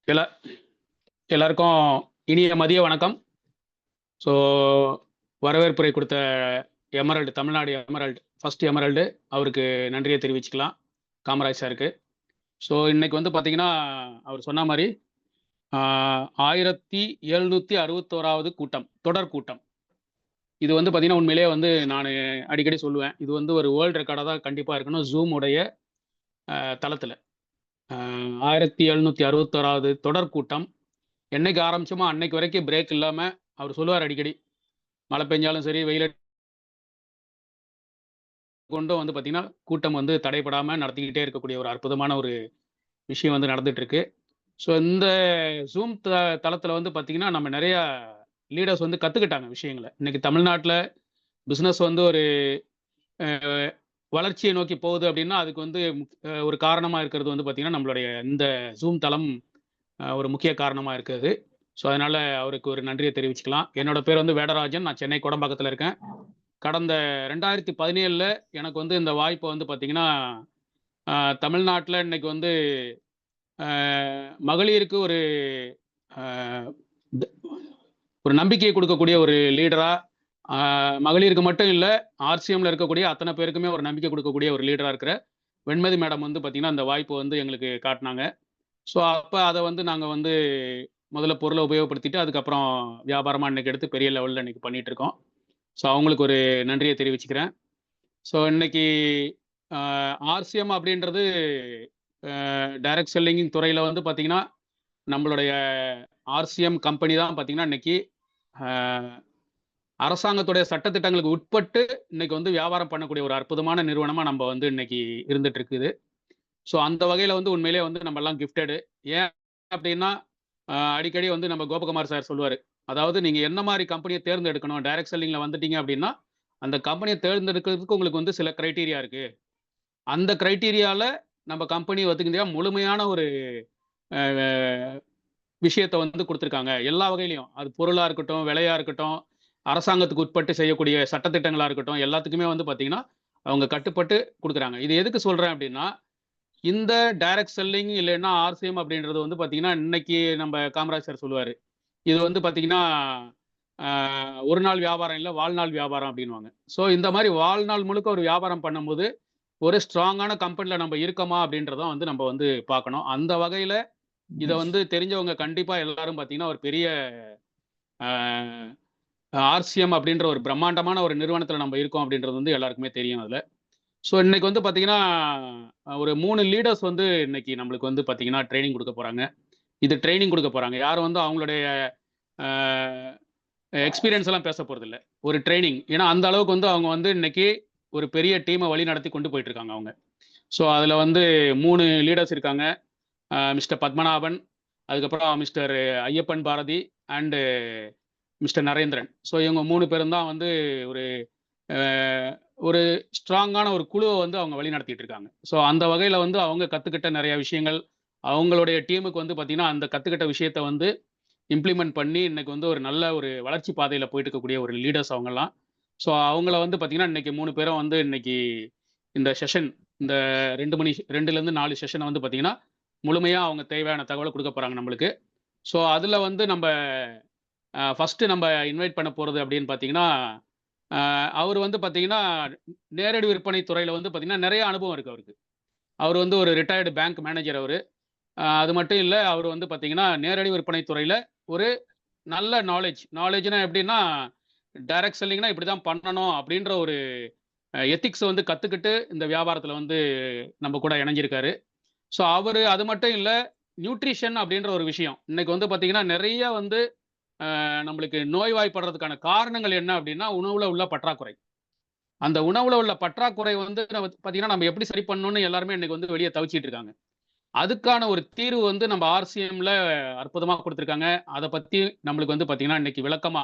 எல்லா எல்லாருக்கும் இனிய மதிய வணக்கம். ஸோ வரவேற்புரை கொடுத்த emerald, Tamil Nadu emerald, first emerald அவருக்கு நன்றியை தெரிவிச்சுக்கலாம், காமராஜ் சாருக்கு. ஸோ இன்னைக்கு வந்து பார்த்தீங்கன்னா, அவர் சொன்ன மாதிரி 1761வது கூட்டம், தொடர் கூட்டம். இது வந்து பார்த்தீங்கன்னா, உண்மையிலேயே வந்து நான் அடிக்கடி சொல்லுவேன், இது வந்து ஒரு வேர்ல்டு ரெக்கார்டாக தான் கண்டிப்பாக இருக்கணும் ஜூம் உடைய தளத்தில். 1761வது தொடர் கூட்டம். என்னைக்கு ஆரம்பிச்சோமோ அன்னைக்கு வரைக்கும் பிரேக் இல்லாம அவர் சொல்லுவார் அடிக்கடி, மழை பெஞ்சாலும் சரி வெயில கொண்டும் வந்து பார்த்தீங்கன்னா கூட்டம் வந்து தடைபடாம நடத்திக்கிட்டே இருக்கக்கூடிய ஒரு அற்புதமான ஒரு விஷயம் வந்து நடந்துட்டு இருக்கு. ஸோ இந்த ஜூம் தளத்துல வந்து பார்த்தீங்கன்னா நம்ம நிறைய லீடர்ஸ் வந்து கத்துக்கிட்டாங்க விஷயங்களை. இன்னைக்கு தமிழ்நாட்டில் பிஸ்னஸ் வந்து ஒரு வளர்ச்சியை நோக்கி போகுது அப்படின்னா அதுக்கு வந்து ஒரு காரணமா இருக்கிறது வந்து பார்த்தீங்கன்னா நம்மளுடைய இந்த ஜூம் தளம் ஒரு முக்கிய காரணமா இருக்குது. ஸோ அதனால அவருக்கு ஒரு நன்றியை தெரிவிச்சுக்கலாம். என்னோட பேர் வந்து வேடராஜன், நான் சென்னை கோடம்பாக்கத்தில் இருக்கேன். கடந்த 2017 எனக்கு வந்து இந்த வாய்ப்பை வந்து பார்த்தீங்கன்னா, தமிழ்நாட்டில் இன்னைக்கு வந்து மகளிருக்கு ஒரு ஒரு நம்பிக்கையை கொடுக்கக்கூடிய ஒரு லீடரா, மகளிருக்கு மட்டும் இல்லை ஆர்சிஎம்ல இருக்கக்கூடிய அத்தனை பேருக்குமே ஒரு நம்பிக்கை கொடுக்கக்கூடிய ஒரு லீடரா இருக்கிற வெண்மதி மேடம் வந்து பார்த்தீங்கன்னா அந்த வாய்ப்பை வந்து எங்களுக்கு காட்டினாங்க. ஸோ அப்போ அதை வந்து நாங்கள் வந்து முதல்ல பொருளை உபயோகப்படுத்திட்டு அதுக்கப்புறம் வியாபாரமாக இன்னைக்கு எடுத்து பெரிய லெவலில் இன்னைக்கு பண்ணிட்டு இருக்கோம். ஸோ அவங்களுக்கு ஒரு நன்றியை தெரிவிச்சுக்கிறேன். ஸோ இன்னைக்கு ஆர்சிஎம் அப்படின்றது டைரக்ட் செல்லிங் துறையில் வந்து பார்த்தீங்கன்னா நம்மளுடைய ஆர்சிஎம் கம்பெனி தான் பார்த்தீங்கன்னா இன்னைக்கு அரசாங்கத்துடைய சட்டத்திட்டங்களுக்கு உட்பட்டு இன்னைக்கு வந்து வியாபாரம் பண்ணக்கூடிய ஒரு அற்புதமான நிறுவனமாக நம்ம வந்து இன்னைக்கு இருந்துட்டு இருக்குது. ஸோ அந்த வகையில் வந்து உண்மையிலேயே வந்து நம்ம எல்லாம் கிஃப்டடு. ஏன் அப்படின்னா அடிக்கடி வந்து நம்ம கோபகுமார் சார் சொல்லுவார், அதாவது நீங்கள் என்ன மாதிரி கம்பெனியை தேர்ந்தெடுக்கணும், டைரக்ட் செல்லிங்கில் வந்துட்டீங்க அப்படின்னா அந்த கம்பெனியை தேர்ந்தெடுக்கிறதுக்கு உங்களுக்கு வந்து சில கிரைட்டீரியா இருக்கு. அந்த கிரைட்டீரியாவில் நம்ம கம்பெனி ஒத்துக்கிந்தியா முழுமையான ஒரு விஷயத்தை வந்து கொடுத்துருக்காங்க. எல்லா வகையிலையும் அது பொருளாக இருக்கட்டும், விலையாக இருக்கட்டும், அரசாங்கத்துக்கு உட்பட்டு செய்யக்கூடிய சட்டத்திட்டங்களாக இருக்கட்டும், எல்லாத்துக்குமே வந்து பார்த்தீங்கன்னா அவங்க கட்டுப்பட்டு கொடுக்குறாங்க. இது எதுக்கு சொல்கிறேன் அப்படின்னா, இந்த டைரக்ட் செல்லிங் இல்லைன்னா ஆர்சிஎம் அப்படின்றது வந்து பார்த்தீங்கன்னா இன்னைக்கு நம்ம காமராஜ் சார் சொல்லுவார், இது வந்து பார்த்தீங்கன்னா ஒரு நாள் வியாபாரம் இல்லை வாழ்நாள் வியாபாரம் அப்படின்வாங்க. ஸோ இந்த மாதிரி வாழ்நாள் முழுக்க ஒரு வியாபாரம் பண்ணும்போது ஒரு ஸ்ட்ராங்கான கம்பெனியில் நம்ம இருக்கோமா அப்படின்றத வந்து நம்ம வந்து பார்க்கணும். அந்த வகையில் இதை வந்து தெரிஞ்சவங்க கண்டிப்பாக எல்லாரும் பார்த்தீங்கன்னா ஒரு பெரிய ஆர்சிஎம் அப்படின்ற ஒரு பிரம்மாண்டமான ஒரு நிறுவனத்தில் நம்ம இருக்கோம் அப்படின்றது வந்து எல்லாருக்குமே தெரியும் அதில். ஸோ இன்னைக்கு வந்து பார்த்தீங்கன்னா ஒரு 3 லீடர்ஸ் வந்து இன்னைக்கு நம்மளுக்கு வந்து பார்த்தீங்கன்னா ட்ரைனிங் கொடுக்க போகிறாங்க. இது ட்ரைனிங் கொடுக்க போகிறாங்க, யாரும் வந்து அவங்களுடைய எக்ஸ்பீரியன்ஸ் எல்லாம் பேச போகிறது இல்லை, ஒரு ட்ரைனிங். ஏன்னா அந்த அளவுக்கு வந்து அவங்க வந்து இன்னைக்கு ஒரு பெரிய டீமை வழி நடத்தி கொண்டு போயிட்டு இருக்காங்க அவங்க. ஸோ அதில் வந்து 3 லீடர்ஸ் இருக்காங்க. மிஸ்டர் பத்மநாபன், அதுக்கப்புறம் mister Ayyappan Bharathi and mister Narendran. So இவங்க 3 பேரும் தான் வந்து ஒரு ஒரு ஸ்ட்ராங்கான ஒரு குழுவை வந்து அவங்க வழி நடத்திட்டு இருக்காங்க. ஸோ அந்த வகையில் வந்து அவங்க கற்றுக்கிட்ட நிறைய விஷயங்கள், அவங்களுடைய டீமுக்கு வந்து பார்த்தீங்கன்னா அந்த கற்றுக்கிட்ட விஷயத்த வந்து இம்ப்ளிமெண்ட் பண்ணி இன்னைக்கு வந்து ஒரு நல்ல ஒரு வளர்ச்சி பாதையில் போயிட்டு இருக்கக்கூடிய ஒரு லீடர்ஸ் அவங்கெல்லாம். ஸோ அவங்கள வந்து பார்த்தீங்கன்னா இன்னைக்கு 3 பேரும் வந்து இன்னைக்கு இந்த செஷன், இந்த 2லேருந்து 4 செஷனை வந்து பார்த்தீங்கன்னா முழுமையாக அவங்க தேவையான தகவலை கொடுக்க போகிறாங்க நம்மளுக்கு. ஸோ அதில் வந்து நம்ம ஃபஸ்ட்டு நம்ம இன்வைட் பண்ண போகிறது அப்படின்னு பார்த்தீங்கன்னா, அவர் வந்து பார்த்தீங்கன்னா நேரடி விற்பனை துறையில் வந்து பார்த்தீங்கன்னா நிறைய அனுபவம் இருக்குது அவருக்கு. அவர் வந்து ஒரு ரிட்டையர்டு பேங்க் மேனேஜர் அவர். அது மட்டும் இல்லை, அவர் வந்து பார்த்தீங்கன்னா நேரடி விற்பனை துறையில் ஒரு நல்ல நாலேஜ்னா எப்படின்னா டைரக்ட் செல்லிங்னா இப்படி தான் பண்ணணும் அப்படின்ற ஒரு எத்திக்ஸை வந்து கற்றுக்கிட்டு இந்த வியாபாரத்தில் வந்து நம்ம கூட இணைஞ்சிருக்காரு. ஸோ அவர் அது மட்டும் இல்லை, நியூட்ரிஷன் அப்படின்ற ஒரு விஷயம் இன்னைக்கு வந்து பார்த்தீங்கன்னா நிறைய வந்து நம்மளுக்கு நோய்வாய்ப்படுறதுக்கான காரணங்கள் என்ன அப்படின்னா உணவுல உள்ள பற்றாக்குறை. அந்த உணவுல உள்ள பற்றாக்குறை வந்து பார்த்தீங்கன்னா நம்ம எப்படி சரி பண்ணணும்னு எல்லாருமே இன்னைக்கு வந்து வெளியே தவிச்சிட்டு இருக்காங்க. அதுக்கான ஒரு தீர்வு வந்து நம்ம ஆர்சிஎம்ல அற்புதமா கொடுத்துருக்காங்க. அதை பத்தி நம்மளுக்கு வந்து பார்த்தீங்கன்னா இன்னைக்கு விளக்கமா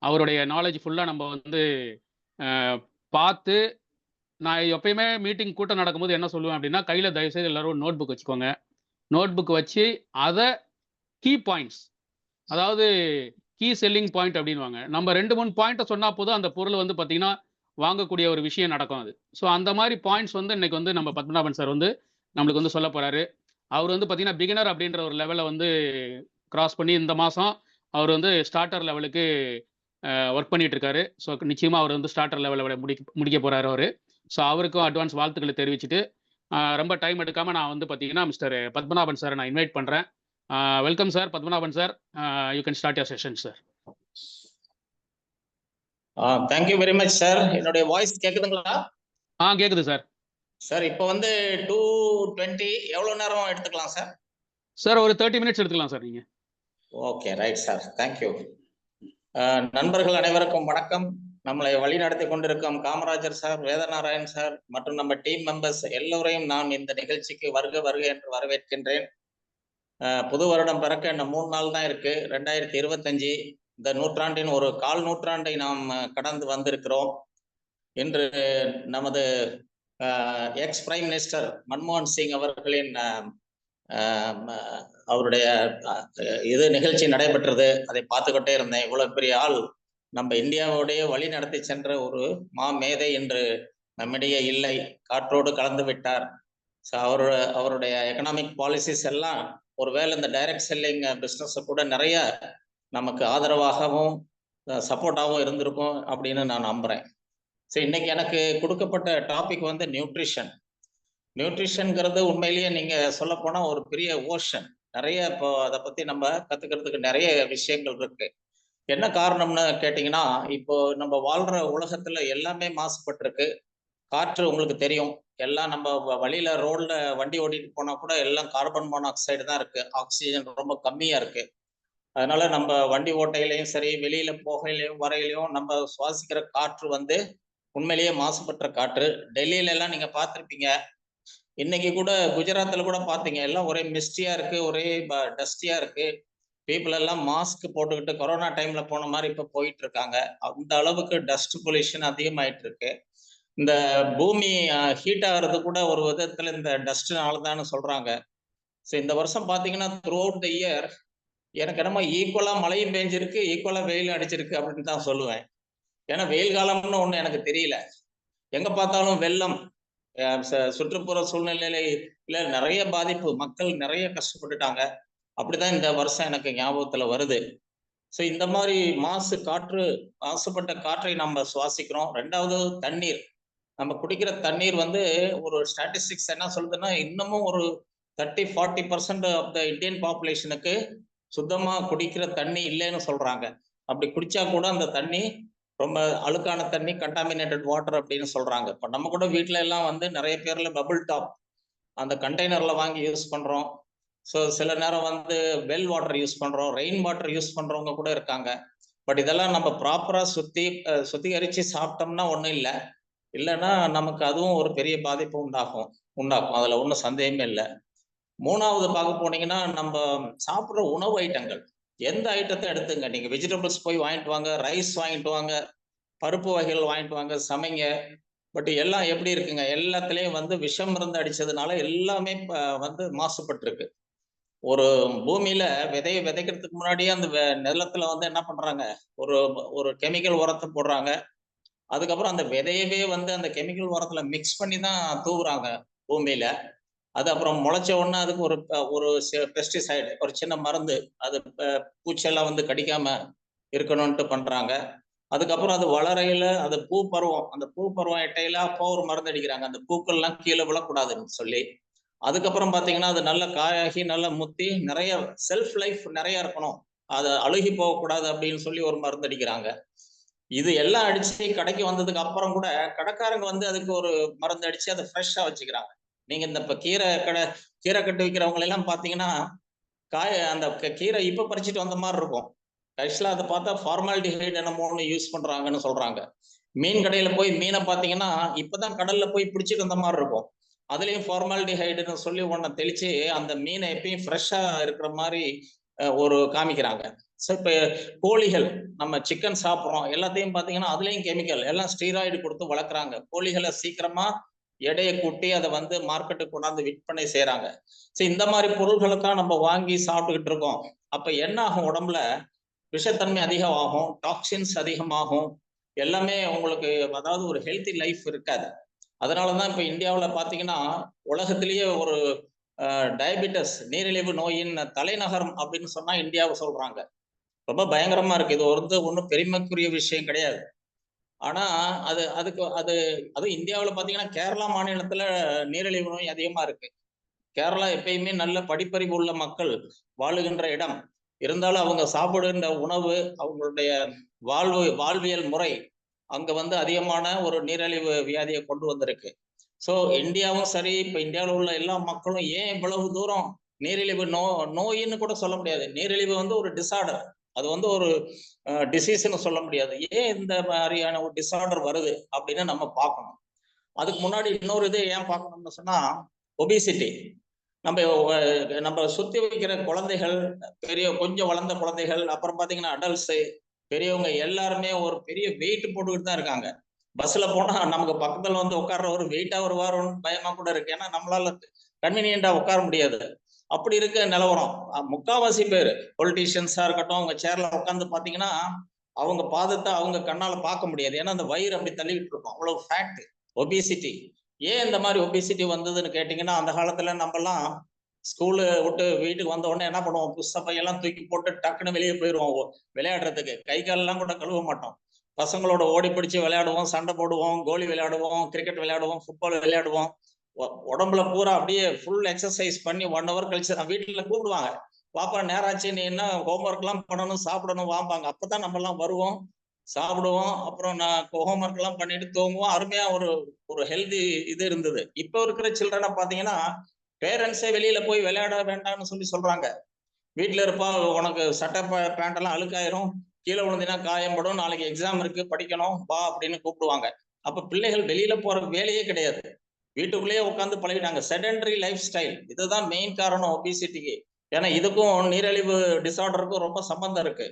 அவருடைய நாலேஜ் ஃபுல்லா நம்ம வந்து பார்த்து, நான் எப்பயுமே மீட்டிங் கூட்டம் நடக்கும்போது என்ன சொல்லுவேன் அப்படின்னா, கையில தயவுசெய்து எல்லாரும் நோட் புக் வச்சுக்கோங்க. நோட் புக் வச்சு அதை கீ பாயிண்ட்ஸ், அதாவது கீ செல்லிங் பாயிண்ட் அப்படின்வாங்க. நம்ம 2, 3 பாயிண்ட்டை சொன்னா போதும் அந்த பொருள் வந்து பார்த்தீங்கன்னா வாங்கக்கூடிய ஒரு விஷயம் நடக்கும் அது. ஸோ அந்த மாதிரி பாயிண்ட்ஸ் வந்து இன்னைக்கு வந்து நம்ம பத்மநாபன் சார் வந்து நம்மளுக்கு வந்து சொல்ல போறாரு. அவர் வந்து பார்த்தீங்கன்னா பிகினர் அப்படின்ற ஒரு லெவலை வந்து கிராஸ் பண்ணி இந்த மாதம் அவர் வந்து ஸ்டார்டர் லெவலுக்கு ஒர்க் பண்ணிட்டு இருக்காரு. ஸோ நிச்சயமாக அவர் வந்து ஸ்டார்டர் லெவலில் முடிக்க போகிறாரு அவர். ஸோ அவருக்கும் அட்வான்ஸ் வாழ்த்துக்களை தெரிவிச்சுட்டு ரொம்ப டைம் எடுக்காமல் நான் வந்து பார்த்தீங்கன்னா மிஸ்டர் பத்மநாபன் சாரை நான் இன்வைட் பண்ணுறேன். Welcome sir Padmanabhan sir. You can start your session sir. Thank you very much sir. என்னுடைய வாய்ஸ் கேக்குதுங்களா? கேக்குது சார். சார் இப்போ வந்து 2:20 எவ்வளவு நேரம் எடுத்துக்கலாம் சார்? சார் ஒரு 30 மினிட்ஸ் எடுத்துக்கலாம் சார் நீங்க. Okay right sir, thank you. நண்பர்கள் அனைவருக்கும் வணக்கம். நம்மளை வழி நடத்தி கொண்டிருக்கும் காமராஜர் சார், வேதநாராயண் சார் மற்றும் நம்ம டீம் மெம்பர்ஸ் எல்லோரையும் நான் இந்த நிகழ்ச்சிக்கு வருக வருக என்று வரவேற்கின்றேன். புது வருடம் பிறக்க இன்னும் 3 நாள் தான் இருக்கு. 2025 இந்த நூற்றாண்டின் ஒரு கால் நூற்றாண்டை நாம் கடந்து வந்திருக்கிறோம். இன்று நமது எக்ஸ் பிரைம் மினிஸ்டர் மன்மோகன் சிங் அவர்களின் அவருடைய இது நிகழ்ச்சி நடைபெற்றது. அதை பார்த்துக்கிட்டே இருந்தேன். இவ்வளவு பெரிய ஆள் நம்ம இந்தியாவுடைய வழி நடத்தி சென்ற ஒரு மேதை என்று நம்மிடையே இல்லை, காற்றோடு கலந்து விட்டார். ஸோ அவருடைய எக்கனாமிக் பாலிசிஸ் எல்லாம் ஒருவேளை இந்த டைரக்ட் செல்லிங் பிஸ்னஸ் கூட நிறைய நமக்கு ஆதரவாகவும் சப்போர்ட்டாகவும் இருந்திருக்கும் அப்படின்னு நான் நம்புறேன். ஸோ இன்னைக்கு எனக்கு கொடுக்கப்பட்ட டாபிக் வந்து நியூட்ரிஷன். நியூட்ரிஷன்ங்கிறது உண்மையிலேயே நீங்க சொல்ல போனா ஒரு பெரிய ஓஷன். நிறைய இப்போ அதை பத்தி நம்ம கத்துக்கிறதுக்கு நிறைய விஷயங்கள் இருக்கு. என்ன காரணம்னு கேட்டீங்கன்னா, இப்போ நம்ம வாழ்ற உலகத்துல எல்லாமே மாசுபட்டிருக்கு. காற்று உங்களுக்கு தெரியும், எல்லாம் நம்ம வழியில ரோட்ல வண்டி ஓட்டிட்டு போனா கூட எல்லாம் கார்பன் மோனாக்சைடு தான் இருக்கு. ஆக்சிஜன் ரொம்ப கம்மியா இருக்கு. அதனால நம்ம வண்டி ஓட்டையிலையும் சரி, வெளியில போகையிலையும் வரையிலையும் நம்ம சுவாசிக்கிற காற்று வந்து உண்மையிலேயே மாசுபட்ட காற்று. டெல்லியில எல்லாம் நீங்க பார்த்துருப்பீங்க. இன்னைக்கு கூட குஜராத்ல கூட பாத்தீங்க, எல்லாம் ஒரே மிஸ்டியா இருக்கு, ஒரே டஸ்டியா இருக்கு. பீப்புள் எல்லாம் மாஸ்க் போட்டுக்கிட்டு கொரோனா டைம்ல போன மாதிரி இப்ப போயிட்டு இருக்காங்க. அந்த அளவுக்கு டஸ்ட் பொல்யூஷன் அதிகமாயிட்டு இருக்கு. இந்த பூமி ஹீட் ஆகிறது கூட ஒரு விதத்துல இந்த டஸ்ட்னால தான் சொல்றாங்க. ஸோ இந்த வருஷம் பாத்தீங்கன்னா த்ரூ அவுட் த இயர் எனக்கு என்னமோ ஈக்குவலா மழையும் பெஞ்சிருக்கு, ஈக்குவலா வெயில் அடிச்சிருக்கு அப்படின்னு தான் சொல்லுவேன். ஏன்னா வெயில் காலம்னு ஒண்ணு எனக்கு தெரியல. எங்க பார்த்தாலும் வெள்ளம், சுற்றுப்புற சூழ்நிலையில நிறைய பாதிப்பு, மக்கள் நிறைய கஷ்டப்பட்டுட்டாங்க. அப்படிதான் இந்த வருஷம் எனக்கு ஞாபகத்துல வருது. ஸோ இந்த மாதிரி மாசுபட்ட காற்றை நம்ம சுவாசிக்கிறோம். ரெண்டாவது தண்ணீர். நம்ம குடிக்கிற தண்ணீர் வந்து ஒரு ஸ்டாட்டிஸ்டிக்ஸ் என்ன சொல்லுதுன்னா, இன்னமும் ஒரு 30-40% ஆஃப் த இந்தியன் பாப்புலேஷனுக்கு சுத்தமா குடிக்கிற தண்ணி இல்லைன்னு சொல்றாங்க. அப்படி குடிச்சா கூட அந்த தண்ணி ரொம்ப அழுக்கான தண்ணி, கண்டாமினேட்டட் வாட்டர் அப்படின்னு சொல்றாங்க. இப்போ நம்ம கூட வீட்டுல எல்லாம் வந்து நிறைய பேர்ல பபிள் டாப் அந்த கண்டெய்னர்ல வாங்கி யூஸ் பண்றோம். ஸோ சில நேரம் வந்து வெல் வாட்டர் யூஸ் பண்றோம், ரெயின் வாட்டர் யூஸ் பண்றவங்க கூட இருக்காங்க. பட் இதெல்லாம் நம்ம ப்ராப்பரா சுத்திகரிச்சு சாப்பிட்டோம்னா ஒன்றும் இல்லை. இல்லைன்னா நமக்கு அதுவும் ஒரு பெரிய பாதிப்பு உண்டாக்கும். அதுல ஒன்றும் சந்தேகமே இல்லை. மூணாவது பார்க்க போனீங்கன்னா, நம்ம சாப்பிட்ற உணவு ஐட்டங்கள், எந்த ஐட்டத்தை எடுத்துங்க, நீங்க வெஜிடபிள்ஸ் போய் வாங்கிட்டு வாங்க, ரைஸ் வாங்கிட்டு வாங்க, பருப்பு வகைகள் வாங்கிட்டு வாங்க, சமைங்க. பட் எல்லாம் எப்படி இருக்குங்க, எல்லாத்துலயும் வந்து விஷம் மருந்து அடிச்சதுனால எல்லாமே வந்து மாசுபட்டு இருக்கு. ஒரு பூமியில விதையை விதைக்கிறதுக்கு முன்னாடியே அந்த நிலத்துல வந்து என்ன பண்றாங்க, ஒரு ஒரு கெமிக்கல் உரத்தை போடுறாங்க. அதுக்கப்புறம் அந்த விதையவே வந்து அந்த கெமிக்கல் உரத்துல மிக்ஸ் பண்ணி தான் தூவுறாங்க பூமியில. அது அப்புறம் முளைச்ச உடனே அதுக்கு ஒரு பெஸ்டிசைடு, ஒரு சின்ன மருந்து, அது பூச்செல்லாம் வந்து கடிக்காம இருக்கணும்ட்டு பண்றாங்க. அதுக்கப்புறம் அது வளரையில அது பூ பருவம், அந்த பூ பருவம் எட்டையில அப்போ ஒரு மருந்து அடிக்கிறாங்க, அந்த பூக்கள்லாம் கீழே விழக்கூடாதுன்னு சொல்லி. அதுக்கப்புறம் பாத்தீங்கன்னா அது நல்ல காயாகி நல்லா முத்தி நிறைய செல்ஃப் லைஃப் நிறைய இருக்கணும், அது அழுகி போகக்கூடாது அப்படின்னு சொல்லி ஒரு மருந்து அடிக்கிறாங்க. இது எல்லாம் அடிச்சு கடைக்கு வந்ததுக்கு அப்புறம் கூட கடைக்காரங்க வந்து அதுக்கு ஒரு மருந்து அடிச்சு அதை ஃப்ரெஷ்ஷா வச்சுக்கிறாங்க. நீங்க இந்த இப்ப கீரை கட்டு விற்கிறவங்க எல்லாம் பாத்தீங்கன்னா, அந்த கீரை இப்ப பறிச்சுட்டு வந்த மாதிரி இருக்கும். ஆக்சுவலா அதை பார்த்தா ஃபார்மாலிட்டிஹைட் என்னமோன்னு யூஸ் பண்றாங்கன்னு சொல்றாங்க. மீன் கடையில போய் மீனை பாத்தீங்கன்னா இப்பதான் கடல்ல போய் பிடிச்சிட்டு வந்த மாதிரி இருக்கும். அதுலயும் ஃபார்மாலிட்டிஹைடுன்னு சொல்லி ஒன்ன தெளிச்சு அந்த மீனை எப்பயும் ஃப்ரெஷ்ஷா இருக்கிற மாதிரி ஒரு காமிக்கிறாங்க. ஸோ இப்ப கோழிகள், நம்ம சிக்கன் சாப்பிட்றோம், எல்லாத்தையும் பாத்தீங்கன்னா அதுலயும் கெமிக்கல், எல்லாம் ஸ்டீராய்டு கொடுத்து வளர்க்குறாங்க. கோழிகளை சீக்கிரமா எடையை கூட்டி அதை வந்து மார்க்கெட்டுக்கு கொண்டாந்து விற்பனை செய்யறாங்க. ஸோ இந்த மாதிரி பொருள்களை தான் நம்ம வாங்கி சாப்பிட்டுக்கிட்டு இருக்கோம். அப்ப என்ன ஆகும், உடம்புல விஷத்தன்மை அதிகமாகும், டாக்ஸின்ஸ் அதிகமாகும், எல்லாமே உங்களுக்கு அதாவது ஒரு ஹெல்த்தி லைஃப் இருக்காது. அதனாலதான் இப்ப இந்தியாவில் பாத்தீங்கன்னா உலகத்திலேயே ஒரு டயபிட்டஸ் நீரிழிவு நோயின் தலைநகரம் அப்படின்னு சொன்னா இந்தியாவை சொல்றாங்க. ரொம்ப பயங்கரமா இருக்கு. இது ஒன்றும் பெருமைக்குரிய விஷயம் கிடையாது. ஆனா அதுவும் இந்தியாவுல பாத்தீங்கன்னா கேரளா மாநிலத்துல நீரிழிவு நோய் அதிகமா இருக்கு. கேரளா எப்பயுமே நல்ல படிப்பறிவு உள்ள மக்கள் வாழுகின்ற இடம். இருந்தாலும் அவங்க சாப்பிடுகின்ற உணவு, அவங்களுடைய வாழ்வியல் முறை அங்க வந்து அதிகமான ஒரு நீரிழிவு வியாதியை கொண்டு வந்திருக்கு. ஸோ இந்தியாவும் சரி, இப்ப இந்தியாவில் உள்ள எல்லா மக்களும் ஏன் இவ்வளவு தூரம் நீரிழிவு நோயின்னு கூட சொல்ல முடியாது. நீரிழிவு வந்து ஒரு டிசார்டர். அது வந்து ஒரு டிசீஸ்ன்னு சொல்ல முடியாது. ஏன் இந்த மாதிரியான ஒரு டிசார்டர் வருது அப்படின்னு நம்ம பார்க்கணும். அதுக்கு முன்னாடி இன்னொரு இது ஏன் பார்க்கணும்னு சொன்னா, ஒபிசிட்டி. நம்ம நம்ம சுத்தி வைக்கிற குழந்தைகள், கொஞ்சம் வளர்ந்த குழந்தைகள், அப்புறம் பாத்தீங்கன்னா அடல்ட்ஸ், பெரியவங்க எல்லாருமே ஒரு பெரிய வெயிட் போட்டுக்கிட்டு தான் இருக்காங்க. பஸ்ல போனா நமக்கு பக்கத்துல வந்து உட்கார்ற ஒரு வெயிட்டா வருவாரோன்னு பயமா கூட இருக்கு. ஏன்னா நம்மளால கன்வீனியன்டா உட்கார முடியாது. அப்படி இருக்க நிலவரம். முக்காவாசி பேர் பொலிட்டீஷியன்ஸா இருக்கட்டும், அவங்க சேர்ல உட்காந்து பாத்தீங்கன்னா அவங்க பாதத்தை அவங்க கண்ணால பார்க்க முடியாது. ஏன்னா அந்த வயிறு அப்படி தள்ளிக்கிட்டு இருக்கும். அவ்வளவு ஃபேக்ட். ஒபிசிட்டி. ஏன் இந்த மாதிரி ஒபிசிட்டி வந்ததுன்னு கேட்டீங்கன்னா, அந்த காலத்துல நம்மலாம் ஸ்கூலு விட்டு வீட்டுக்கு வந்த உடனே என்ன பண்ணுவோம், புஸ்தகையெல்லாம் தூக்கி போட்டு டக்குன்னு வெளியே போயிடுவோம் விளையாடுறதுக்கு. கை காலெல்லாம் கூட கழுவ மாட்டோம். பசங்களோட ஓடி பிடிச்சு விளையாடுவோம், சண்டை போடுவோம், கோலி விளையாடுவோம், கிரிக்கெட் விளையாடுவோம், ஃபுட்பால் விளையாடுவோம். உடம்புல பூரா அப்படியே ஃபுல் எக்ஸசைஸ் பண்ணி 1 ஹவர் கழிச்சு வீட்டுல கூப்பிடுவாங்க. பாப்பா நேரம் ஆச்சு, நீ என்ன ஹோம்ஒர்க் எல்லாம் பண்ணணும், சாப்பிடணும் வாம்பாங்க. அப்பதான் நம்ம எல்லாம் வருவோம், சாப்பிடுவோம். அப்புறம் நான் ஹோம்ஒர்க் எல்லாம் பண்ணிட்டு தூங்குவோம். அருமையா ஒரு ஒரு ஹெல்தி இது இருந்தது. இப்போ இருக்கிற சில்ட்ரனை பாத்தீங்கன்னா, பேரண்ட்ஸே வெளியில போய் விளையாட வேண்டாம்னு சொல்லி சொல்றாங்க. வீட்டுல இருப்பா, உனக்கு சட்டை பேண்ட் எல்லாம் அழுக்காயிரும், கீழே விழுந்தினா காயம்படும், நாளைக்கு எக்ஸாம் இருக்கு படிக்கணும் வா அப்படின்னு கூப்பிடுவாங்க. அப்ப பிள்ளைகள் வெளியில போற வேலையே கிடையாது. வீட்டுக்குள்ளேயே உட்காந்து பழகிட்டாங்க. Sedentary life style. இதுதான் மெயின் காரணம் ஒபிசிட்டிக்கு. ஏன்னா இதுக்கும் நீரிழிவு டிசார்டருக்கும் ரொம்ப சம்பந்தம் இருக்கு.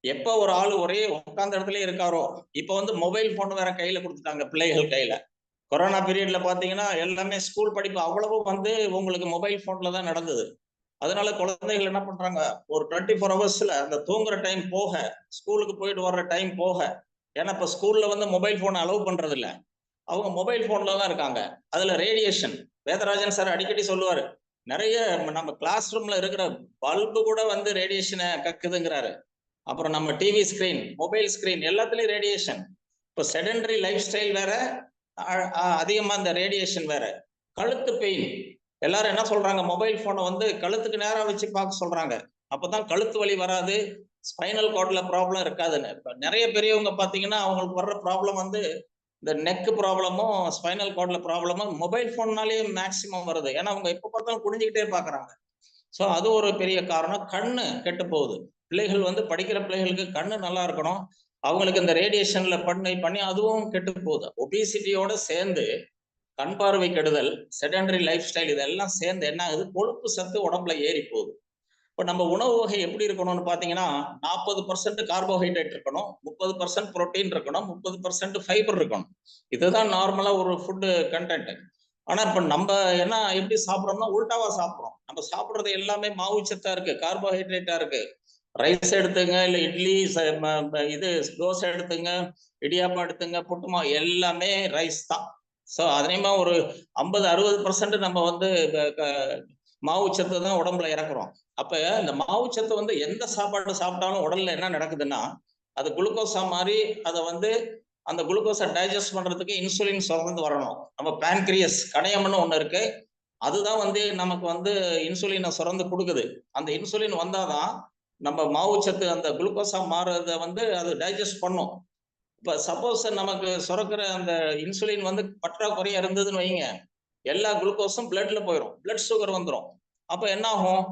எப்ப ஒரு ஆள் ஒரே உட்கார்ந்த இடத்துல இருக்காரோ, இப்ப வந்து மொபைல் போன் வேற கையில கொடுத்துட்டாங்க பிள்ளைகள் கையில. கொரோனா பீரியட்ல பாத்தீங்கன்னா எல்லாமே ஸ்கூல் படிப்பு அவ்வளவும் வந்து உங்களுக்கு மொபைல் போன்ல தான் நடந்தது. அதனால குழந்தைகள் என்ன பண்றாங்க, ஒரு 24 ஹவர்ஸ்ல அந்த தூங்குற டைம் போக, ஸ்கூலுக்கு போயிட்டு வர்ற டைம் போக, ஏன்னா இப்ப ஸ்கூல்ல வந்து மொபைல் போன் அலோவ் பண்றது இல்ல. அவங்க மொபைல் போன்ல தான் இருக்காங்க. அதுல ரேடியேஷன். வேதராஜன் சார் அடிக்கடி சொல்லுவாரு, நிறைய நம்ம கிளாஸ் ரூம்ல இருக்கிற பல்பு கூட வந்து ரேடியேஷனை கக்குதுங்கிறாரு. அப்புறம் நம்ம டிவி ஸ்கிரீன், மொபைல் ஸ்கிரீன் எல்லாத்துலயும் ரேடியேஷன். இப்போ செடென்டரி லைஃப் ஸ்டைல் வேற, அதிகமா இந்த ரேடியேஷன் வேற. கழுத்து பெயின். எல்லாரும் என்ன சொல்றாங்க, மொபைல் போனை வந்து கழுத்துக்கு நேரா வச்சு பார்க்க சொல்றாங்க. அப்பதான் கழுத்து வலி வராது, ஸ்பைனல் கார்ட்ல ப்ராப்ளம் இருக்காதுன்னு. இப்ப நிறைய பெரியவங்க பாத்தீங்கன்னா அவங்களுக்கு வர்ற ப்ராப்ளம் வந்து இந்த நெக் ப்ராப்ளமும் ஸ்பைனல் கார்ட்ல ப்ராப்ளமும் மொபைல் போன்னாலேயே மேக்சிமம் வருது. ஏன்னா அவங்க எப்ப பார்த்தாலும் குனிஞ்சுக்கிட்டே பாக்குறாங்க. ஸோ அது ஒரு பெரிய காரணம். கண்ணு கெட்டு போகுது. பிள்ளைகள் வந்து படிக்கிற பிள்ளைகளுக்கு கண்ணு நல்லா இருக்கணும். அவங்களுக்கு இந்த ரேடியேஷன்ல பண்ணி அதுவும் கெட்டு போகுது. ஒபிசிட்டியோட சேர்ந்து கண் பார்வை கெடுதல், செடென்டரி லைஃப் ஸ்டைல் இதெல்லாம் சேர்ந்து என்ன ஆகுது, கொழுப்பு சத்து உடம்புல ஏறி போகுது. இப்போ நம்ம உணவு வகை எப்படி இருக்கணும்னு பாத்தீங்கன்னா, 40% கார்போஹைட்ரேட் இருக்கணும், 30% புரோட்டீன் இருக்கணும், 30% ஃபைபர் இருக்கணும். இதுதான் நார்மலா ஒரு ஃபுட் கண்டென்ட். ஆனா இப்ப நம்ம என்ன எப்படி சாப்பிடுறோம்னா உல்டாவா சாப்பிடுறோம். நம்ம சாப்பிடுறது எல்லாமே மாவுச்சத்தா இருக்கு, கார்போஹைட்ரேட்டா இருக்கு. ரைஸ் எடுத்துங்க, இல்ல இட்லி, இது தோசை எடுத்துங்க, இடியாப்பம் எடுத்துங்க, புட்டுமா எல்லாமே ரைஸ் தான். ஸோ அதனையுமா ஒரு 50-60% நம்ம வந்து மாவுச்சத்து தான் உடம்புல இறக்குறோம். அப்ப இந்த மாவுச்சத்து வந்து எந்த சாப்பாடு சாப்பிட்டாலும் உடல்ல என்ன நடக்குதுன்னா, அது குளுக்கோஸா மாறி அதை வந்து அந்த குளுக்கோஸை டைஜஸ்ட் பண்றதுக்கு இன்சுலின் சுரந்து வரணும். நம்ம பேன்கிரியஸ் கணையம்னு ஒண்ணு இருக்கு. அதுதான் வந்து நமக்கு வந்து இன்சுலினை சுரந்து கொடுக்குது. அந்த இன்சுலின் வந்தாதான் நம்ம மாவுச்சத்து அந்த குளுக்கோஸா மாறுறத வந்து அது டைஜஸ்ட் பண்ணும். இப்ப சப்போஸ் நமக்கு சுரக்கிற அந்த இன்சுலின் வந்து பற்றாக்குறையா இருந்ததுன்னு வைங்க, எல்லா குளுக்கோஸும் பிளட்ல போயிடும், பிளட் சுகர் வந்துடும். அப்ப என்ன ஆகும்,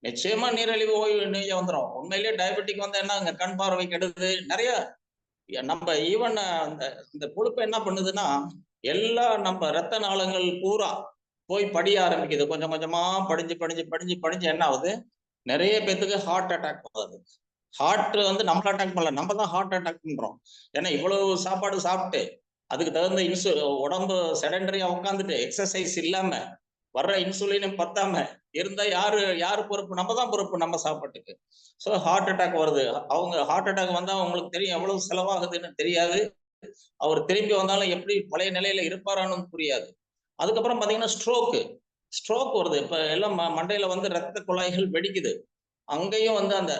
நிச்சயமா நீரிழிவு நோய் வந்துடும். உண்மையிலேயே டயபெட்டிக் வந்து என்ன, கண் பார்வை கெடுது நிறைய. நம்ம ஈவன் அந்த இந்த கொழுப்பு என்ன பண்ணுதுன்னா, எல்லா நம்ம ரத்த நாளங்கள் பூரா போய் படிய ஆரம்பிக்குது. கொஞ்சம் கொஞ்சமா படிஞ்சு படிஞ்சு படிஞ்சு படிஞ்சு என்ன ஆகுது, நிறைய பேத்துக்கு ஹார்ட் அட்டாக் வருது. ஹார்ட் வந்து நம்மள அட்டாக் பண்ணல, நம்ம தான் ஹார்ட் அட்டாக் பண்றோம். ஏன்னா இவ்வளவு சாப்பாடு சாப்பிட்டு அதுக்கு தகுந்த உடம்பு செடென்டரியா உட்காந்துட்டு எக்ஸசைஸ் இல்லாம வர்ற இன்சுலினும் பத்தாம இருந்தா யாரு பொறுப்பு, நம்ம தான் பொறுப்பு நம்ம சாப்பாட்டுக்கு. ஸோ ஹார்ட் அட்டாக் வருது. அவங்க ஹார்ட் அட்டாக் வந்தா அவங்களுக்கு தெரியும் எவ்வளவு செலவாகுதுன்னு தெரியாது. அவர் திரும்பி வந்தாலும் எப்படி பழைய நிலையில இருப்பாரான்னு புரியாது. அதுக்கப்புறம் பாத்தீங்கன்னா ஸ்ட்ரோக்கு. ஸ்ட்ரோக் வருது. இப்ப எல்லாம் மண்டையில வந்து ரத்த குழாய்கள் வெடிக்குது. அங்கேயும் வந்து அந்த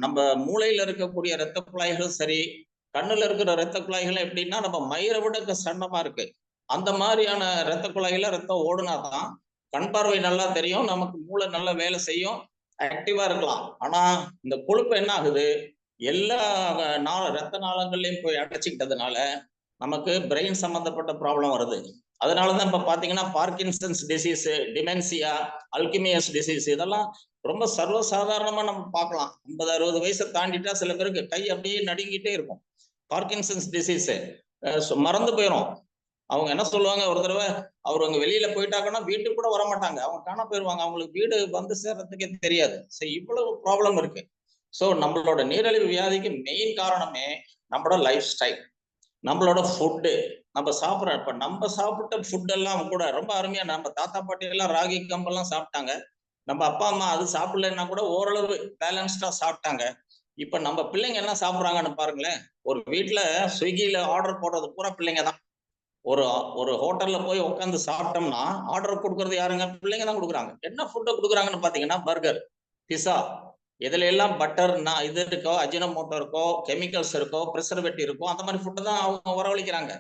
நம்ம மூளையில இருக்கக்கூடிய ரத்த குழாய்கள் சரி, கண்ணுல இருக்கிற ரத்த குழாய்கள் எப்படின்னா நம்ம மயிரை விட சன்னமா இருக்கு. அந்த மாதிரியான ரத்த குழாயில ரத்தம் ஓடுனாதான் கண் பார்வை நல்லா தெரியும், நமக்கு மூளை நல்லா வேலை செய்யும், ஆக்டிவா இருக்கலாம். ஆனா இந்த கொழுப்பு என்ன ஆகுது, எல்லா ரத்த நாளங்கள்லயும் போய் அடைச்சிக்கிட்டதுனால நமக்கு பிரெயின் சம்பந்தப்பட்ட ப்ராப்ளம் வருது. அதனாலதான் இப்ப பாத்தீங்கன்னா பார்க்கின்சன்ஸ் டிசீஸ், டிமென்சியா, அல்கிமியஸ் டிசீஸ் இதெல்லாம் ரொம்ப சர்வசாதாரணமா நம்ம பார்க்கலாம். 50-60 வயசை தாண்டிட்டா சில பேருக்கு கை அப்படியே நடுங்கிட்டே இருக்கும். பார்க்கின்சன்ஸ் டிசீஸ் மறந்து போயிடும். அவங்க என்ன சொல்லுவாங்க, ஒரு தடவை அவர் அங்க வெளியில போயிட்டாங்கன்னா வீட்டுக்கு கூட வர மாட்டாங்க, அவங்க காண போயிருவாங்க, அவங்களுக்கு வீடு வந்து சேர்றதுக்கே தெரியாது. ஸோ இவ்வளவு ப்ராப்ளம் இருக்கு. ஸோ நம்மளோட நீரிழிவு வியாதிக்கு மெயின் காரணமே நம்மளோட லைஃப் ஸ்டைல், நம்மளோட ஃபுட்டு. நம்ம சாப்பிட்ற இப்ப நம்ம சாப்பிட்ட ஃபுட் எல்லாம் கூட ரொம்ப அருமையா, நம்ம தாத்தா பாட்டி எல்லாம் ராகி கம்பெல்லாம் சாப்பிட்டாங்க. நம்ம அப்பா அம்மா அது சாப்பிடலன்னா கூட ஓரளவு பேலன்ஸ்டா சாப்பிட்டாங்க. இப்ப நம்ம பிள்ளைங்க என்ன சாப்பிடுறாங்கன்னு பாருங்களேன். ஒரு வீட்டுல ஸ்விக்கில ஆர்டர் போடுறது பூரா பிள்ளைங்க தான். ஒரு ஒரு ஹோட்டல்ல போய் உட்காந்து சாப்பிட்டோம்னா ஆர்டர் கொடுக்கறது யாருங்க, பிள்ளைங்க தான் கொடுக்குறாங்க. என்ன ஃபுட்டை கொடுக்குறாங்கன்னு பாத்தீங்கன்னா பர்கர், பிஸா, இதுல எல்லாம் பட்டர் இது இருக்கோ, அஜினோமோட்டோ இருக்கோ, கெமிக்கல்ஸ் இருக்கோ, ப்ரிசர்வேட்டிவ் இருக்கோ, அந்த மாதிரி ஃபுட்டு தான் அவங்க வரவழைக்கிறாங்க.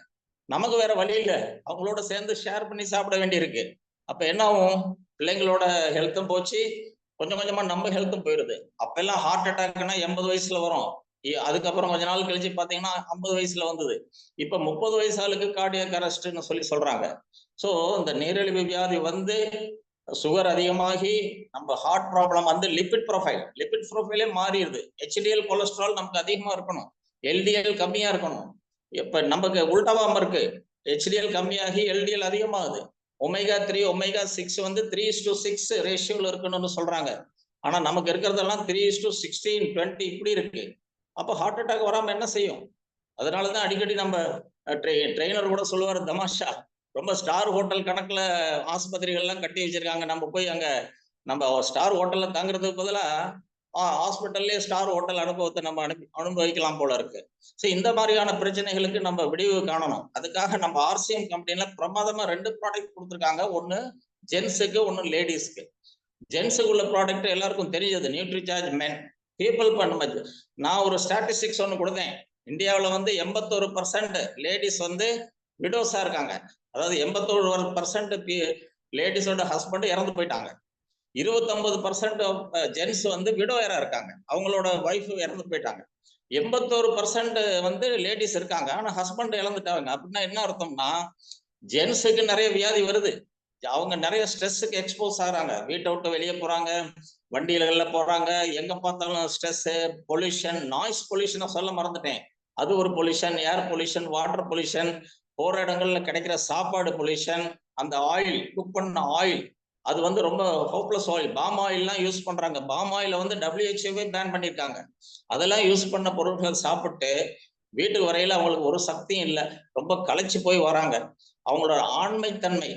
நமக்கு வேற வழி இல்லை, அவங்களோட சேர்ந்து ஷேர் பண்ணி சாப்பிட வேண்டியிருக்கு. அப்ப என்ன ஆகும், பிள்ளைங்களோட ஹெல்த்தும் போச்சு, கொஞ்சம் கொஞ்சமா நம்ம ஹெல்த்தும் போயிருது. அப்பெல்லாம் ஹார்ட் அட்டாக்னா 80 வயசுல வரும், அதுக்கப்புறம் கொஞ்ச நாள் கழிச்சு பாத்தீங்கன்னா 50 வயசுல வந்தது. இப்ப 30 வயசு ஆளுக்கு கார்டியாக் அரெஸ்ட்னு சொல்றாங்க. சோ இந்த நீரிழிவு வியாதி வந்து சுகர் அதிகமாகி நம்ம ஹார்ட் ப்ராப்ளம் வந்து லிபிட் ப்ரொஃபைலே மாறிடுது. HDL கொலஸ்ட்ரால் நமக்கு அதிகமா இருக்கணும், LDL கம்மியா இருக்கணும். இப்ப நமக்கு உல்டாவாம இருக்கு, HDL கம்மியாகி LDL அதிகமாகுது. ஒமேகா 3 ஒமேகா 6 வந்து 3:6 ரேஷியோல இருக்கணும்னு சொல்றாங்க. ஆனா நமக்கு இருக்கிறதெல்லாம் 3:16 இப்படி இருக்கு. அப்ப ஹார்ட் அட்டாக் வராம என்ன செய்யும்? அதனாலதான் அடிக்கடி நம்ம ட்ரெயினர் கூட சொல்லுவாரு தமாஷா, ரொம்ப ஸ்டார் ஹோட்டல் கணக்குல ஆஸ்பத்திரிகள் எல்லாம் கட்டி வச்சிருக்காங்க, நம்ம போய் அங்க நம்ம ஸ்டார் ஹோட்டல்ல தங்குறதுக்கு பதிலா ஹாஸ்பிட்டல்லே ஸ்டார் ஹோட்டல் அனுபவத்தை நம்ம அனுபவிக்கலாம் போல இருக்கு. ஸோ இந்த மாதிரியான பிரச்சனைகளுக்கு நம்ம விடிவு காணணும். அதுக்காக நம்ம RCM கம்பெனில பிரமாதமா 2 ப்ராடக்ட் கொடுத்துருக்காங்க. ஒன்னு ஜென்ஸுக்கு, ஒன்னு லேடிஸ்க்கு. ஜென்ஸுக்கு உள்ள ப்ராடக்ட் எல்லாருக்கும் தெரிஞ்சது, நியூட்ரிசார்ஜ் மென். பீப்புள் பண்ணும்போது நான் ஒரு ஸ்டாட்டிஸ்டிக்ஸ் ஒன்று கொடுத்தேன். இந்தியாவில் வந்து 81% லேடிஸ் வந்து விடோஸா இருக்காங்க. அதாவது 81% லேடிஸோட ஹஸ்பண்ட் இறந்து போயிட்டாங்க. 29% ஜென்ஸ் வந்து விடோயரா இருக்காங்க, அவங்களோட ஒய்ஃப் இறந்து போயிட்டாங்க. 81% வந்து லேடிஸ் இருக்காங்க, ஆனா ஹஸ்பண்ட் இழந்துட்டாங்க. அப்படின்னா என்ன அர்த்தம்னா, ஜென்ஸுக்கு நிறைய வியாதி வருது, அவங்க நிறைய ஸ்ட்ரெஸ்ஸுக்கு எக்ஸ்போஸ் ஆகுறாங்க. வீட்டை விட்டு வெளியே போறாங்க, வண்டியில போறாங்க, எங்க பார்த்தாலும் ஸ்ட்ரெஸ், பொல்யூஷன், நாய்ஸ் பொல்யூஷனை சொல்ல மறந்துட்டேன், அது ஒரு pollution. Air pollution, water pollution, போற இடங்கள்ல கிடைக்கிற சாப்பாடு பொல்யூஷன், அந்த ஆயில், குக் பண்ண ஆயில் அது வந்து ரொம்ப ஹோப்லெஸ் ஆயில், பாம் ஆயில்லாம் யூஸ் பண்றாங்க. பாம் ஆயில வந்து WHO பேன் பண்ணிருக்காங்க. அதெல்லாம் யூஸ் பண்ண பொருட்கள் சாப்பிட்டு வீட்டுக்கு வரையில அவங்களுக்கு ஒரு சக்தியும் இல்லை, ரொம்ப களைச்சு போய் வராங்க. அவங்களோட ஆண்மைத்தன்மை,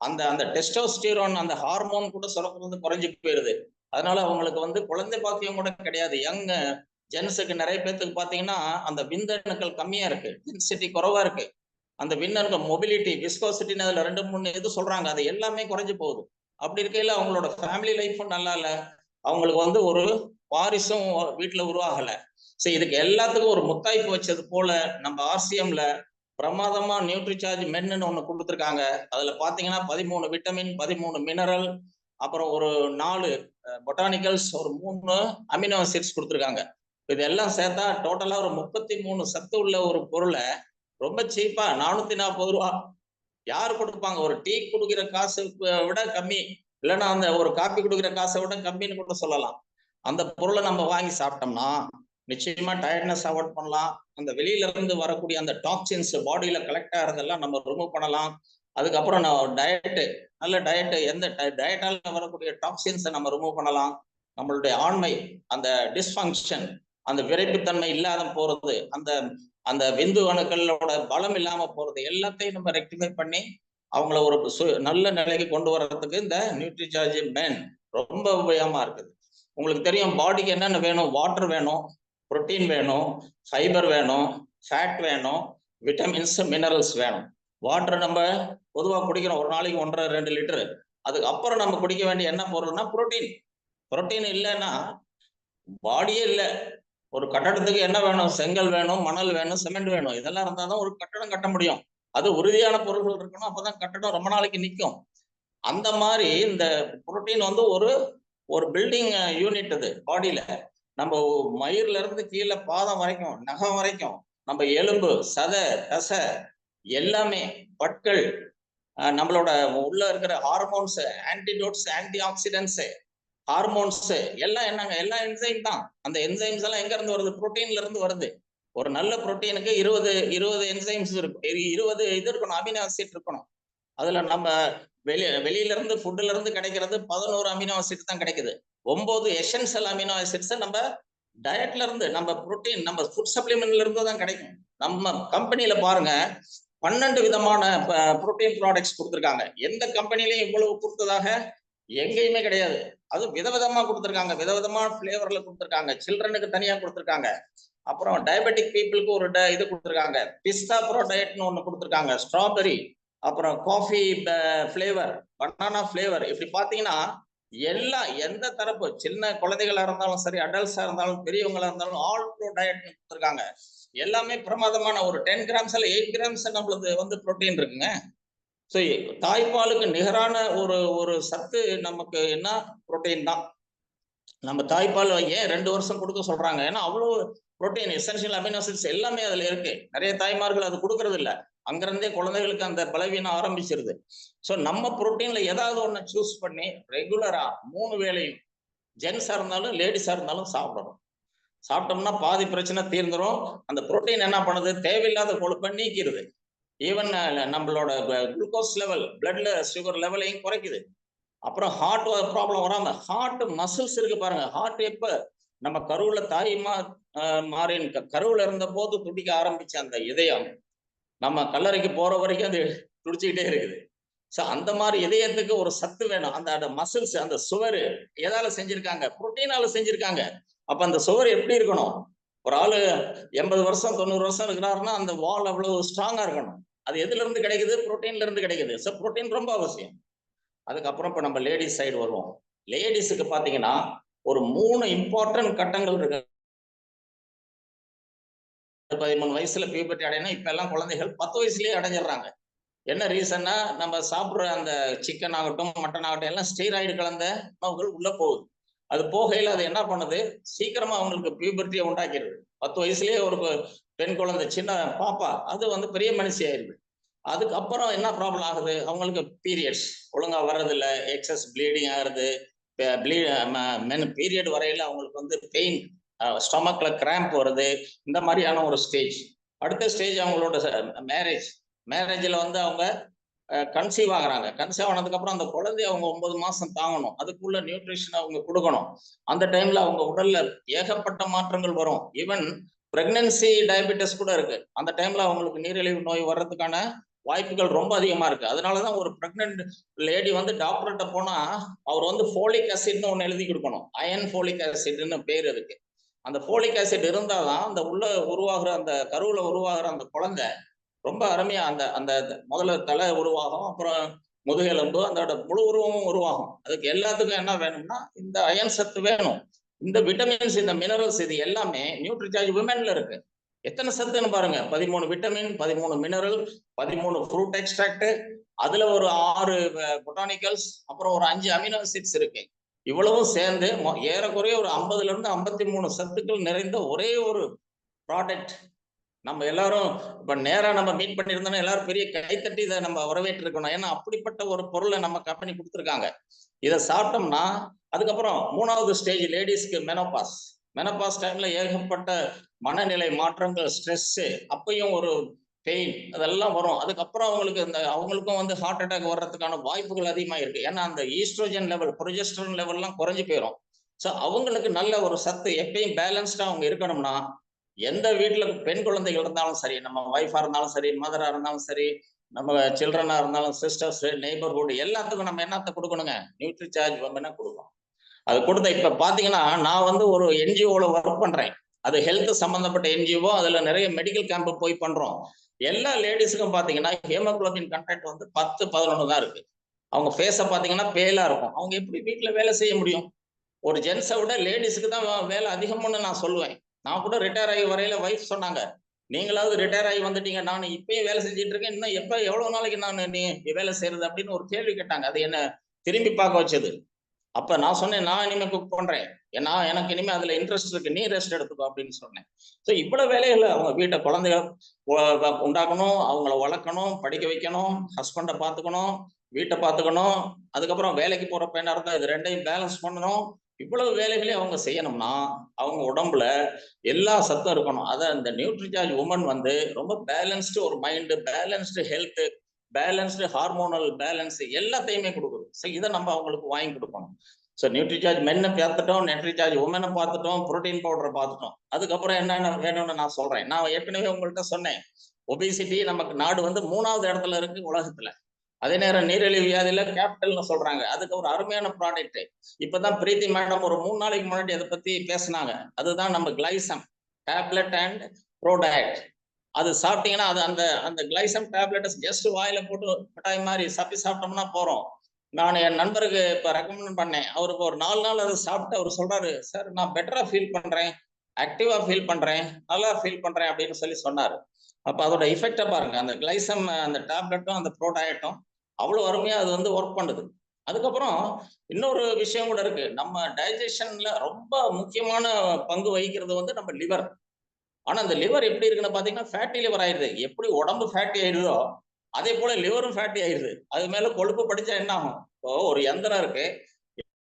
அந்த அந்த டெஸ்டோஸ்டிரோன், அந்த ஹார்மோன் கூட சுரக்கிறது குறைஞ்சு போயிருது. அதனால அவங்களுக்கு வந்து குழந்தை பாக்கியம் கூட கிடையாது. யங் ஜென்ஸுக்கு நிறைய பேருக்கு பாத்தீங்கன்னா அந்த விந்தணுக்கள் கம்மியா இருக்கு, டென்சிட்டி குறைவா இருக்கு. அந்த விந்தணுக்கள் மொபிலிட்டி, விஸ்கோசிட்டின்னு அதுல 2-3 இது சொல்றாங்க, அது எல்லாமே குறைஞ்சு போகுது. அப்படி இருக்கையில அவங்களோட ஃபேமிலி லைஃப்பும் நல்லா இல்லை, அவங்களுக்கு வந்து ஒரு வாரிசும் வீட்டுல உருவாகல. சரி, இதுக்கு எல்லாத்துக்கும் ஒரு முத்தாய்ப்பு வச்சது போல நம்ம RCMல பிரமாதமா நியூட்ரிசார்ஜ் மென்னு ஒண்ணு கொடுத்துருக்காங்க. அதுல பாத்தீங்கன்னா 13 விட்டமின், 13 மினரல், அப்புறம் ஒரு 4 பொட்டானிக்கல்ஸ், ஒரு 3 அமினோ ஆசிட்ஸ் கொடுத்துருக்காங்க. இதெல்லாம் சேர்த்தா டோட்டலா ஒரு 33 சத்து உள்ள ஒரு பொருளை ரொம்ப சீப்பா 440 ரூபா யாரு கொடுப்பாங்க? ஒரு டீ குடுக்கிற காசு விட கம்மி, இல்லைன்னா அந்த ஒரு காப்பி குடுக்கிற காசை விட கம்மின்னு கூட சொல்லலாம். அந்த பொருளை நம்ம வாங்கி சாப்பிட்டோம்னா நிச்சயமா டயர்ட்னஸ் அவாய்ட் பண்ணலாம். அந்த வெளியில இருந்து வரக்கூடிய அந்த டாக்ஸின்ஸ் பாடியில கலெக்ட் ஆகிறதெல்லாம் நம்ம ரிமூவ் பண்ணலாம். அதுக்கப்புறம் நான் டயட்டு, நல்ல டயட்டு, எந்த டயட்டால வரக்கூடிய டாக்ஸின்ஸை நம்ம ரிமூவ் பண்ணலாம். நம்மளுடைய ஆண்மை, அந்த டிஸ்ஃபங்க்ஷன், அந்த விரைப்புத்தன்மை இல்லாத போறது, அந்த அந்த விந்து அணுக்களோட பலம் இல்லாம போறது எல்லாத்தையும் நம்ம ரெக்டிஃபை பண்ணி அவங்கள ஒரு நல்ல நிலைக்கு கொண்டு வர்றதுக்கு இந்த நியூட்ரிசார்ஜ் மென் ரொம்ப உபயோகமா இருக்குது. உங்களுக்கு தெரியும் பாடிக்கு என்னென்ன வேணும், வாட்டர் வேணும், புரோட்டீன் வேணும், ஃபைபர் வேணும், ஃபேட் வேணும், விட்டமின்ஸ், மினரல்ஸ் வேணும். வாட்டர் நம்ம பொதுவாக குடிக்கிறோம், ஒரு நாளைக்கு 1.5-2 லிட்டரு. அதுக்கப்புறம் நம்ம குடிக்க வேண்டிய என்ன பொருள்னா புரோட்டீன். புரோட்டீன் இல்லைன்னா பாடியே இல்லை. ஒரு கட்டடத்துக்கு என்ன வேணும்? செங்கல் வேணும், மணல் வேணும், சிமெண்ட் வேணும். இதெல்லாம் இருந்தாதான் ஒரு கட்டடம் கட்ட முடியும். அது உறுதியான பொருள்கள் இருக்கணும். அப்பதான் கட்டடம் ரொம்ப நாளைக்கு நிற்கும். அந்த மாதிரி இந்த புரோட்டீன் வந்து ஒரு ஒரு பில்டிங் யூனிட் அது பாடியில. நம்ம மயிர்ல இருந்து கீழே பாதம் வரைக்கும், நகம் வரைக்கும், நம்ம எலும்பு, சதை, தசை எல்லாமே, பற்கள், நம்மளோட உள்ள இருக்கிற ஹார்மோன்ஸ், ஆன்டிடோட்ஸ், ஆன்டி ஆக்சிடென்ட்ஸ், ஹார்மோன்ஸ் எல்லாம் என்னங்க? எல்லாம் என்சைம் தான். அந்த என்சைம்ஸ் எல்லாம் எங்க இருந்து வருது? புரோட்டீன்ல இருந்து வருது. ஒரு நல்ல புரோட்டீனுக்கு 20 என்சைம்ஸ் இருக்கும். 20 இது இருக்கணும், அமினோ ஆசிட் இருக்கணும். அதுல நம்ம வெளியில இருந்து ஃபுட்ல இருந்து கிடைக்கிறது 11 அமினோ ஆசிட் தான் கிடைக்குது. 9 எசென்ஷியல் அமினோ ஆசிட்ஸ் நம்ம டயட்ல இருந்து, நம்ம புரோட்டீன், நம்ம ஃபுட் சப்ளிமெண்ட்ல இருந்து தான் கிடைக்கும். நம்ம கம்பெனில பாருங்க 12 விதமான புரோட்டீன் ப்ராடக்ட்ஸ் கொடுத்துருக்காங்க. எந்த கம்பெனிலையும் இவ்வளவு கொடுத்ததாக எங்கேயுமே கிடையாது. அது விதவிதமா கொடுத்துருக்காங்க, விதவிதமான பிளேவர்ல கொடுத்துருக்காங்க. சில்ட்ரனுக்கு தனியா கொடுத்துருக்காங்க. அப்புறம் டயபெட்டிக் பீப்புளுக்கு ஒரு இது கொடுத்துருக்காங்க. பிஸ்தா ப்ரோ டயட்னு ஒண்ணு கொடுத்துருக்காங்க. ஸ்ட்ராபெரி, அப்புறம் காஃபி ஃபிளேவர், பனானா ஃபிளேவர். இப்படி பாத்தீங்கன்னா எல்லாம் எந்த தரப்பு சின்ன குழந்தைகளா இருந்தாலும் சரி, அடல்ட்ஸா இருந்தாலும், பெரியவங்களா இருந்தாலும் ஆல் ப்ரோ டயட்னு கொடுத்துருக்காங்க. எல்லாமே பிரமாதமான ஒரு 10 கிராம்ஸ் 8 கிராம்ஸ் நம்மளுக்கு வந்து புரோட்டீன் இருக்குங்க. ஸோ தாய்ப்பாலுக்கு நிகரான ஒரு சத்து நமக்கு என்ன? புரோட்டீன் தான். நம்ம தாய்ப்பால் ஏன் 2 வருஷம் கொடுக்க சொல்றாங்க? ஏன்னா அவ்வளவு புரோட்டீன், எசென்ஷியல் அமினோ ஆசிட்ஸ் எல்லாமே அதுல இருக்கு. நிறைய தாய்மார்கள் அது கொடுக்கறது இல்லை. அங்கிருந்தே குழந்தைகளுக்கு அந்த பலவீனம் ஆரம்பிச்சிருது. ஸோ நம்ம புரோட்டீன்ல ஏதாவது ஒண்ணு சூஸ் பண்ணி ரெகுலரா 3 வேளையும், ஜென்ஸா இருந்தாலும் லேடிஸா இருந்தாலும் சாப்பிடணும். சாப்பிட்டோம்னா பாதி பிரச்சனை தீர்ந்துரும். அந்த புரோட்டீன் என்ன பண்ணுது? தேவையில்லாத கொழுப்பை நீக்கிடுது. ஈவன் நம்மளோட குளுக்கோஸ் லெவல், பிளட்ல சுகர் லெவலையும் குறைக்குது. அப்புறம் ஹார்ட் ப்ராப்ளம் வராம, ஹார்ட் மசில்ஸ் இருக்கு பாருங்க. ஹார்ட் எப்ப நம்ம கருவுல மாறின் கருவுல இருந்த போது துடிக்க ஆரம்பிச்ச அந்த இதயம் நம்ம கல்லறைக்கு போற வரைக்கும் அது துடிச்சுக்கிட்டே இருக்குது. ஸோ அந்த மாதிரி இதயத்துக்கு ஒரு சத்து வேணும். அந்த மசில்ஸ், அந்த சுவர் எதால செஞ்சிருக்காங்க? புரோட்டீனால செஞ்சிருக்காங்க. அப்ப அந்த சுவர் எப்படி இருக்கணும்? ஒரு ஆளு 80 வருஷம் 90 வருஷம் இருக்கிறாருன்னா அந்த வால் அவ்வளவு ஸ்ட்ராங்கா இருக்கணும். அது எதுல இருந்து கிடைக்குது? புரோட்டீன்ல இருந்து கிடைக்குது. ஸோ புரோட்டீன் ரொம்ப அவசியம். அதுக்கப்புறம் இப்ப நம்ம லேடிஸ் சைடு வருவோம். லேடிஸுக்கு பாத்தீங்கன்னா ஒரு 3 இம்பார்ட்டன்ட் கட்டங்கள் இருக்கு. 13 வயசுல பியூபர்ட்டி அடையணும். இப்ப எல்லாம் குழந்தைகள் 10 வயசுலயே அடைஞ்சிடுறாங்க. என்ன ரீசன்னா, நம்ம சாப்பிடுற அந்த சிக்கன் ஆகட்டும், மட்டன் ஆகட்டும், எல்லாம் ஸ்டீராய்டு கலந்த உணவுகள் உள்ள போகுது. அது போகையில அது என்ன பண்ணுது? சீக்கிரமா அவங்களுக்கு பியூபர்ட்டியை உண்டாக்கிடுது. 10 வயசுலயே ஒரு பெண் குழந்தை, சின்ன பாப்பா, அது வந்து பெரிய மனுஷி ஆயிருது. அதுக்கப்புறம் என்ன ப்ராப்ளம் ஆகுது? அவங்களுக்கு பீரியட்ஸ் ஒழுங்கா வர்றதில்ல, எக்ஸஸ் ப்ளீடிங் ஆகுது. பீரியட் வரையில அவங்களுக்கு வந்து பெயின், ஸ்டொமக்ல கிராம்ப் வருது. இந்த மாதிரியான ஒரு ஸ்டேஜ். அடுத்த ஸ்டேஜ் அவங்களோட மேரேஜ்ல வந்து அவங்க கன்சீவ் ஆகுறாங்க. கன்சீவ் ஆனதுக்கு அப்புறம் அந்த குழந்தைய அவங்க 9 மாசம் தாங்கணும். அதுக்குள்ள நியூட்ரிஷன் அவங்க கொடுக்கணும். அந்த டைம்ல அவங்க உடல்ல ஏகப்பட்ட மாற்றங்கள் வரும். ஈவன் பிரெக்னன்சி டயபெட்டிஸ் கூட இருக்கு. அந்த டைம்ல அவங்களுக்கு நீரிழிவு நோய் வர்றதுக்கான வாய்ப்புகள் ரொம்ப அதிகமா இருக்கு. அதனாலதான் ஒரு பிரெக்னன்ட் லேடி வந்து டாக்டர்கிட்ட போனா அவர் வந்து ஃபோலிக் ஆசிட்னு ஒண்ணு எழுதி கொடுக்கணும். அயன் ஃபோலிக் ஆசிட்னு பேர் இருக்கு. அந்த ஃபோலிக் ஆசிட் இருந்தாதான் அந்த உள்ள உருவாகிற, அந்த கருவுல உருவாகிற அந்த குழந்தை ரொம்ப அருமையா அந்த அந்த முதல்ல தலை உருவாகும், அப்புறம் முதுகெலும்பு, அதோட முழு உருவமும் உருவாகும். அதுக்கு எல்லாத்துக்கும் என்ன வேணும்னா இந்த அயன் சத்து வேணும். இந்த விட்டமின்ஸ், இந்த மினரல்ஸ், இது எல்லாமே நியூட்ரிசார்ஜ் விமென்ல இருக்கு. எத்தனை சத்துன்னு பாருங்க. 13 விட்டமின், 13 மினரல், 13 ஃப்ரூட் எக்ஸ்ட்ராக்ட், அதுல ஒரு 6 பொட்டானிக்கல்ஸ், அப்புறம் ஒரு 5 அமினோ ஆசிட்ஸ் இருக்கு. இவ்வளவும் சேர்ந்து ஏறக்குறைய ஒரு 50ல இருந்து 53 சத்துக்கள் நிறைந்த ஒரே ஒரு ப்ராடக்ட். நம்ம எல்லாரும் இப்ப நேரா நம்ம மீட் பண்ணியிருந்தோம்னா எல்லாரும் பெரிய கைத்தட்டி இதை நம்ம வரவேற்று இருக்கணும். ஏன்னா அப்படிப்பட்ட ஒரு பொருளை நம்ம கம்பெனி கொடுத்துருக்காங்க. இதை சாப்பிட்டோம்னா அதுக்கப்புறம் 3வது ஸ்டேஜ் லேடிஸ்க்கு மெனோபாஸ் டைம்ல ஏகப்பட்ட மனநிலை மாற்றங்கள், ஸ்ட்ரெஸ், அப்பயும் ஒரு பெயின், அதெல்லாம் வரும். அதுக்கப்புறம் அவங்களுக்கும் வந்து ஹார்ட் அட்டாக் வர்றதுக்கான வாய்ப்புகள் அதிகமா இருக்கு. ஏன்னா அந்த ஈஸ்ட்ரோஜன் லெவல், ப்ரொஜெஸ்டரான் லெவல்லாம் குறைஞ்சு போயிடும். ஸோ அவங்களுக்கு நல்ல ஒரு சத்து எப்பயும் பேலன்ஸ்டா அவங்க இருக்கணும்னா, எந்த வீட்டுல பெண் குழந்தைகள் இருந்தாலும் சரி, நம்ம ஒய்ஃபா இருந்தாலும் சரி, மதரா இருந்தாலும் சரி, நம்ம சில்ட்ரனா இருந்தாலும், சிஸ்டர்ஸ், நெய்பர்ஹுட், எல்லாத்துக்கும் நம்ம என்னத்தை கொடுக்கணுங்க? நியூட்ரிசார்ஜ் விமெனை கொடுக்கணும். அது கொடுத்த இப்ப பாத்தீங்கன்னா, நான் வந்து ஒரு என்ஜிஓல ஒர்க் பண்றேன். அது ஹெல்த் சம்பந்தப்பட்ட என்ஜிஓ. அதுல நிறைய மெடிக்கல் கேம்ப் போய் பண்றோம். எல்லா லேடிஸுக்கும் பாத்தீங்கன்னா ஹீமோகுளோபின் கண்டென்ட் வந்து 10, 11 தான் இருக்கு. அவங்க ஃபேஸை பார்த்தீங்கன்னா பேலா இருக்கும். அவங்க எப்படி வீட்டில் வேலை செய்ய முடியும்? ஒரு ஜென்ஸை விட லேடிஸுக்கு தான் வேலை அதிகம்னு நான் சொல்லுவேன். நான் கூட ரிட்டையர் ஆகி வரையில வைஃப் சொன்னாங்க, நீங்களாவது ரிட்டையர் ஆகி வந்துட்டீங்க, நான் இப்பயும் வேலை செஞ்சுட்டு இருக்கேன், இன்னும் எவ்வளவு நாளைக்கு நான் நீ வேலை செய்யறது அப்படின்னு ஒரு கேள்வி கேட்டாங்க. அது என்ன திரும்பி பார்க்க வச்சது. அப்ப நான் சொன்னேன், நான் இனிமே குக் பண்றேன், ஏன்னா எனக்கு இனிமே அதுல இன்ட்ரெஸ்ட் இருக்கு, நீ ரெஸ்ட் எடுத்துக்கோ அப்படின்னு சொன்னேன். ஸோ இவ்வளவு வேலைகள் அவங்க வீட்டை குழந்தைகள் உண்டாக்கணும், அவங்கள வளர்க்கணும், படிக்க வைக்கணும், ஹஸ்பண்டை பார்த்துக்கணும், வீட்டை பார்த்துக்கணும், அதுக்கப்புறம் வேலைக்கு போற பெண்ணா இருந்தா இது ரெண்டையும் பேலன்ஸ் பண்ணணும். இவ்வளவு வேலைகளையும் அவங்க செய்யணும்னா அவங்க உடம்புல எல்லா சத்தும் இருக்கணும். அத இந்த நியூட்ரிசார்ஜ் உமன் வந்து ரொம்ப பேலன்ஸ்டு ஒரு mind, balanced health, balanced hormonal balance எல்லாத்தையுமே கொடுக்குது. ஸோ இதை நம்ம அவங்களுக்கு வாங்கி கொடுக்கணும். ஸோ நியூட்ரிசார்ஜ் மென்னை பார்த்துட்டோம், நியூட்ரிசார்ஜ் உமனை பார்த்துட்டோம், புரோட்டீன் பவுடரை பார்த்துட்டோம். அதுக்கப்புறம் என்னென்ன வேணும்னு நான் சொல்றேன். நான் ஏற்கனவே உங்கள்கிட்ட சொன்னேன், ஒபிசிட்டி நமக்கு நாடு வந்து 3வது இடத்துல இருக்கு உலகத்துல. அதே நேரம் நீரிழிவு வியாதியில கேபிட்டல்னு சொல்றாங்க. அதுக்கு ஒரு அருமையான ப்ராடக்ட் இப்பதான் பிரீத்தி மேடம் ஒரு 3 நாளைக்கு முன்னாடி அதை பத்தி பேசினாங்க. அதுதான் நம்ம கிளைசம் டேப்லெட் அண்ட் ப்ரோடக்ட். அது சாப்பிட்டீங்கன்னா அது அந்த அந்த கிளைசம் டேப்லெட் ஜஸ்ட் வாயில போட்டு மிட்டாய் மாதிரி சப்பி சாப்பிட்டோம்னா போறோம். நான் என் நண்பருக்கு இப்ப ரெக்கமெண்ட் பண்ணேன். அவருக்கு ஒரு 4 நாள் அதை சாப்பிட்டு அவர் சொல்றாரு, சார் நான் பெட்டரா ஃபீல் பண்றேன், ஆக்டிவா ஃபீல் பண்றேன், நல்லா ஃபீல் பண்றேன் அப்படின்னு சொன்னாரு. அப்ப அதோட எஃபெக்டை பாருங்க. அந்த கிளைசம் அந்த டேப்லெட்டும் அந்த ப்ரோடக்டும் அவ்வளவு அருமையா அது வந்து ஒர்க் பண்ணுது. அதுக்கப்புறம் இன்னொரு விஷயம் கூட இருக்கு. நம்ம டைஜஷன்ல ரொம்ப முக்கியமான பங்கு வகிக்கிறது வந்து நம்ம லிவர். ஆனா அந்த லிவர் எப்படி இருக்குன்னு பாத்தீங்கன்னா ஃபேட்டி லிவர் ஆயிடுது. எப்படி உடம்பு ஃபேட்டி ஆயிடுதோ அதே போல லிவரும் ஃபேட்டி ஆயிடுது. அது மேல கொழுப்பு படிச்சா என்ன ஆகும்? இப்போ ஒரு யந்திரம் இருக்கு,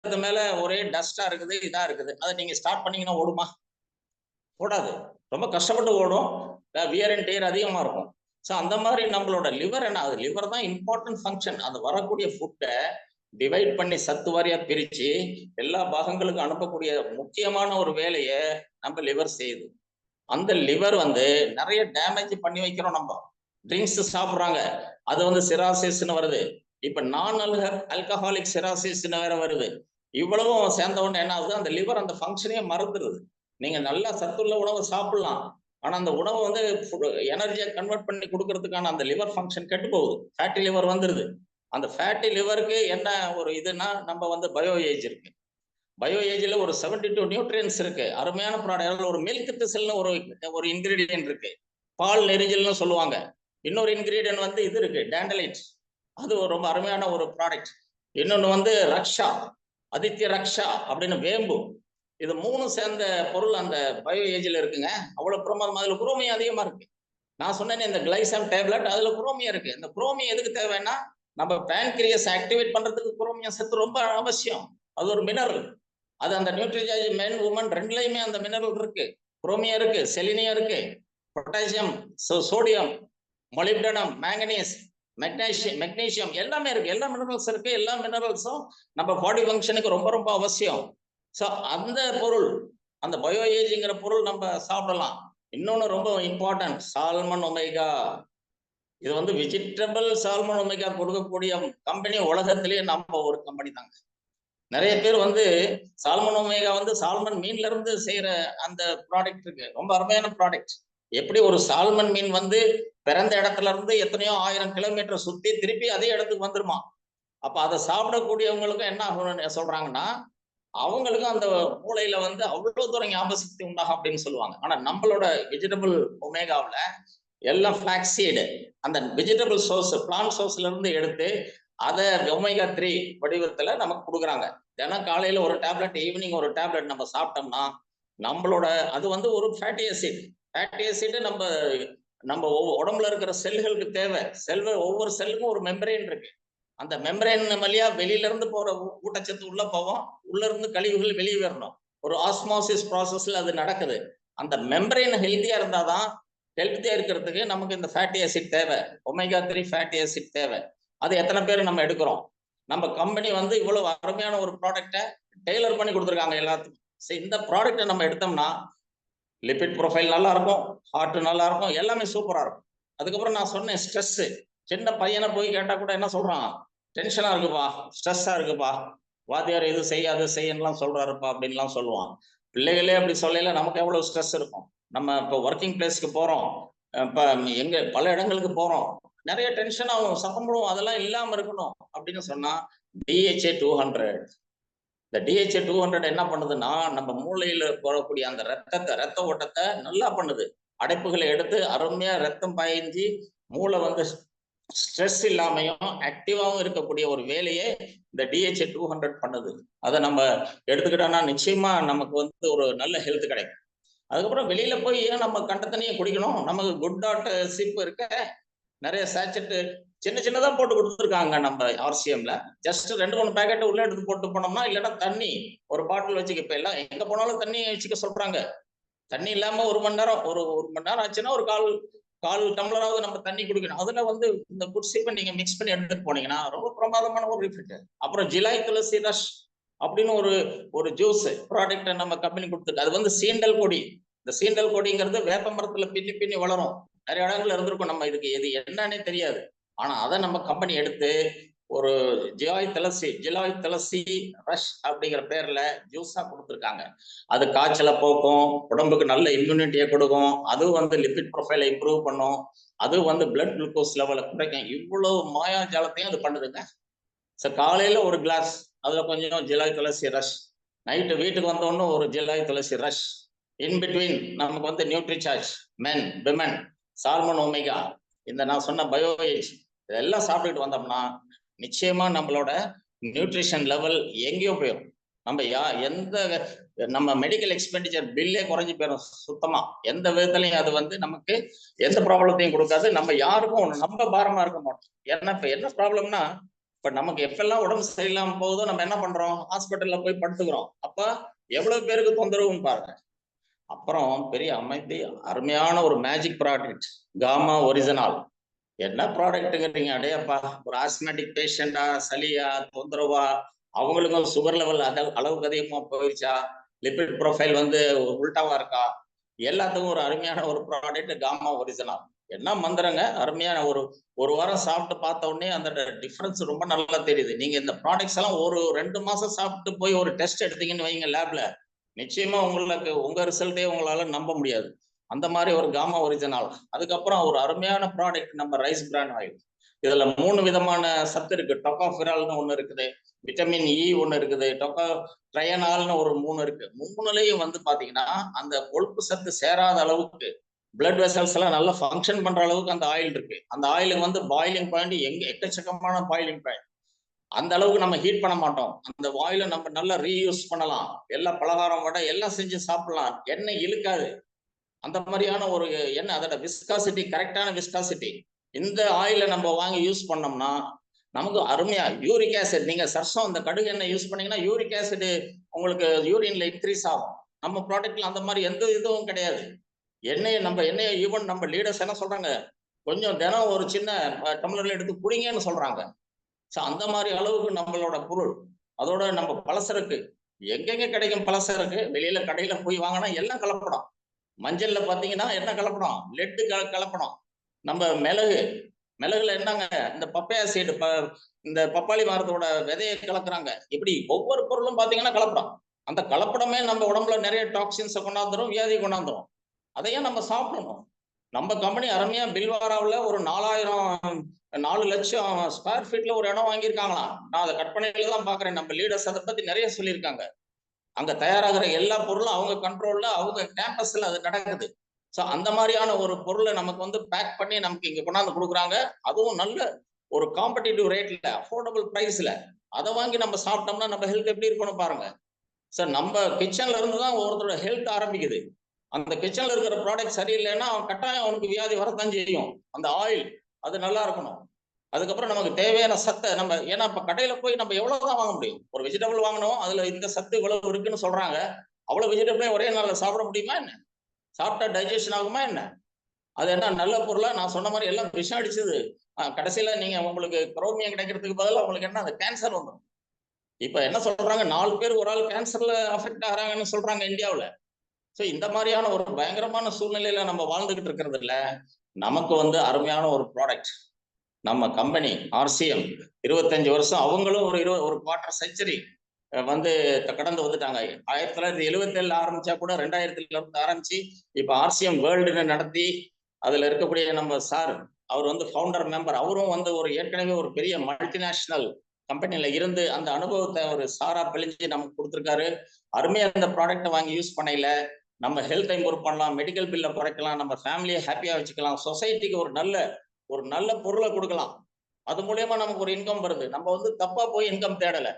அது மேல ஒரே டஸ்டா இருக்குது, இதா இருக்குது, அதை நீங்க ஸ்டார்ட் பண்ணீங்கன்னா ஓடுமா? ஓடாது. ரொம்ப கஷ்டப்பட்டு ஓடும். வியர் அண்ட் டேர் அதிகமா இருக்கும். ஸோ அந்த மாதிரி நம்மளோட லிவர் என்ன ஆகுது? லிவர் தான் இம்பார்ட்டன்ட் ஃபங்க்ஷன். அது வரக்கூடிய ஃபுட்டை டிவைட் பண்ணி சத்து வாரியா பிரிச்சு எல்லா பாகங்களுக்கும் அனுப்பக்கூடிய முக்கியமான ஒரு வேலையை நம்ம லிவர் செய்யுது. அந்த லிவர் வந்து நிறைய டேமேஜ் பண்ணி வைக்கிறோம். நம்ம ட்ரிங்க்ஸ் சாப்பிட்றாங்க, அது வந்து சிராசிஸ்ன்னு வருது. இப்ப நான் ஆல்கஹாலிக் சிராசிஸ்ன்னு வேற வருது. இவ்வளவும் சேர்ந்த உடனே என்ன ஆகுது? அந்த லிவர் அந்த ஃபங்க்ஷனே மறந்துடுது. நீங்க நல்லா சத்துள்ள உணவை சாப்பிடலாம், ஆனா அந்த உணவை வந்து எனர்ஜியை கன்வெர்ட் பண்ணி கொடுக்கறதுக்கான அந்த லிவர் ஃபங்க்ஷன் கெட்டு போகுது. ஃபேட்டி லிவர் வந்துருது. அந்த ஃபேட்டி லிவருக்கு என்ன ஒரு இதுனா நம்ம வந்து பயோ ஏஜ் இருக்கு. பயோ ஏஜ்ல ஒரு 72 நியூட்ரியன்ஸ் இருக்கு. அருமையான ப்ராடக்ட். ஒரு மில்க் திசில்னு ஒரு இன்கிரீடியன்ட் இருக்கு, பால் நெரிஞ்சல்னு சொல்லுவாங்க. இன்னொரு இன்கிரீடியன்ட் வந்து இது இருக்கு, டேண்டலைட். அது ரொம்ப அருமையான ஒரு ப்ராடக்ட். இன்னொன்னு வந்து ரக்ஷா, அதித்ய ரக்ஷா அப்படின்னு வேம்பு. இது 3 சேர்ந்த பொருள் அந்த பயோ ஏஜ்ல இருக்குங்க. அவ்வளவு பிரமாதம். அதுல குரோமியம் அதிகமா இருக்கு. நான் சொன்னேன் இந்த கிளைசம் டேப்லெட், அதுல குரோமியம் இருக்கு. இந்த குரோமியம் எதுக்கு தேவைன்னா நம்ம பேன்கிரியஸ் ஆக்டிவேட் பண்றதுக்கு குரோமியம் சத்து ரொம்ப அவசியம். அது ஒரு மினரல். அது அந்த நியூட்ரிசார்ஜ் மென் உமன் ரெண்டுலையுமே அந்த மினரல் இருக்கு. குரோமியம் இருக்கு, செலினியம் இருக்கு, பொட்டாசியம், சோடியம், மொலிப்டனம், மேங்கனீஸ், மெக்னீசியம் எல்லாமே இருக்கு. எல்லா மினரல்ஸ் இருக்கு. எல்லா மினரல்ஸும் நம்ம பாடி ஃபங்க்ஷனுக்கு ரொம்ப ரொம்ப அவசியம். ஸோ அந்த பொருள், அந்த பயோ ஏஜ்ங்கிற பொருள் நம்ம சாப்பிடலாம். இன்னொன்னு ரொம்ப இம்பார்ட்டன்ட், சால்மன் ஒமேகா. இது வந்து வெஜிடபிள் சால்மன் ஒமேகா கொடுக்கக்கூடிய கம்பெனி உலகத்திலேயே நம்ம ஒரு கம்பெனி தாங்க. நிறைய பேர் வந்து சால்மன் ஒமேகா வந்து சால்மன் மீன்ல இருந்து செய்யற அந்த ப்ராடக்ட் இருக்கு, ரொம்ப அருமையான ப்ராடக்ட். எப்படி ஒரு சால்மன் மீன் வந்து பிறந்த இடத்துல இருந்து எத்தனையோ 1000 கிலோமீட்டர் சுத்தி திருப்பி அதே இடத்துக்கு வந்துருமா. அப்ப அதை சாப்பிடக்கூடியவங்களுக்கும் என்ன ஆகணும்னு சொல்றாங்கன்னா, அவங்களுக்கும் அந்த மூளையில வந்து அவ்வளவு தூரம் ஞாபக சக்தி உண்டாகும் அப்படின்னு சொல்லுவாங்க. ஆனா நம்மளோட வெஜிடபிள் ஒமேகாவில் எல்லாம் பிளாக்சீடு, அந்த வெஜிடபிள் சோர்ஸ், பிளான்ட் சோர்ஸ்ல இருந்து எடுத்து அதை ஒமேகா 3 வடிவத்துல நமக்கு கொடுக்குறாங்க. தினம் காலையில ஒரு டேப்லெட், ஈவினிங் ஒரு டேப்லெட் நம்ம சாப்பிட்டோம்னா நம்மளோட அது வந்து ஒரு ஃபேட்டி ஆசிட். ஃபேட்டி ஆசிட் நம்ம நம்ம உடம்புல இருக்கிற செல்களுக்கு தேவை. ஒவ்வொரு செல்லுக்கும் ஒரு மெம்பரேன் இருக்கு. அந்த மெம்பரேன் வழியா வெளியில இருந்து போற ஊட்டச்சத்து உள்ள போவோம், உள்ள இருந்து கழிவுகள் வெளியே வரணும். ஒரு ஆஸ்மோசிஸ் ப்ராசஸ்ல அது நடக்குது. அந்த மெம்பரேன் ஹெல்த்தியா இருந்தாதான், ஹெல்த்தியா இருக்கிறதுக்கு நமக்கு இந்த ஃபேட்டி ஆசிட் தேவை, ஒமேகா 3 ஃபேட்டி ஆசிட் தேவை. அது எத்தனை பேர் நம்ம எடுக்கிறோம்? நம்ம கம்பெனி வந்து இவ்வளவு அருமையான ஒரு ப்ராடக்டை டெய்லர் பண்ணி கொடுத்துருக்காங்க எல்லாத்துக்கும். இந்த ப்ராடக்டை நம்ம எடுத்தோம்னா லிபிட் ப்ரொஃபைல் நல்லா இருக்கும், ஹார்ட் நல்லா இருக்கும், எல்லாமே சூப்பரா இருக்கும். அதுக்கப்புறம் நான் சொன்னேன் ஸ்ட்ரெஸ். சின்ன பையனை போய் கேட்டா கூட என்ன சொல்றான்? டென்ஷனா இருக்குப்பா, ஸ்ட்ரெஸ்ஸா இருக்குப்பா, வாத்தியார் எது செய்யாது செய்யலாம் சொல்றாருப்பா அப்படின்லாம் சொல்லுவான். பிள்ளைகளே அப்படி சொல்லல, நமக்கு எவ்வளவு ஸ்ட்ரெஸ் இருக்கும். நம்ம இப்போ ஒர்க்கிங் பிளேஸ்க்கு போறோம், இப்ப எங்க பல இடங்களுக்கு போறோம், நிறைய டென்ஷன் ஆகும், சம்பளம் அதெல்லாம் இல்லாம இருக்கணும் அப்படின்னு சொன்னா DHA 200. இந்த DHA 200 என்ன பண்ணுதுன்னா நம்ம மூளையில போகக்கூடிய அந்த ரத்த ஓட்டத்தை நல்லா பண்ணுது. அடைப்புகளை எடுத்து அருமையா ரத்தம் பாய்ஞ்சி மூளை வந்து ஸ்ட்ரெஸ் இல்லாமையும் ஆக்டிவாவும் இருக்கக்கூடிய ஒரு வேலையை இந்த DHA 200 பண்ணுது. அதை நம்ம எடுத்துக்கிட்டோம்னா நிச்சயமா நமக்கு வந்து ஒரு நல்ல ஹெல்த் கிடைக்கும். அதுக்கப்புறம் வெளியில போய் ஏன் நம்ம கண்ட தண்ணியை குடிக்கணும்? நமக்கு குட் டாட் சிப் இருக்க, நிறைய சேச்செட்டு சின்ன சின்னதா போட்டு கொடுத்துருக்காங்க நம்ம RCMல. ஜஸ்ட் 2-3 பேக்கெட் உள்ள எடுத்து போட்டு போனோம்னா, இல்லைன்னா தண்ணி ஒரு பாட்டில் வச்சுக்க. இப்ப எல்லாம் எங்க போனாலும் தண்ணி வச்சுக்க சொல்றாங்க. தண்ணி இல்லாம 1 மணி நேரம் ஒரு மணி நேரம் ஆச்சுன்னா ஒரு கால் டம்ளராவது நம்ம தண்ணி குடிக்கணும். அதுல வந்து இந்த குட் சிப்பை நீங்க மிக்ஸ் பண்ணி எடுத்துட்டு போனீங்கன்னா ரொம்ப பிரமாதமான ஒரு ரிஃபிட். அப்புறம் ஜிலாய் துளசி ரஷ் அப்படின்னு ஒரு ஜூஸ் ப்ராடக்ட் நம்ம கம்பெனி கொடுத்துருக்கு. அது வந்து சீண்டல் கொடி. இந்த சீண்டல் கொடிங்கிறது வேப்ப மரத்துல பின்னி வளரும். நிறைய இடங்கள்ல இருந்திருக்கும், நம்ம இதுக்கு எது என்னன்னே தெரியாது. ஆனா அதை நம்ம கம்பெனி எடுத்து ஒரு ஜிலாய் துளசி ரஷ் அப்படிங்கிற பேர்ல ஜூஸா கொடுத்துருக்காங்க. அது காய்ச்சலை போக்கும், உடம்புக்கு நல்ல இம்யூனிட்டியை கொடுக்கும், அது வந்து லிபிட் ப்ரொஃபைலை இம்ப்ரூவ் பண்ணும், அது வந்து பிளட் குளுக்கோஸ் லெவலை குறைக்கும். இவ்வளவு மாயாஜாலத்தையும் அது பண்ணுதுங்க. காலையில ஒரு கிளாஸ் அதுல கொஞ்சம் ஜிலாய் துளசி ரஷ், நைட்டு வீட்டுக்கு வந்தோன்னு ஒரு ஜிலாய் துளசி ரஷ், இன் பிட்வீன் நமக்கு வந்து நியூட்ரிசார்ஜ், மென், விமன், சால்மன் ஒமேகா, இந்த நான் சொன்ன பயோஏஜ், இதெல்லாம் சாப்பிட்டுட்டு வந்தோம்னா நிச்சயமா நம்மளோட நியூட்ரிஷன் லெவல் எங்கேயோ போயிடும். நம்ம மெடிக்கல் எக்ஸ்பெண்டிச்சர் பில்லே குறைஞ்சி போயிடும் சுத்தமா. எந்த விதத்துலையும் அது வந்து நமக்கு எந்த ப்ராப்ளத்தையும் கொடுக்காது. நம்ம யாருக்கும் நம்ம பாரமா இருக்க மாட்டோம். ஏன்னா இப்ப என்ன ப்ராப்ளம்னா, இப்ப நமக்கு எப்பெல்லாம் உடம்பு சரியில்லாம போகுதோ நம்ம என்ன பண்றோம்? ஹாஸ்பிட்டல்ல போய் படுத்துக்கிறோம். அப்ப எவ்வளவு பேருக்கு தொந்தரவுன்னு பாருங்க. அப்புறம் பெரிய அமைதி அருமையான ஒரு மேஜிக் ப்ராடக்ட் காமா ஒரிஜினல். என்ன ப்ராடக்ட்டுங்கிறீங்க? அடையப்பா, ஒரு ஆஸ்மேட்டிக் பேஷண்டா, சளியா, தொந்தரவா, அவங்களுக்கும் சுகர் லெவல் அளவுக்கு அதிகமா போயிடுச்சா, லிபிட் ப்ரொஃபைல் வந்து உல்டாவா இருக்கா, எல்லாத்துக்கும் ஒரு அருமையான ஒரு ப்ராடக்ட் காமா ஒரிஜினல். என்ன மந்திரங்க, அருமையான ஒரு வாரம் சாப்பிட்டு பார்த்த உடனே அந்த டிஃபரன்ஸ் ரொம்ப நல்லா தெரியுது. நீங்க இந்த ப்ராடக்ட்ஸ் எல்லாம் ஒரு 2 மாசம் சாப்பிட்டு போய் ஒரு டெஸ்ட் எடுத்தீங்கன்னு வைங்க லேப்ல, நிச்சயமா உங்களுக்கு உங்க ரிசல்ட்டே உங்களால நம்ப முடியாது. அந்த மாதிரி ஒரு காமா ஒரிஜினல். அதுக்கப்புறம் ஒரு அருமையான ப்ராடக்ட் நம்ம ரைஸ் பிரான் ஆயில். இதுல 3 விதமான சத்து இருக்கு. டொகாஃபிரால்னு ஒண்ணு இருக்குது, விட்டமின் இ ஒண்ணு இருக்குது, ட்ரையனால்னு ஒரு 3 இருக்கு. 3லயும் வந்து பாத்தீங்கன்னா அந்த கொழுப்பு சத்து சேராத அளவுக்கு பிளட் வெசல்ஸ் எல்லாம் நல்லா ஃபங்க்ஷன் பண்ற அளவுக்கு அந்த ஆயில் இருக்கு. அந்த ஆயிலுக்கு வந்து பாயிலிங் பாயிண்ட் எக்கச்சக்கமான பாயிலிங் பாயிண்ட். அந்த அளவுக்கு நம்ம ஹீட் பண்ண மாட்டோம். அந்த ஆயிலை நம்ம நல்லா ரீயூஸ் பண்ணலாம். எல்லா பலகாரம் வடை எல்லாம் செஞ்சு சாப்பிடலாம். எண்ணெய் இழுக்காது. அந்த மாதிரியான ஒரு எண்ணெய், அதோட விஸ்காசிட்டி கரெக்டான விஸ்காசிட்டி. இந்த ஆயிலை நம்ம வாங்கி யூஸ் பண்ணோம்னா நமக்கு அருமையா யூரிக் ஆசிட், நீங்க சர்சம் அந்த கடுகு எண்ணெய் யூஸ் பண்ணீங்கன்னா யூரிக் ஆசிட் உங்களுக்கு யூரின்ல இன்க்ரீஸ் ஆகும். நம்ம ப்ராடக்ட்ல அந்த மாதிரி எந்த இதுவும் கிடையாது. எண்ணெயை ஈவன் நம்ம லீடர்ஸ் என்ன சொல்றாங்க, கொஞ்சம் தினம் ஒரு சின்ன டம்ளர்ல எடுத்து குடிங்கன்னு சொல்றாங்க. அந்த மாதிரி அளவுக்கு நம்மளோட பொருள். அதோட நம்ம பலசரக்கு எங்கெங்க கிடைக்கும்? பலசரக்கு வெளியில கடையில போய் வாங்கினா எல்லாம் கலப்படம். மஞ்சள்ல பாத்தீங்கன்னா என்ன கலப்படம்? லெட்டு கலப்படம். நம்ம மிளகுல என்னங்க, இந்த பப்பையா சீடு, இந்த பப்பாளி மரத்தோட விதையை கலக்குறாங்க. இப்படி ஒவ்வொரு பொருளும் பாத்தீங்கன்னா கலப்படம். அந்த கலப்படமே நம்ம உடம்புல நிறைய டாக்ஸின்ஸை கொண்டாந்துரும், வியாதி கொண்டாந்துரும். அதையும் நம்ம சாப்பிடணும். நம்ம கம்பெனி அருமையா பில்வாராவில் ஒரு 4 லட்சம் ஸ்கொயர் ஃபீட்ல ஒரு இடம் வாங்கியிருக்காங்களாம். நான் அதை கற்பனையில தான் பாக்குறேன். நம்ம லீடர்ஸ் அதை பத்தி நிறைய சொல்லியிருக்காங்க. அங்க தயாராகிற எல்லா பொருளும் அவங்க கண்ட்ரோல்ல, அவங்க கேம்பஸ்ல அது நடக்குது. அந்த மாதிரியான ஒரு பொருளை நமக்கு வந்து பேக் பண்ணி நமக்கு இங்க கொண்டாந்து கொடுக்குறாங்க. அதுவும் நல்ல ஒரு காம்படிட்டிவ் ரேட்ல, அஃபோர்டபுள் பிரைஸ்ல. அதை வாங்கி நம்ம சாப்பிட்டோம்னா நம்ம ஹெல்த் எப்படி இருக்கணும் பாருங்க. நம்ம கிச்சன்ல இருந்து தான் ஒருத்தரோட ஹெல்த் ஆரம்பிக்குது. அந்த கிச்சன்ல இருக்கிற ப்ராடக்ட் சரியில்லைன்னா அவன் கட்டாயம் அவனுக்கு வியாதி வரத்தான் செய்யும். அந்த ஆயில் அது நல்லா இருக்கணும். அதுக்கப்புறம் நமக்கு தேவையான சத்தை நம்ம, ஏன்னா இப்ப கடையில போய் நம்ம எவ்வளவுதான் வாங்க முடியும்? ஒரு வெஜிடபிள் வாங்கணும், அதுல இந்த சத்து இவ்வளவு இருக்குன்னு சொல்றாங்க. அவ்வளவு வெஜிடபிளே ஒரே நாள்ல சாப்பிட முடியுமா என்ன? சாப்பிட்டா டைஜஷன் ஆகுமா என்ன? அது என்ன நல்ல பொருளா? நான் சொன்ன மாதிரி எல்லாம் விஷம் அடிச்சது. கடைசியில நீங்க உங்களுக்கு குரோமியம் கிடைக்கிறதுக்கு பதிலாக உங்களுக்கு என்ன, அந்த கேன்சர் வந்துடும். இப்ப என்ன சொல்றாங்க, 4 பேர் ஒரு ஆள் கேன்சர்ல அஃபெக்ட் ஆகிறாங்கன்னு சொல்றாங்க இந்தியாவுல. இந்த மாதிரியான ஒரு பயங்கரமான சூழ்நிலையில நம்ம வாழ்ந்துகிட்டு இருக்கிறது இல்ல. நமக்கு வந்து அருமையான ஒரு ப்ராடக்ட். நம்ம கம்பெனி RCM 25 வருஷம், அவங்களும் ஒரு குவார்டர் செஞ்சுரி வந்து கடந்து வந்துட்டாங்க. 1977 ஆரம்பிச்சா கூட 2000 ஆரம்பிச்சு இப்ப RCM வேர்ல்டுன்னு நடத்தி அதுல இருக்கக்கூடிய நம்ம சார் அவர் வந்து ஃபவுண்டர் மெம்பர். அவரும் வந்து ஒரு ஏற்கனவே ஒரு பெரிய மல்டிநேஷனல் கம்பெனில இருந்து அந்த அனுபவத்தை ஒரு சாரா பிழிஞ்சு நமக்கு கொடுத்துருக்காரு. அருமையா அந்த ப்ராடக்ட்டை வாங்கி யூஸ் பண்ணையில நம்ம ஹெல்த்தை இம்ப்ரூவ் பண்ணலாம், மெடிக்கல் பில்லை குறைக்கலாம், நம்ம ஃபேமிலியை ஹாப்பியா வச்சுக்கலாம், சொசைட்டிக்கு ஒரு நல்ல பொருளை கொடுக்கலாம். அது மூலியமா நமக்கு ஒரு இன்கம் வருது. நம்ம வந்து தப்பா போய் இன்கம் தேடல.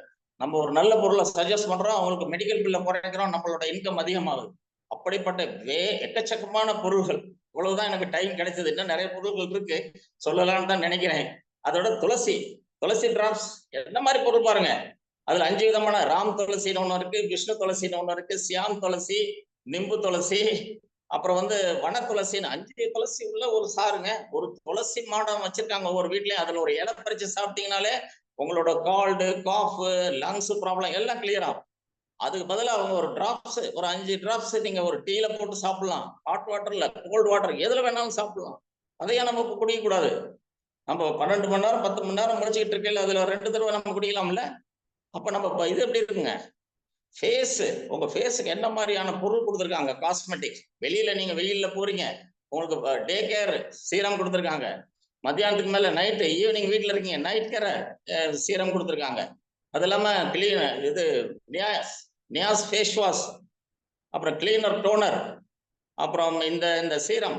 நம்ம ஒரு நல்ல பொருளை சஜஸ்ட் பண்றோம், அவங்களுக்கு மெடிக்கல் பில்லை குறைக்கிறோம், நம்மளோட இன்கம் அதிகமாகுது. அப்படிப்பட்ட எக்கச்சக்கமான பொருள்கள். இவ்வளவுதான் எனக்கு டைம் கிடைச்சது. இன்னும் நிறைய பொருட்கள் இருக்கு, சொல்லலாம்னு தான் நினைக்கிறேன். அதோட துளசி டிராப்ஸ் என்ன மாதிரி பொருள் பாருங்க. அதுல 5 விதமான ராம் துளசின்னு ஒண்ணு இருக்கு, விஷ்ணு துளசின்னு ஒண்ணு இருக்கு, சியாம் துளசி, நிம்பு துளசி, அப்புறம் வந்து வன துளசின்னு 5 துளசி உள்ள ஒரு சாருங்க. ஒரு துளசி மாடம் வச்சிருக்காங்க ஒவ்வொரு வீட்லயும். அதுல ஒரு இலை பறிச்சு சாப்பிட்டீங்கனாலே உங்களோட கால்டு, காஃப், லங்ஸ் ப்ராப்ளம் எல்லாம் கிளியர் ஆகும். அதுக்கு பதிலா அவங்க ஒரு டிராப்ஸ், ஒரு 5 டிராப்ஸ் நீங்க ஒரு டீல போட்டு சாப்பிடலாம். ஹாட் வாட்டர்ல, கோல்டு வாட்டர் எதுல வேணாலும் சாப்பிடலாம். அதையா நம்ம குடிக்க கூடாது? நம்ம 12 மணி நேரம் 10 மணி நேரம் முடிச்சுக்கிட்டு இருக்கையில அதுல 2 தடவை நம்ம குடிக்கலாம்ல. அப்ப நம்ம இது எப்படி இருக்குங்க? ஃபேஸ், உங்க ஃபேஸுக்கு என்ன மாதிரியான பொருள் கொடுத்துருக்காங்க? காஸ்மெட்டிக். வெளியில நீங்க வெயில்ல போறீங்க, உங்களுக்கு டே கேர் சீரம் கொடுத்துருக்காங்க. மத்தியானத்துக்கு மேல நைட்டு ஈவினிங் வீட்டுல இருக்கீங்க, நைட் கேர் சீரம் கொடுத்துருக்காங்க. அது இல்லாம இது நியாஸ் ஃபேஸ் வாஷ், அப்புறம் கிளீனர் டோனர், அப்புறம் இந்த சீரம்.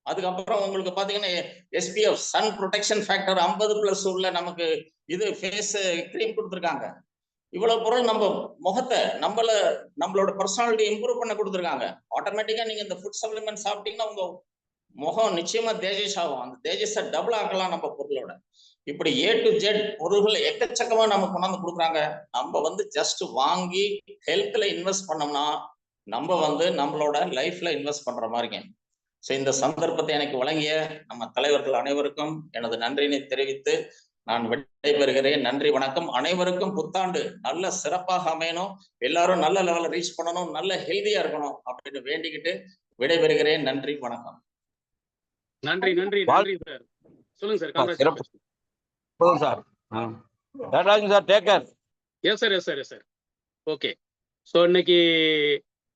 அதுக்கப்புறம் உங்களுக்கு பாத்தீங்கன்னா எஸ்பிஎஃப் சன் ப்ரொடெக்ஷன் ஃபேக்டர் 50+ உள்ள நமக்கு இது ஃபேஸ் கிரீம் கொடுத்துருக்காங்க. இவ்வளவு பொருள் நம்ம முகத்தை நம்மளோட பர்சனாலிட்டி இம்ப்ரூவ் பண்ண கொடுத்துருக்காங்க. ஆட்டோமேட்டிக்கா நீங்க இந்த ஃபுட் சப்ளிமெண்ட் சாப்பிட்டீங்கன்னா உங்க முகம் நிச்சயமா தேஜஸ் ஆகும். அந்த தேஜஸை டபுள் ஆக்கலாம் நம்ம பொருளோட. இப்படி A to Z பொருள்கள் எக்கச்சக்கமா நம்ம கொண்டாந்து கொடுக்குறாங்க. நம்ம வந்து ஜஸ்ட் வாங்கி ஹெல்த்ல இன்வெஸ்ட் பண்ணோம்னா நம்ம வந்து நம்மளோட லைஃப்ல இன்வெஸ்ட் பண்ற மாதிரிங்க. ஸோ இந்த சந்தர்ப்பத்தை எனக்கு வழங்கிய நம்ம தலைவர்கள் அனைவருக்கும் எனது நன்றியினை தெரிவித்து நான் விடைபெறுகிறேன். நன்றி, வணக்கம். அனைவருக்கும் புத்தாண்டு நல்ல சிறப்பாக அமையணும், எல்லாரும் நல்ல லெவலில் ரீச் பண்ணணும், நல்ல ஹெல்தியா இருக்கணும் அப்படின்னு வேண்டிக்கிட்டு விடைபெறுகிறேன். நன்றி, வணக்கம். நன்றி நன்றி நன்றி சார். சொல்லுங்க சார். சிறப்பு sir. Sir take care. Yes sir, yes sir, yes sir. Okay. So இன்னைக்கு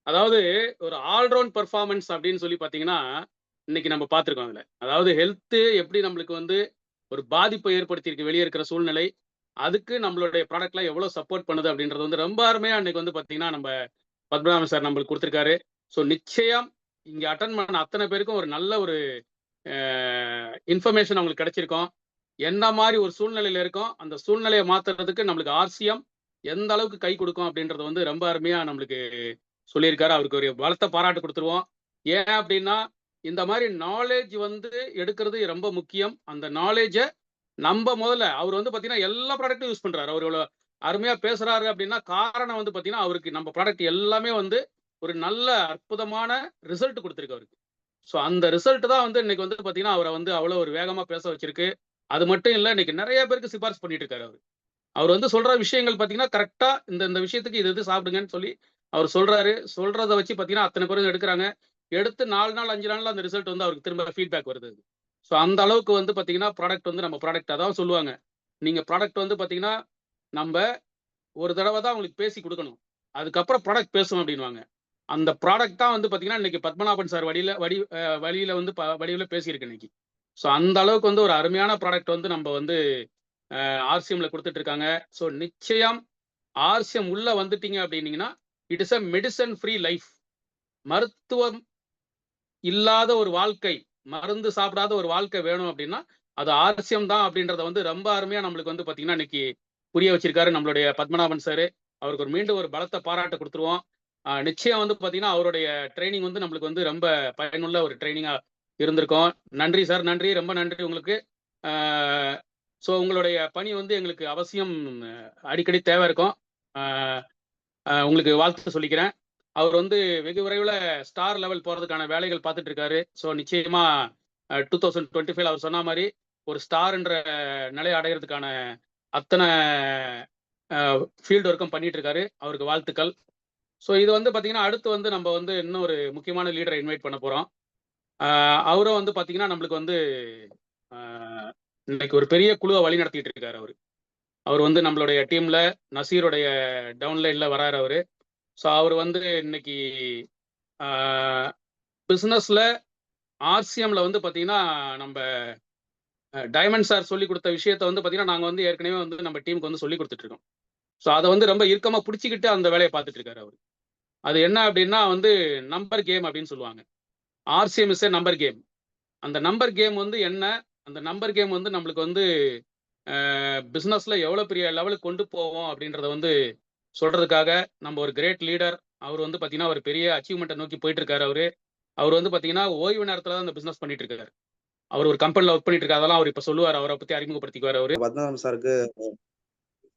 அதாவது ஒரு ஆல்ரவுண்ட் பர்ஃபார்மன்ஸ் அப்படின்னு சொல்லி பார்த்தீங்கன்னா இன்னைக்கு நம்ம பார்த்துருக்கோம். அதில் அதாவது ஹெல்த்து எப்படி நம்மளுக்கு வந்து ஒரு பாதிப்பை ஏற்படுத்தியிருக்கு வெளியே இருக்கிற சூழ்நிலை, அதுக்கு நம்மளுடைய ப்ராடக்ட்லாம் எவ்வளோ சப்போர்ட் பண்ணுது அப்படின்றது வந்து ரொம்ப அருமையாக அன்னைக்கு வந்து பார்த்தீங்கன்னா நம்ம பத்மநாபன் சார் நம்மளுக்கு கொடுத்துருக்காரு. ஸோ நிச்சயம் இங்கே அட்டன் பண்ண அத்தனை பேருக்கும் ஒரு நல்ல ஒரு இன்ஃபர்மேஷன் அவங்களுக்கு கிடைச்சிருக்கோம். என்ன மாதிரி ஒரு சூழ்நிலையில் இருக்கோம், அந்த சூழ்நிலையை மாற்றுறதுக்கு நம்மளுக்கு ஆர்சிஎம் எந்த அளவுக்கு கை கொடுக்கும் அப்படின்றத வந்து ரொம்ப அருமையாக நம்மளுக்கு சொல்லியிருக்காரு. அவருக்கு ஒரு பலத்த பாராட்டு கொடுத்துருவோம். ஏன் அப்படின்னா இந்த மாதிரி நாலேஜ் வந்து எடுக்கிறது ரொம்ப முக்கியம். அந்த நாலேஜை நம்ம முதல்ல அவர் வந்து பார்த்தீங்கன்னா எல்லா ப்ராடக்ட்டும் யூஸ் பண்ணுறாரு. அவர் இவ்வளோ அருமையாக பேசுகிறாரு அப்படின்னா காரணம் வந்து பார்த்தீங்கன்னா அவருக்கு நம்ம ப்ராடக்ட் எல்லாமே வந்து ஒரு நல்ல அற்புதமான ரிசல்ட் கொடுத்துருக்கு அவருக்கு. ஸோ அந்த ரிசல்ட் தான் வந்து இன்னைக்கு வந்து பார்த்தீங்கன்னா அவரை வந்து அவ்வளோ ஒரு வேகமாக பேச வச்சிருக்கு. அது மட்டும் இல்லை, இன்னைக்கு நிறைய பேருக்கு சிபாரிசு பண்ணிட்டு இருக்காரு அவர் வந்து சொல்ற விஷயங்கள் பார்த்தீங்கன்னா கரெக்டாக இந்த விஷயத்துக்கு இது சாப்பிடுங்கன்னு சொல்லி அவர் சொல்றத வச்சு பார்த்தீங்கன்னா அத்தனை பேரும் எடுக்கிறாங்க. எடுத்து 4 நாள் 5 நாள்ல அந்த ரிசல்ட் வந்து அவருக்கு திரும்ப ஃபீட்பேக் வருது. ஸோ அந்த அளவுக்கு வந்து பார்த்தீங்கன்னா ப்ராடக்ட் வந்து நம்ம ப்ராடக்ட் அதான் சொல்லுவாங்க, நீங்க ப்ராடக்ட் வந்து பார்த்தீங்கன்னா நம்ம ஒரு தடவை தான் உங்களுக்கு பேசி கொடுக்கணும், அதுக்கப்புறம் ப்ராடக்ட் பேசணும் அப்படின்வாங்க. அந்த ப்ராடக்ட் தான் வந்து பார்த்தீங்கன்னா இன்னைக்கு பத்மநாபன் சார் வழியில வந்து வடிவில் பேசியிருக்கு இன்னைக்கு. ஸோ அந்த அளவுக்கு வந்து ஒரு அருமையான ப்ராடக்ட் வந்து நம்ம வந்து ஆர்சிஎம்ல கொடுத்துட்டு இருக்காங்க. ஸோ நிச்சயம் ஆர்சிஎம் உள்ள வந்துட்டீங்க அப்படின்னீங்கன்னா it is a medicine free life. மருத்துவம் இல்லாத ஒரு வாழ்க்கை, மருந்து சாப்பிடாத ஒரு வாழ்க்கை வேணும் அப்படின்னா அது ஆர்சிஎம் தான் அப்படின்றத வந்து ரொம்ப அருமையா நம்மளுக்கு வந்து பார்த்தீங்கன்னா இன்னைக்கு புரிய வச்சிருக்காரு நம்மளுடைய பத்மநாபன் சார். அவருக்கு மீண்டும் ஒரு பலத்த பாராட்டை கொடுத்துருவோம். நிச்சயம் வந்து பார்த்தீங்கன்னா அவருடைய ட்ரைனிங் வந்து நம்மளுக்கு வந்து ரொம்ப பயனுள்ள ஒரு ட்ரைனிங்காக இருந்திருக்கும். நன்றி சார், நன்றி, ரொம்ப நன்றி உங்களுக்கு. ஸோ உங்களுடைய பணி வந்து எங்களுக்கு அவசியம் அடிக்கடி தேவை இருக்கும். உங்களுக்கு வாழ்த்து சொல்லிக்கிறேன். அவர் வந்து வெகு விரைவில் ஸ்டார் லெவல் போகிறதுக்கான வேலைகள் பார்த்துட்டு இருக்காரு. ஸோ நிச்சயமாக 2025 அவர் சொன்ன மாதிரி ஒரு ஸ்டார்ன்ற நிலை அடைகிறதுக்கான அத்தனை ஃபீல்டு ஒர்க்கும் பண்ணிட்டு இருக்காரு. அவருக்கு வாழ்த்துக்கள். ஸோ இது வந்து பார்த்தீங்கன்னா அடுத்து வந்து நம்ம வந்து இன்னும் ஒரு முக்கியமான லீடரை இன்வைட் பண்ண போகிறோம். அவரும் வந்து பார்த்தீங்கன்னா நம்மளுக்கு வந்து இன்னைக்கு ஒரு பெரிய குழுவை வழி நடத்திட்டு இருக்காரு. அவர் வந்து நம்மளுடைய டீம்ல நசீருடைய டவுன்லைன்ல வராரு அவரு. ஸோ அவர் வந்து இன்னைக்கு பிஸ்னஸ்ல ஆர்சிஎம்ல வந்து பார்த்தீங்கன்னா நம்ம டைமண்ட் சார் சொல்லி கொடுத்த விஷயத்த வந்து பார்த்தீங்கன்னா நாங்கள் வந்து ஏற்கனவே வந்து நம்ம டீமுக்கு வந்து சொல்லி கொடுத்துட்டு இருக்கோம். ஸோ அதை வந்து ரொம்ப இறுக்கமாக பிடிச்சிக்கிட்டு அந்த வேலையை பார்த்துட்டு இருக்காரு அவர். அது என்ன அப்படின்னா வந்து நம்பர் கேம் அப்படின்னு சொல்லுவாங்க. RCM is number game. அந்த நம்பர் கேம் வந்து என்ன, அந்த நம்பர் கேம் வந்து நம்மளுக்கு வந்து பிஸ்னஸில் எவ்வளோ பெரிய லெவலுக்கு கொண்டு போவோம் அப்படின்றத வந்து சொல்றதுக்காக நம்ம ஒரு கிரேட் லீடர். அவர் வந்து பார்த்தீங்கன்னா ஒரு பெரிய அச்சீவ்மெண்ட்டை நோக்கி போயிட்டு இருக்காரு. அவர் வந்து பார்த்தீங்கன்னா ஓய்வு நேரத்தில் தான் அந்த பிஸ்னஸ் பண்ணிட்டு இருக்காரு. அவர் ஒரு கம்பெனியில் ஒர்க் பண்ணிட்டு இருக்காரு. அதெல்லாம் அவர் இப்போ சொல்லுவார். அவரை பற்றி அறிமுகப்படுத்திக்குவார் அவர். பத்மநாபன் சாருக்கு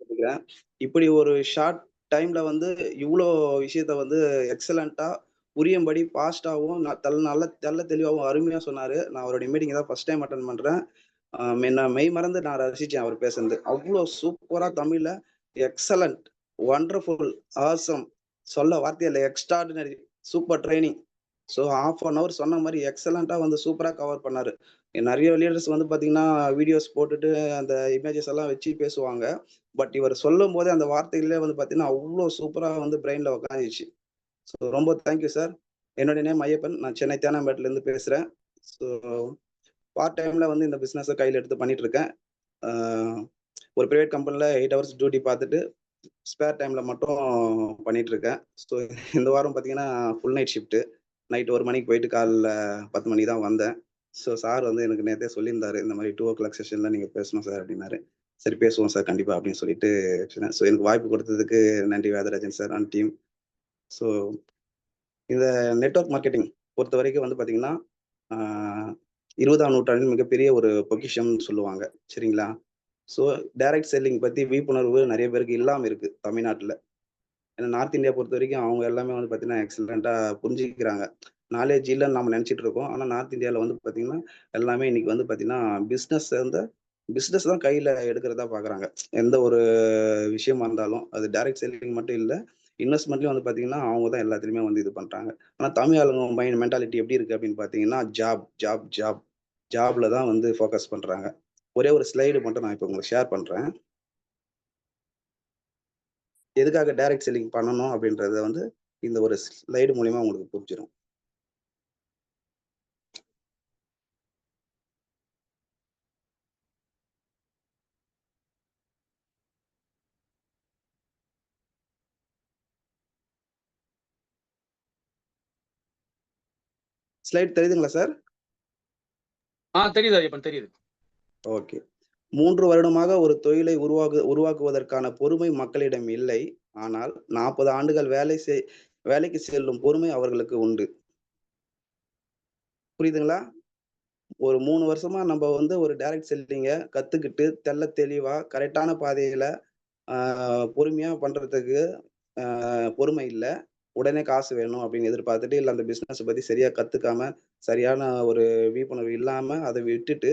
சொல்லிக்கிறேன். இப்படி ஒரு ஷார்ட் டைம்ல வந்து இவ்வளோ விஷயத்த வந்து எக்ஸலண்டா புரியும்படி ஃபாஸ்டாகவும் நல்ல தெள்ள தெளிவாகவும் அருமையா சொன்னாரு. நான் அவருடைய மீட்டிங் தான் ஃபர்ஸ்ட் டைம் அட்டன் பண்றேன். நான் மெய் மறந்து நான் ரசிச்சேன் அவர் பேசுனது. அவ்வளோ சூப்பரா தமிழ்ல எக்ஸலண்ட், வண்டர்ஃபுல், ஆசம், சொல்ல வார்த்தை இல்லை, extraordinary, super training. So ½ an hour சொன்ன மாதிரி எக்ஸலண்டா வந்து சூப்பரா கவர் பண்ணாரு. நிறைய லீடர்ஸ் வந்து பாத்தீங்கன்னா வீடியோஸ் போட்டுட்டு அந்த இமேஜஸ் எல்லாம் வச்சு பேசுவாங்க. பட் இவர் சொல்லும் போதே அந்த வார்த்தைகளே வந்து பாத்தீங்கன்னா அவ்வளோ சூப்பரா வந்து பிரெயின்ல உட்காந்துச்சு. ஸோ ரொம்ப தேங்க்யூ சார். என்னுடைய நேம் ஐயப்பன். நான் சென்னை தேனாம்பேட்டில இருந்து பேசுறேன். ஸோ பார்ட் டைம்ல வந்து இந்த பிசினஸை கையில் எடுத்து பண்ணிட்டு இருக்கேன். ஒரு பிரைவேட் கம்பெனில 8 ஹவர்ஸ் டியூட்டி பார்த்துட்டு ஸ்பேர் டைம்ல மட்டும் பண்ணிட்டு இருக்கேன். ஸோ இந்த வாரம் பார்த்தீங்கன்னா ஃபுல் நைட் ஷிஃப்ட். நைட் 1 மணிக்கு போயிட்டு காலைல 10 மணிக்கு தான் வந்தேன். ஸோ சார் வந்து எனக்கு நேற்றே சொல்லியிருந்தாரு, இந்த மாதிரி 2 o'clock செஷன்ல நீங்க பேசணும் சார் அப்படின்னாரு. சரி பேசுவோம் சார் கண்டிப்பா அப்படின்னு சொல்லிட்டு. ஸோ எனக்கு வாய்ப்பு கொடுத்ததுக்கு நன்றி Vedarajan sir and team. So இந்த நெட்வொர்க் மார்க்கெட்டிங் பொறுத்த வரைக்கும் வந்து பார்த்தீங்கன்னா 20ஆம் நூற்றாண்டின் மிகப்பெரிய ஒரு பொக்கிஷம் சொல்லுவாங்க. சரிங்களா? ஸோ டைரக்ட் செல்லிங் பற்றி விழிப்புணர்வு நிறைய பேருக்கு இல்லாமல் இருக்கு தமிழ்நாட்டில். ஏன்னா நார்த் இந்தியா பொறுத்த வரைக்கும் அவங்க எல்லாமே வந்து பார்த்தீங்கன்னா எக்ஸலண்ட்டாக புரிஞ்சுக்கிறாங்க. நாலேஜ் இல்லைன்னு நம்ம நினச்சிட்டு இருக்கோம். ஆனால் நார்த் இந்தியாவில் வந்து பார்த்தீங்கன்னா எல்லாமே இன்னைக்கு வந்து பார்த்தீங்கன்னா பிஸ்னஸ் தான் கையில் எடுக்கிறதா பார்க்குறாங்க. எந்த ஒரு விஷயமா இருந்தாலும் அது டைரக்ட் செல்லிங் மட்டும் இல்லை, இன்வெஸ்ட்மெண்ட்லயும் வந்து பாத்தீங்கன்னா அவங்க தான் எல்லாத்துலயுமே வந்து இது பண்றாங்க. ஆனா தமிழ் ஆளுங்க மைண்ட் மென்டாலிட்டி எப்படி இருக்கு அப்படின்னு பாத்தீங்கன்னா ஜாப்ல தான் வந்து ஃபோக்கஸ் பண்றாங்க. ஒரே ஒரு ஸ்லைடு மட்டும் நான் இப்போ உங்களுக்கு ஷேர் பண்றேன். எதுக்காக டைரக்ட் செல்லிங் பண்ணணும் அப்படின்றத வந்து இந்த ஒரு ஸ்லைடு மூலியமா உங்களுக்கு புரிஞ்சிடும். ஸ்லைட் தெரியுதுங்களா சார்? தெரியுது ஐயப்பன், தெரியுது. ஓகே. 3 வருடமாக ஒரு தொழிலை உருவாக்குவதற்கான பொறுமை மக்களிடம் இல்லை. ஆனால் 40 ஆண்டுகள் வேலைக்கு செல்லும் பொறுமை அவர்களுக்கு உண்டு. புரியுதுங்களா? ஒரு 3 வருஷமா நம்ம வந்து ஒரு டைரக்ட் செல்லிங்க கத்துக்கிட்டு தெளிவா கரெக்டான பாதையில பொறுமையா பண்றதுக்கு பொறுமை இல்ல. உடனே காசு வேணும் அப்படின்னு எதிர்பார்த்துட்டு, இல்ல அந்த பிசினஸ் பத்தி சரியா கத்துக்காம, சரியான ஒரு விழிப்புணர்வு இல்லாம அதை விட்டுட்டு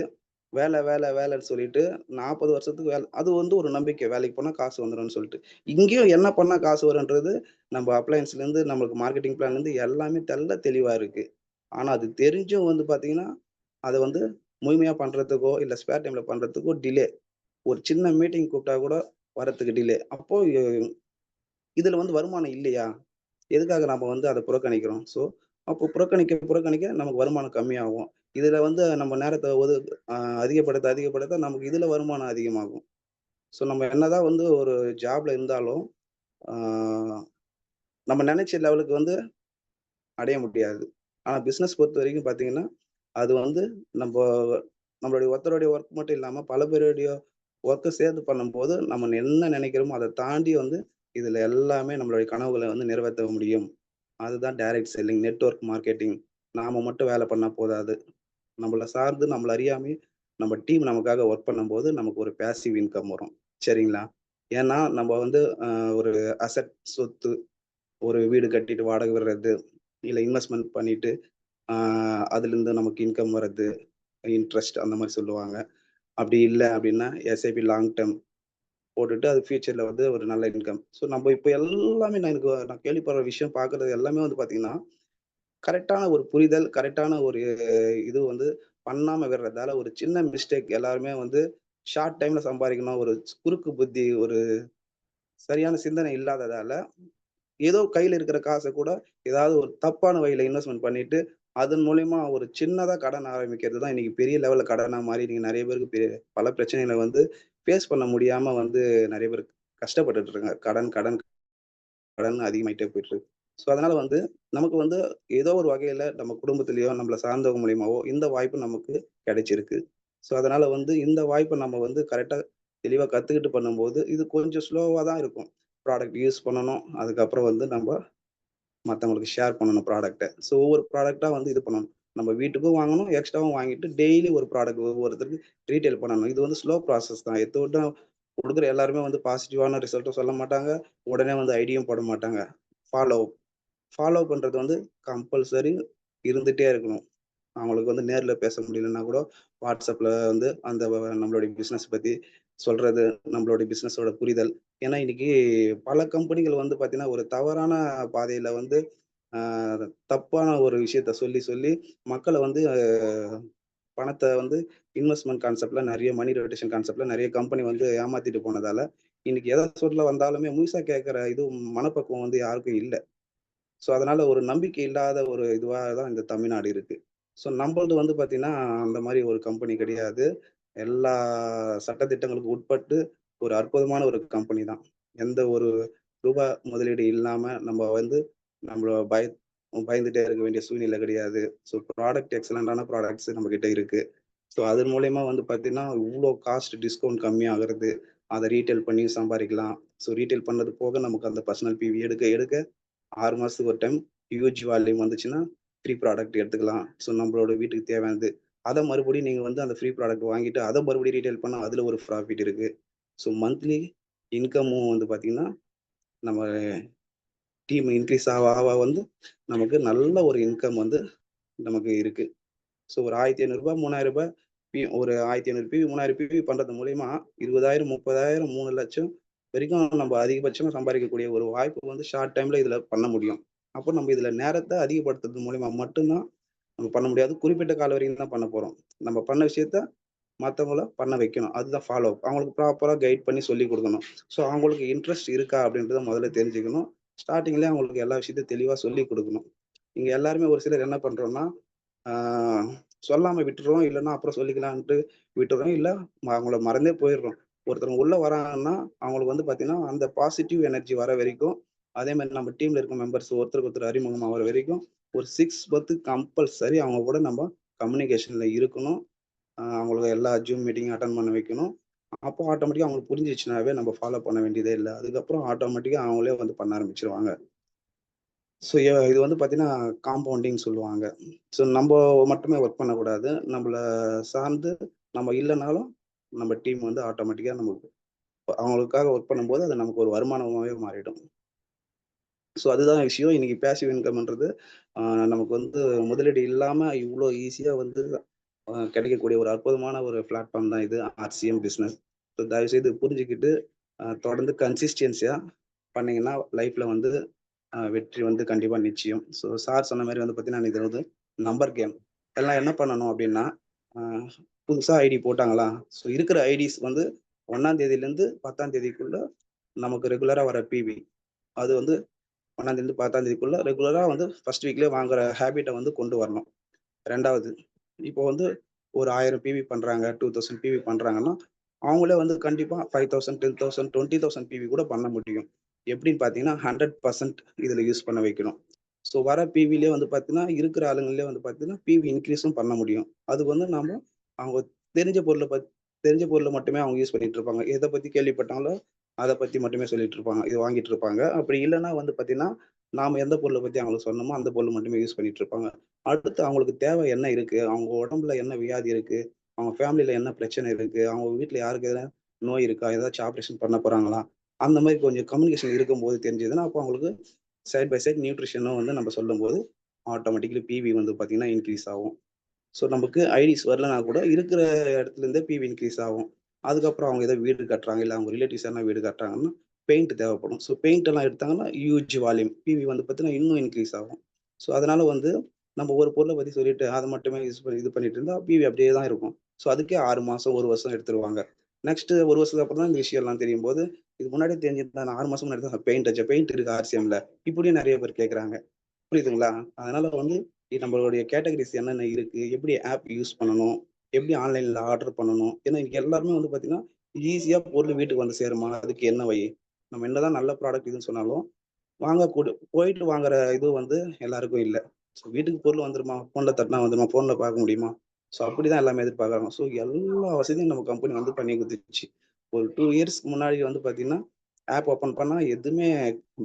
வேலைன்னு சொல்லிட்டு 40 வருஷத்துக்கு அது வந்து ஒரு நம்பிக்கை. வேலைக்கு போனா காசு வந்துரும்னு சொல்லிட்டு. இங்கேயும் என்ன பண்ணா காசு வரும்ன்றது நம்ம அப்ளையன்ஸ்ல இருந்து நம்மளுக்கு மார்க்கெட்டிங் பிளான்ல இருந்து எல்லாமே தெளிவா இருக்கு. ஆனா அது தெரிஞ்சும் வந்து பாத்தீங்கன்னா அதை வந்து முழுமையா பண்றதுக்கோ இல்ல ஸ்பேர் டைம்ல பண்றதுக்கோ டிலே. ஒரு சின்ன மீட்டிங் கூப்பிட்டா கூட வரத்துக்கு டிலே. அப்போ இதுல வந்து வருமானம் இல்லையா? எதுக்காக நாம வந்து அதை புறக்கணிக்கிறோம்? ஸோ அப்போ புறக்கணிக்க நமக்கு வருமானம் கம்மியாகும். இதுல வந்து நம்ம நேரத்தை அதிகப்படுத்த நமக்கு இதுல வருமானம் அதிகமாகும். ஸோ நம்ம என்னதான் வந்து ஒரு ஜாப்ல இருந்தாலும் நம்ம நினைச்ச லெவலுக்கு வந்து அடைய முடியாது. ஆனா பிசினஸ் பொறுத்த வரைக்கும் பாத்தீங்கன்னா அது வந்து நம்மளுடைய ஒருத்தருடைய ஒர்க் மட்டும் இல்லாம பல பேருடைய ஒர்க்கை சேர்ந்து பண்ணும்போது நம்ம என்ன நினைக்கிறோமோ அதை தாண்டி வந்து இதுல எல்லாமே நம்மளுடைய கனவுகளை வந்து நிறைவேற்ற முடியும். அதுதான் டைரக்ட் செல்லிங், நெட்வொர்க் மார்க்கெட்டிங். நாம மட்டும் வேலை பண்ணா போதாது. நம்மளை சார்ந்து நம்மள அறியாமே நம்ம டீம் நமக்காக ஒர்க் பண்ணும்போது நமக்கு ஒரு பேசிவ் இன்கம் வரும். சரிங்களா? ஏன்னா நம்ம வந்து ஒரு அசெட் சொத்து, ஒரு வீடு கட்டிட்டு வாடகை விடுறது, இல்லை இன்வெஸ்ட்மெண்ட் பண்ணிட்டு அதுல இருந்து நமக்கு இன்கம் வர்றது, இன்ட்ரெஸ்ட் அந்த மாதிரி சொல்லுவாங்க. அப்படி இல்லை அப்படின்னா எஸ்ஐபி லாங் டேர்ம் போட்டுட்டு அது ஃபியூச்சர்ல வந்து ஒரு நல்ல இன்கம். ஸோ நம்ம இப்போ எல்லாமே நான் கேள்விப்படுற விஷயம் பார்க்கறது எல்லாமே வந்து பார்த்தீங்கன்னா கரெக்டான ஒரு புரிதல், கரெக்டான ஒரு இது வந்து பண்ணாம விடுறதால ஒரு சின்ன மிஸ்டேக் எல்லாருமே வந்து ஷார்ட் டைம்ல சம்பாதிக்கணும், ஒரு குறுக்கு புத்தி, ஒரு சரியான சிந்தனை இல்லாததால ஏதோ கையில இருக்கிற காசை கூட ஏதாவது ஒரு தப்பான வழியில இன்வெஸ்ட்மெண்ட் பண்ணிட்டு அதன் மூலியமா ஒரு சின்னதா கடன் ஆரம்பிக்கிறது தான் இன்னைக்கு பெரிய லெவல்ல கடனா மாறி நீங்க நிறைய பேருக்கு பல பிரச்சனைகளை வந்து ஃபேஸ் பண்ண முடியாம வந்து நிறைய பேர் கஷ்டப்பட்டுட்டு இருக்காங்க. கடன் கடன் கடன் அதிகமாயிட்டே போயிட்டு இருக்கு. ஸோ அதனால வந்து நமக்கு வந்து ஏதோ ஒரு வகையில நம்ம குடும்பத்திலயோ நம்மள சார்ந்தவங்க மூலியமாவோ இந்த வாய்ப்பு நமக்கு கிடைச்சிருக்கு. ஸோ அதனால வந்து இந்த வாய்ப்பை நம்ம வந்து கரெக்டா தெளிவா கத்துக்கிட்டு பண்ணும்போது இது கொஞ்சம் ஸ்லோவா தான் இருக்கும். ப்ராடக்ட் யூஸ் பண்ணணும். அதுக்கப்புறம் வந்து நம்ம மத்தவங்களுக்கு ஷேர் பண்ணணும் ப்ராடக்ட்ட. ஸோ ஒவ்வொரு ப்ராடக்ட்டா வந்து இது பண்ணணும். நம்ம வீட்டுக்கும் வாங்கணும், எக்ஸ்ட்ராவும் வாங்கிட்டு டெய்லி ஒரு ப்ராடக்ட் ஒவ்வொருத்தருக்கு ரீட்டெயில் பண்ணணும். இது வந்து ஸ்லோ ப்ராசஸ் தான். எடுத்தோனே குடுக்குற எல்லாருமே வந்து பாசிட்டிவான ரிசல்ட்டும் சொல்ல மாட்டாங்க. உடனே வந்து ஐடியும் போட மாட்டாங்க. ஃபாலோ ஃபாலோ பண்றது வந்து கம்பல்சரி இருந்துட்டே இருக்கணும். அவங்களுக்கு வந்து நேர்ல பேச முடியலன்னா கூட வாட்ஸ்அப்ல வந்து அந்த நம்மளுடைய பிசினஸ் பத்தி சொல்றது, நம்மளுடைய பிசினஸோட புரிதல். ஏன்னா இன்னைக்கு பல கம்பெனிகள் வந்து பாத்தீங்கன்னா ஒரு தவறான பாதையில வந்து தப்பான ஒரு விஷயத்த சொல்லி சொல்லி மக்களை வந்து பணத்தை வந்து இன்வெஸ்ட்மெண்ட் கான்செப்ட்ல நிறைய மணி ரொட்டேஷன் கான்செப்ட்ல நிறைய கம்பெனி வந்து ஏமாத்திட்டு போனதால இன்னைக்கு எதை சொல்ல வந்தாலுமே முழுசா கேட்கிற இது மனப்பக்குவம் வந்து யாருக்கும் இல்லை. ஸோ அதனால ஒரு நம்பிக்கை இல்லாத ஒரு இதுவா தான் இந்த தமிழ்நாடு இருக்கு. ஸோ நம்மளது வந்து பார்த்தீங்கன்னா, அந்த மாரி ஒரு கம்பெனி கிடையாது. எல்லா சட்டதிட்டங்களுக்கு உட்பட்டு ஒரு அற்புதமான ஒரு கம்பெனி தான். எந்த ஒரு ரூபா முதலீடு இல்லாம நம்ம வந்து நம்மள பயந்துட்டே இருக்க வேண்டிய சூழ்நிலை கிடையாது. ஸோ ப்ராடக்ட் எக்ஸலன்டான ப்ராடக்ட்ஸ் நம்மகிட்ட இருக்கு. ஸோ அதன் மூலியமா வந்து பார்த்தீங்கன்னா, இவ்ளோ காஸ்ட் டிஸ்கவுண்ட் கம்மியாகிறது. அத ரீட்டெயில் பண்ணி சம்பாரிக்கலாம். ஸோ ரீட்டெயில் பண்ணது போக நமக்கு அந்த பர்சனல் பிவி எடுக்க எடுக்க 6 மாசத்துக்கு ஒரு டைம் ஹியூஜ் வால்யூம் வந்துச்சுன்னா, ஃப்ரீ ப்ராடக்ட் எடுத்துக்கலாம். ஸோ நம்மளோட வீட்டுக்கு தேவையானது. அத மறுபடியும் நீங்க வந்து அந்த ஃப்ரீ ப்ராடக்ட் வாங்கிட்டு, அத மறுபடியும் ரீட்டெயில் பண்ணா அதுல ஒரு ப்ராஃபிட் இருக்கு. ஸோ மந்த்லி இன்கமும் வந்து பார்த்தீங்கன்னா, நம்ம டீம் இன்க்ரீஸ் ஆக ஆக வந்து நமக்கு நல்ல ஒரு இன்கம் வந்து நமக்கு இருக்கு. ஸோ ஒரு ரூ. 1500 ரூ. 3000 ஒரு 1500 பிவி 3000 பிவி பண்றது மூலியமா 20,000 30,000 3,00,000 வரைக்கும் நம்ம அதிகபட்சமா சம்பாதிக்கக்கூடிய ஒரு வாய்ப்பு வந்து ஷார்ட் டைம்ல இதுல பண்ண முடியும். அப்போ நம்ம இதுல நேரத்தை அதிகப்படுத்துறது மூலியமா மட்டும்தான் நம்ம பண்ண முடியாது. குறிப்பிட்ட கால வரைக்கும் தான் பண்ண போறோம். நம்ம பண்ண விஷயத்த மத்தவங்கள பண்ண வைக்கணும். அதுதான் ஃபாலோ அப். அவங்களுக்கு ப்ராப்பரா கைட் பண்ணி சொல்லிக் கொடுக்கணும். ஸோ அவங்களுக்கு இன்ட்ரெஸ்ட் இருக்கா அப்படின்றத முதல்ல தெரிஞ்சுக்கணும். ஸ்டார்டிங்லயே அவங்களுக்கு எல்லா விஷயத்தையும் தெளிவா சொல்லிக் கொடுக்கணும். இங்க எல்லாருமே ஒரு சிலர் என்ன பண்றோம்னா, ஆஹ் சொல்லாம விட்டுறோம். இல்லைன்னா அப்புறம் சொல்லிக்கலான்ட்டு விட்டுறோம். இல்ல அவங்கள மறந்தே போயிடுறோம். ஒருத்தவங்க உள்ள வராங்கன்னா அவங்களுக்கு வந்து பாத்தீங்கன்னா அந்த பாசிட்டிவ் எனர்ஜி வர வரைக்கும், அதே மாதிரி நம்ம டீம்ல இருக்க மெம்பர்ஸ் ஒருத்தருக்கு ஒருத்தர் அறிமுகம் ஆகிற வரைக்கும் ஒரு 6 மந்த் கம்பல்சரி அவங்க கூட நம்ம கம்யூனிகேஷன்ல இருக்கணும். அவங்களுக்கு எல்லா ஜூம் மீட்டிங் அட்டன் பண்ண வைக்கணும். அப்போ ஆட்டோமேட்டிக்கா அவங்களுக்கு புரிஞ்சிச்சுனாவே நம்ம ஃபாலோ பண்ண வேண்டியதே இல்லை. அதுக்கப்புறம் ஆட்டோமேட்டிக்கா அவங்களே வந்து பண்ண ஆரம்பிச்சிருவாங்க. ஸோ இது வந்து பார்த்தீங்கன்னா காம்பவுண்டிங் சொல்லுவாங்க. ஸோ நம்ம மட்டுமே ஒர்க் பண்ணக்கூடாது. நம்மள சார்ந்து நம்ம இல்லைனாலும் நம்ம டீம் வந்து ஆட்டோமேட்டிக்கா நமக்கு அவங்களுக்காக ஒர்க் பண்ணும்போது அது நமக்கு ஒரு வருமானமாவே மாறிடும். ஸோ அதுதான் விஷயம். இன்னைக்கு பேசிவ் இன்கம்ன்றது நமக்கு வந்து முதலீடு இல்லாம இவ்வளோ ஈஸியா வந்து கிடைக்கக்கூடிய ஒரு அற்புதமான ஒரு பிளாட்ஃபார்ம் தான் இது ஆர்சிஎம் பிஸ்னஸ். ஸோ தயவுசெய்து புரிஞ்சுக்கிட்டு தொடர்ந்து கன்சிஸ்டன்சியா பண்ணீங்கன்னா லைஃப்ல வந்து வெற்றி வந்து கண்டிப்பா நிச்சயம். ஸோ சார் சொன்ன மாதிரி வந்து பார்த்தீங்கன்னா இது வந்து நம்பர் கேம். எல்லாம் என்ன பண்ணணும் அப்படின்னா, புதுசா ஐடி போட்டாங்களா, ஸோ இருக்கிற ஐடிஸ் வந்து 1ஆம் தேதியிலேருந்து 10ஆம் தேதிக்குள்ள நமக்கு ரெகுலரா வர பிவி அது வந்து 1ஆம் தேதி 10ஆம் தேதிக்குள்ள ரெகுலரா வந்து ஃபர்ஸ்ட் வீக்லயே வாங்குற ஹேபிட்டை வந்து கொண்டு வரணும். 2வது, இப்போ வந்து ஒரு 1000 பிவி பண்றாங்க, 2000 பிவி பண்றாங்கன்னா, அவங்களே வந்து கண்டிப்பா 5000, 10,000, 20,000 பிவி கூட பண்ண முடியும். எப்படின்னு பார்த்தீங்கன்னா, 100% இதுல யூஸ் பண்ண வைக்கணும். ஸோ வர பிவிலயே வந்து பார்த்தீங்கன்னா, இருக்கிற ஆளுங்களே வந்து பார்த்தீங்கன்னா, பிவி இன்க்ரீஸும் பண்ண முடியும். அதுக்கு வந்து நாம அவங்க தெரிஞ்ச பொருள தெரிஞ்ச பொருள மட்டுமே அவங்க யூஸ் பண்ணிட்டு இருப்பாங்க. எத பத்தி கேள்விப்பட்டாங்களோ, அத பத்தி மட்டுமே சொல்லிட்டு இருப்பாங்க. இது வாங்கிட்டு இருப்பாங்க. அப்படி இல்லன்னா வந்து பார்த்தீங்கன்னா, நாம எந்த பொருள பத்தி அவங்களுக்கு சொன்னோமோ, அந்த பொருள் மட்டுமே யூஸ் பண்ணிட்டு இருப்பாங்க. அடுத்து அவங்களுக்கு தேவை என்ன இருக்கு? அவங்க உடம்புல என்ன வியாதி இருக்கு? அவங்க ஃபேமிலில என்ன பிரச்சனை இருக்கு? அவங்க வீட்ல யாருக்கு எதனா நோய் இருக்கா? ஏதாச்சும் ஆப்பரேஷன் பண்ண போறாங்களா? அந்த மாரி கொஞ்சம் கம்யூனிகேஷன் இருக்கும்போது தெரிஞ்சதுன்னா, அப்போ அவங்களுக்கு சைட் பை சைட் நியூட்ரிஷனும் வந்து நம்ம சொல்லும்போது, ஆட்டோமேட்டிக்கலி பிவி வந்து பார்த்தீங்கன்னா, இன்க்ரீஸ் ஆகும். ஸோ நமக்கு ஐடிஸ் வரலனா கூட இருக்கிற இடத்துல இருந்தே பிவி இன்க்ரீஸ் ஆகும். அதுக்கப்புறம் அவங்க ஏதோ வீடு கட்டுறாங்க, இல்ல அவங்க ரிலேட்டிவ்ஸ் யாருனா வீடு கட்டுறாங்கன்னா, பெயிண்ட் தேவைப்படும். ஸோ பெயிண்ட் எல்லாம் எடுத்தாங்கன்னா, ஹியூஜ் வால்யூம் பிவி வந்து பார்த்தீங்கன்னா, இன்னும் இன்க்ரீஸ் ஆகும். ஸோ அதனால வந்து நம்ம ஒரு பொருளை பத்தி சொல்லிட்டு அதை மட்டுமே யூஸ் பண்ணி இது பண்ணிட்டு இருந்தா பிவி அப்படியே தான் இருக்கும். ஸோ அதுக்கே 6 மாசம் 1 வருஷம் எடுத்துருவாங்க. நெக்ஸ்ட் 1 வருஷத்துக்கு அப்புறம் தான் இந்த விஷயம் எல்லாம் தெரியும் போது, இது முன்னாடியே தெரிஞ்சிருந்தா நான் 6 மாசம் முன்னாடி தான் பெயிண்ட் அடிச்சேன். பெயிண்ட் இருக்கு ஆர்சிஎம்ல இப்படியும் நிறைய பேர் கேட்கறாங்க. புரியுதுங்களா? அதனால வந்து நம்மளுடைய கேட்டகரிஸ் என்னென்ன இருக்கு, எப்படி ஆப் யூஸ் பண்ணணும், எப்படி ஆன்லைன்ல ஆர்டர் பண்ணணும். ஏன்னா இன்னைக்கு எல்லாருமே வந்து பார்த்தீங்கன்னா, ஈஸியா பொருள் வீட்டுக்கு வந்து சேருமா? அதுக்கு என்ன வழி? நம்ம என்னதான் நல்ல ப்ராடக்ட் இதுன்னு சொன்னாலும், போயிட்டு வாங்குற இது வந்து எல்லாருக்கும் இல்ல. ஸோ வீட்டுக்கு பொருள் வந்துருமா? ஃபோன்ல தட்டினா வந்துருமா? ஃபோன்ல பார்க்க முடியுமா? ஸோ அப்படிதான் எல்லாமே எதிர்பார்க்குறாங்க. ஸோ எல்லா வசதியும் நம்ம கம்பெனி வந்து பண்ணி குடுத்துருச்சு. ஒரு 2 இயர்ஸ்க்கு முன்னாடி வந்து பார்த்தீங்கன்னா, ஆப் ஓப்பன் பண்ணா எதுவுமே